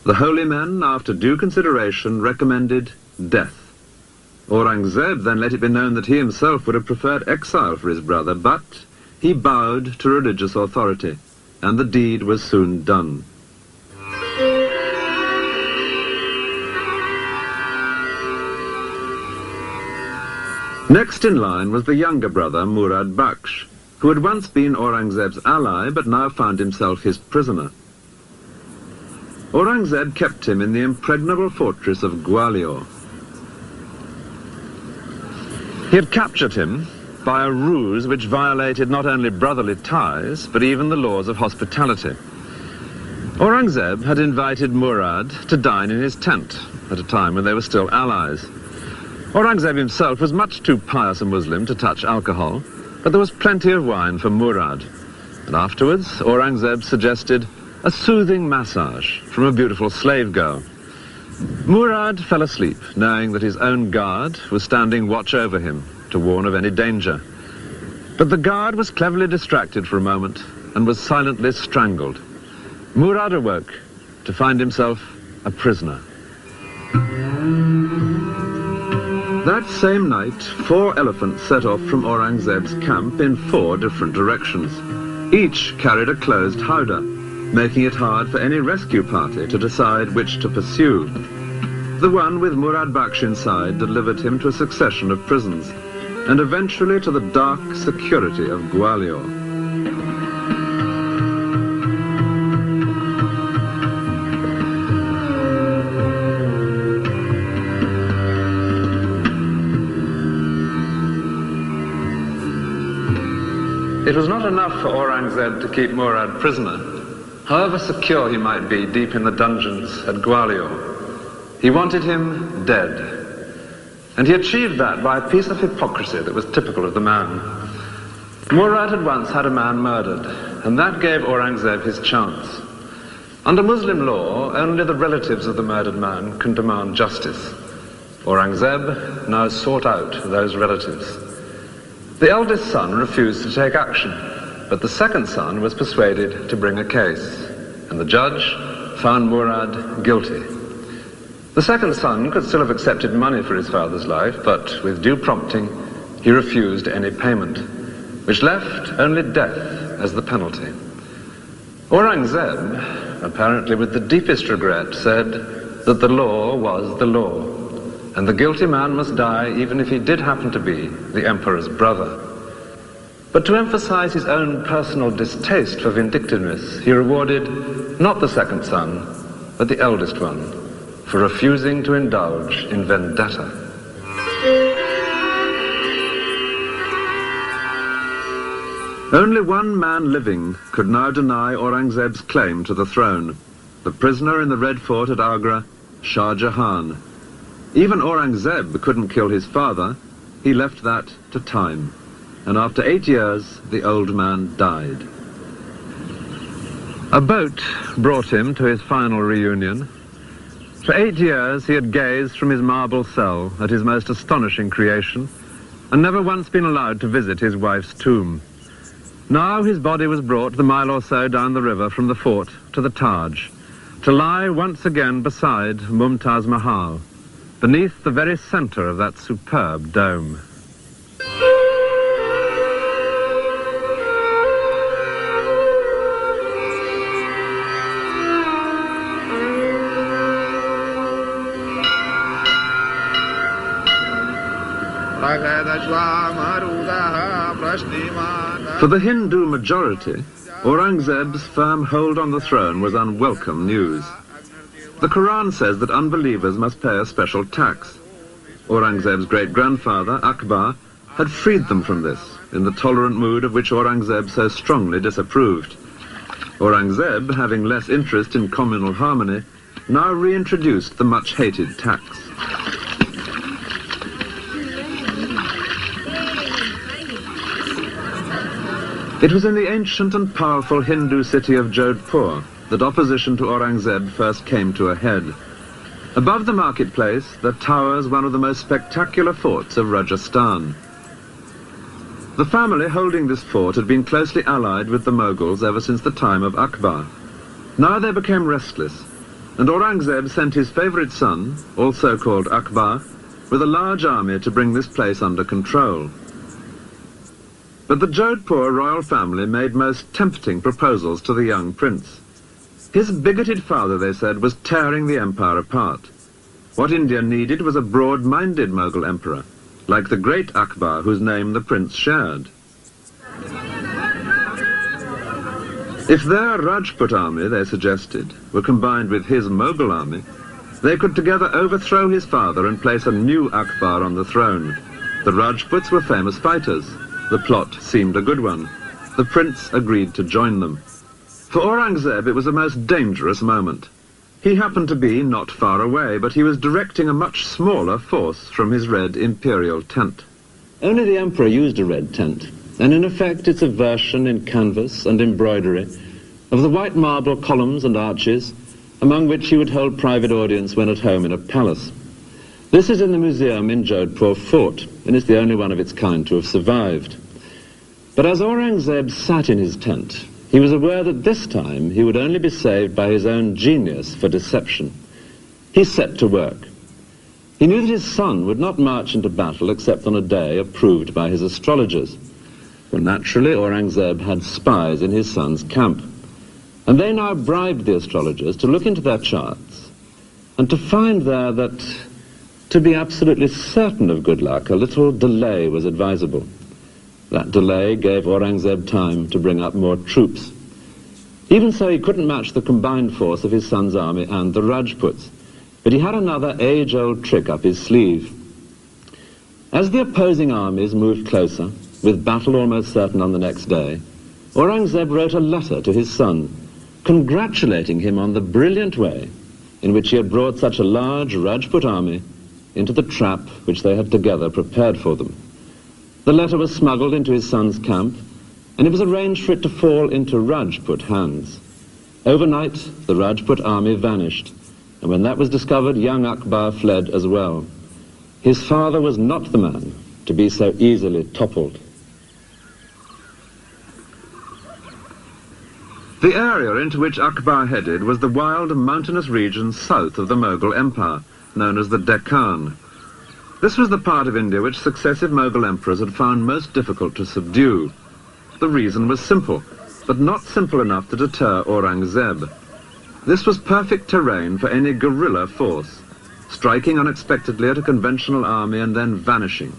S1: The holy men, after due consideration, recommended death. Aurangzeb then let it be known that he himself would have preferred exile for his brother, but he bowed to religious authority, and the deed was soon done. Next in line was the younger brother, Murad Bakhsh, who had once been Aurangzeb's ally, but now found himself his prisoner. Aurangzeb kept him in the impregnable fortress of Gwalior. He had captured him by a ruse which violated not only brotherly ties, but even the laws of hospitality. Aurangzeb had invited Murad to dine in his tent at a time when they were still allies. Aurangzeb himself was much too pious a Muslim to touch alcohol, But there was plenty of wine for Murad, and afterwards Aurangzeb suggested a soothing massage from a beautiful slave girl. Murad fell asleep, knowing that his own guard was standing watch over him to warn of any danger. But the guard was cleverly distracted for a moment and was silently strangled. Murad awoke to find himself a prisoner. That same night, 4 elephants set off from Aurangzeb's camp in 4 different directions. Each carried a closed howdah, making it hard for any rescue party to decide which to pursue. The one with Murad Baksh inside delivered him to a succession of prisons, and eventually to the dark security of Gwalior. It was not enough for Aurangzeb to keep Murad prisoner, however secure he might be deep in the dungeons at Gwalior. He wanted him dead, and he achieved that by a piece of hypocrisy that was typical of the man. Murad had once had a man murdered, and that gave Aurangzeb his chance. Under Muslim law, only the relatives of the murdered man can demand justice. Aurangzeb now sought out those relatives. The eldest son refused to take action, but the second son was persuaded to bring a case, and the judge found Murad guilty. The second son could still have accepted money for his father's life, but with due prompting, he refused any payment, which left only death as the penalty. Aurangzeb, apparently with the deepest regret, said that the law was the law, and the guilty man must die even if he did happen to be the emperor's brother. But to emphasize his own personal distaste for vindictiveness, he rewarded not the second son, but the eldest one, for refusing to indulge in vendetta. Only one man living could now deny Aurangzeb's claim to the throne, the prisoner in the Red Fort at Agra, Shah Jahan. Even Aurangzeb couldn't kill his father. He left that to time. And after 8 years, the old man died. A boat brought him to his final reunion. For 8 years, he had gazed from his marble cell at his most astonishing creation, and never once been allowed to visit his wife's tomb. Now his body was brought the mile or so down the river from the fort to the Taj, to lie once again beside Mumtaz Mahal, beneath the very center of that superb dome. For the Hindu majority, Aurangzeb's firm hold on the throne was unwelcome news. The Quran says that unbelievers must pay a special tax. Aurangzeb's great-grandfather, Akbar, had freed them from this, in the tolerant mood of which Aurangzeb so strongly disapproved. Aurangzeb, having less interest in communal harmony, now reintroduced the much-hated tax. It was in the ancient and powerful Hindu city of Jodhpur that opposition to Aurangzeb first came to a head. Above the marketplace, there towers one of the most spectacular forts of Rajasthan. The family holding this fort had been closely allied with the Mughals ever since the time of Akbar. Now they became restless, and Aurangzeb sent his favorite son, also called Akbar, with a large army to bring this place under control. But the Jodhpur royal family made most tempting proposals to the young prince. His bigoted father, they said, was tearing the empire apart. What India needed was a broad-minded Mughal emperor, like the great Akbar, whose name the prince shared. If their Rajput army, they suggested, were combined with his Mughal army, they could together overthrow his father and place a new Akbar on the throne. The Rajputs were famous fighters. The plot seemed a good one. The prince agreed to join them. For Aurangzeb, it was a most dangerous moment. He happened to be not far away, but he was directing a much smaller force from his red imperial tent. Only the emperor used a red tent, and in effect it's a version in canvas and embroidery of the white marble columns and arches among which he would hold private audience when at home in a palace. This is in the museum in Jodhpur Fort, and is the only one of its kind to have survived. But as Aurangzeb sat in his tent, he was aware that this time he would only be saved by his own genius for deception. He set to work. He knew that his son would not march into battle except on a day approved by his astrologers. Well, naturally, Aurangzeb had spies in his son's camp, and they now bribed the astrologers to look into their charts and to find there that, to be absolutely certain of good luck, a little delay was advisable. That delay gave Aurangzeb time to bring up more troops. Even so, he couldn't match the combined force of his son's army and the Rajputs, but he had another age-old trick up his sleeve. As the opposing armies moved closer, with battle almost certain on the next day, Aurangzeb wrote a letter to his son, congratulating him on the brilliant way in which he had brought such a large Rajput army into the trap which they had together prepared for them. The letter was smuggled into his son's camp, and it was arranged for it to fall into Rajput hands. Overnight, the Rajput army vanished, and when that was discovered, young Akbar fled as well. His father was not the man to be so easily toppled. The area into which Akbar headed was the wild mountainous region south of the Mughal Empire, known as the Deccan. This was the part of India which successive Mughal emperors had found most difficult to subdue. The reason was simple, but not simple enough to deter Aurangzeb. This was perfect terrain for any guerrilla force, striking unexpectedly at a conventional army and then vanishing.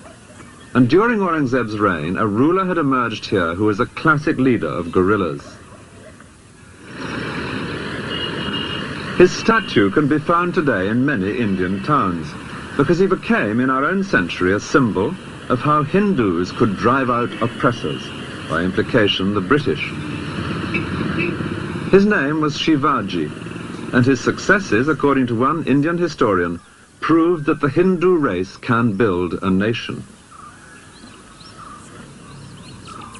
S1: And during Aurangzeb's reign, a ruler had emerged here who was a classic leader of guerrillas. His statue can be found today in many Indian towns, because he became, in our own century, a symbol of how Hindus could drive out oppressors, by implication the British. His name was Shivaji, and his successes, according to one Indian historian, proved that the Hindu race can build a nation.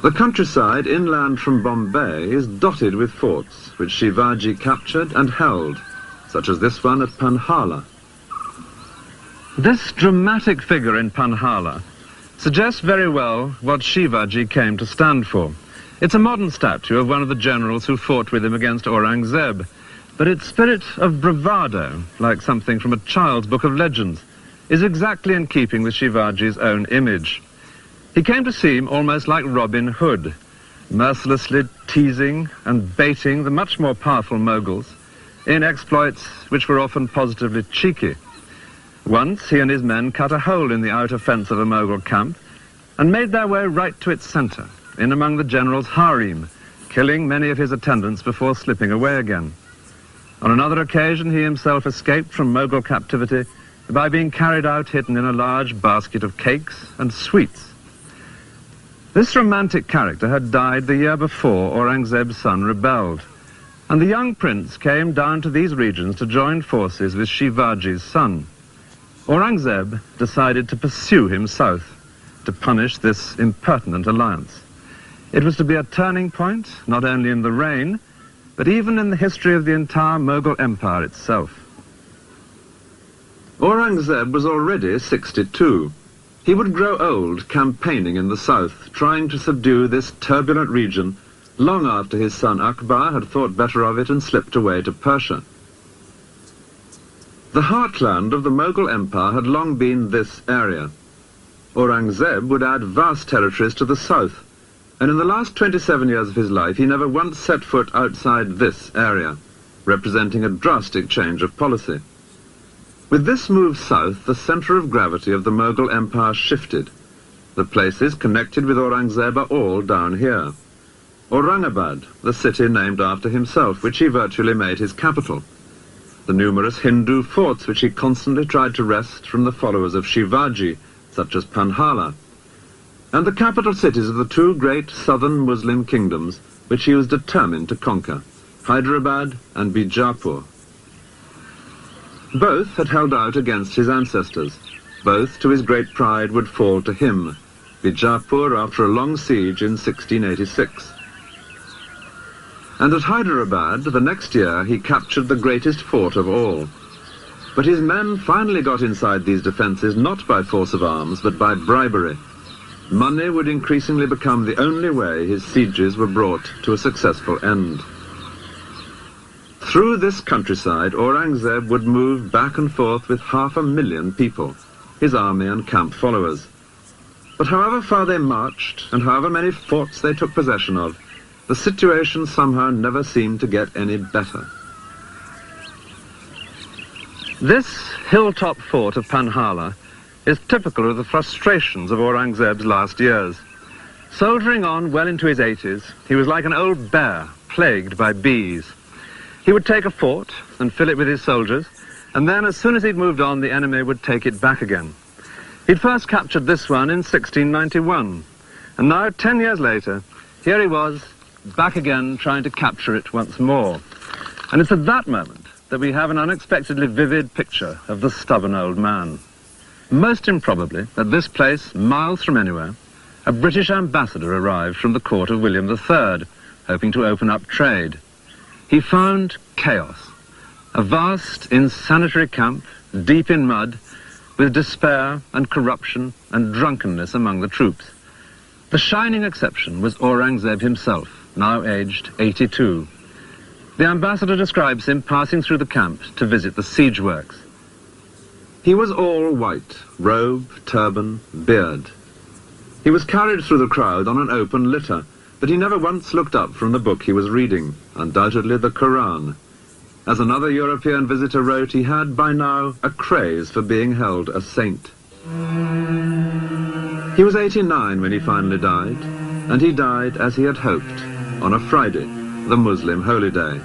S1: The countryside inland from Bombay is dotted with forts, which Shivaji captured and held, such as this one at Panhala. This dramatic figure in Panhala suggests very well what Shivaji came to stand for. It's a modern statue of one of the generals who fought with him against Aurangzeb, but its spirit of bravado, like something from a child's book of legends, is exactly in keeping with Shivaji's own image. He came to seem almost like Robin Hood, mercilessly teasing and baiting the much more powerful Mughals in exploits which were often positively cheeky. Once he and his men cut a hole in the outer fence of a Mughal camp and made their way right to its center, in among the general's harem, killing many of his attendants before slipping away again. On another occasion, he himself escaped from Mughal captivity by being carried out hidden in a large basket of cakes and sweets. This romantic character had died the year before Aurangzeb's son rebelled, and the young prince came down to these regions to join forces with Shivaji's son. Aurangzeb decided to pursue him south, to punish this impertinent alliance. It was to be a turning point, not only in the reign, but even in the history of the entire Mughal Empire itself. Aurangzeb was already 62. He would grow old campaigning in the south, trying to subdue this turbulent region long after his son Akbar had thought better of it and slipped away to Persia. The heartland of the Mughal Empire had long been this area. Aurangzeb would add vast territories to the south, and in the last 27 years of his life he never once set foot outside this area, representing a drastic change of policy. With this move south, the center of gravity of the Mughal Empire shifted. The places connected with Aurangzeb are all down here. Aurangabad, the city named after himself, which he virtually made his capital. The numerous Hindu forts which he constantly tried to wrest from the followers of Shivaji, such as Panhala, and the capital cities of the two great southern Muslim kingdoms which he was determined to conquer, Hyderabad and Bijapur. Both had held out against his ancestors. Both, to his great pride, would fall to him. Bijapur after a long siege in 1686. And at Hyderabad, the next year, he captured the greatest fort of all. But his men finally got inside these defences not by force of arms, but by bribery. Money would increasingly become the only way his sieges were brought to a successful end. Through this countryside, Aurangzeb would move back and forth with 500,000 people, his army and camp followers. But however far they marched, and however many forts they took possession of, the situation somehow never seemed to get any better. This hilltop fort of Panhala is typical of the frustrations of Aurangzeb's last years. Soldiering on well into his 80s, he was like an old bear plagued by bees. He would take a fort and fill it with his soldiers, and then as soon as he'd moved on, the enemy would take it back again. He'd first captured this one in 1691, and now, 10 years later, here he was, back again trying to capture it once more. And it's at that moment that we have an unexpectedly vivid picture of the stubborn old man. Most improbably, at this place, miles from anywhere, a British ambassador arrived from the court of William III, hoping to open up trade. He found chaos, a vast, insanitary camp, deep in mud, with despair and corruption and drunkenness among the troops. The shining exception was Aurangzeb himself, now aged 82. The ambassador describes him passing through the camp to visit the siege works. He was all white, robe, turban, beard. He was carried through the crowd on an open litter, but he never once looked up from the book he was reading, undoubtedly the Quran. As another European visitor wrote, he had by now a craze for being held a saint. He was 89 when he finally died, and he died as he had hoped, on a Friday, the Muslim holy day,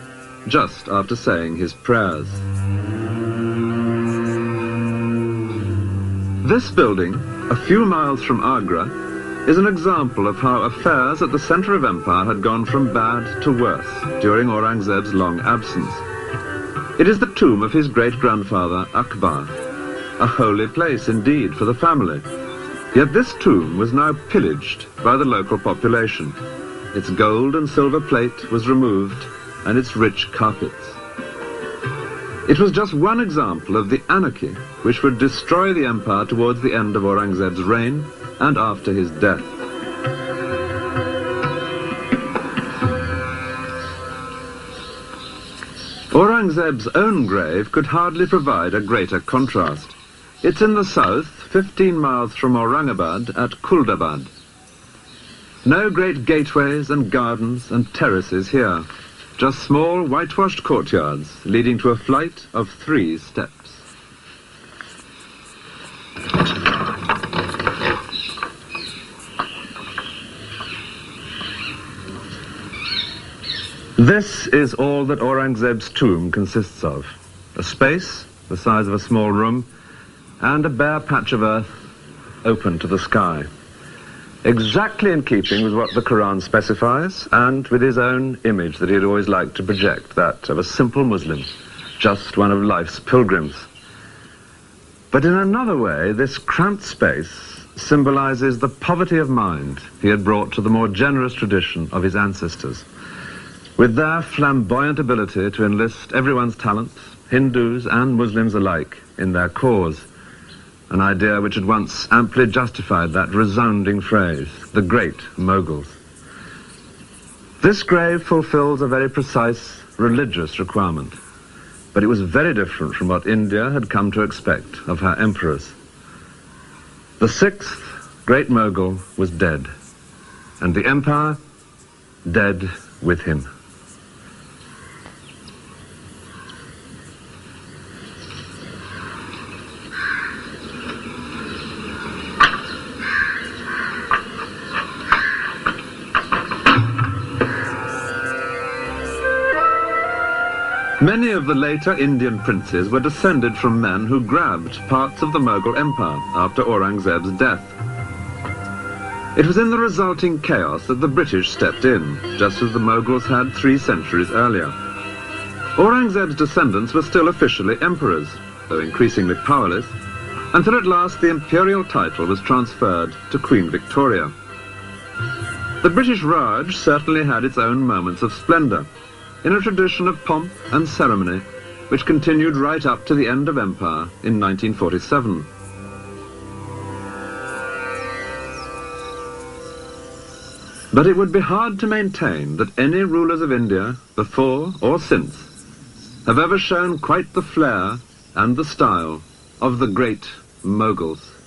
S1: just after saying his prayers. This building, a few miles from Agra, is an example of how affairs at the centre of empire had gone from bad to worse during Aurangzeb's long absence. It is the tomb of his great-grandfather Akbar, a holy place indeed for the family. Yet this tomb was now pillaged by the local population. Its gold and silver plate was removed, and its rich carpets. It was just one example of the anarchy which would destroy the empire towards the end of Aurangzeb's reign and after his death. Aurangzeb's own grave could hardly provide a greater contrast. It's in the south, 15 miles from Aurangabad, at Kuldabad. No great gateways and gardens and terraces here, just small whitewashed courtyards leading to a flight of 3 steps. This is all that Aurangzeb's tomb consists of. A space the size of a small room and a bare patch of earth open to the sky. Exactly in keeping with what the Quran specifies and with his own image that he had always liked to project, that of a simple Muslim, just one of life's pilgrims. But in another way, this cramped space symbolizes the poverty of mind he had brought to the more generous tradition of his ancestors. With their flamboyant ability to enlist everyone's talents, Hindus and Muslims alike, in their cause, an idea which had once amply justified that resounding phrase, the great Mughals. This grave fulfills a very precise religious requirement, but it was very different from what India had come to expect of her emperors. The 6th great Mughal was dead, and the empire dead with him. Many of the later Indian princes were descended from men who grabbed parts of the Mughal Empire after Aurangzeb's death. It was in the resulting chaos that the British stepped in, just as the Mughals had 3 centuries earlier. Aurangzeb's descendants were still officially emperors, though increasingly powerless, until at last the imperial title was transferred to Queen Victoria. The British Raj certainly had its own moments of splendour, in a tradition of pomp and ceremony which continued right up to the end of empire in 1947. But it would be hard to maintain that any rulers of India, before or since, have ever shown quite the flair and the style of the great Mughals.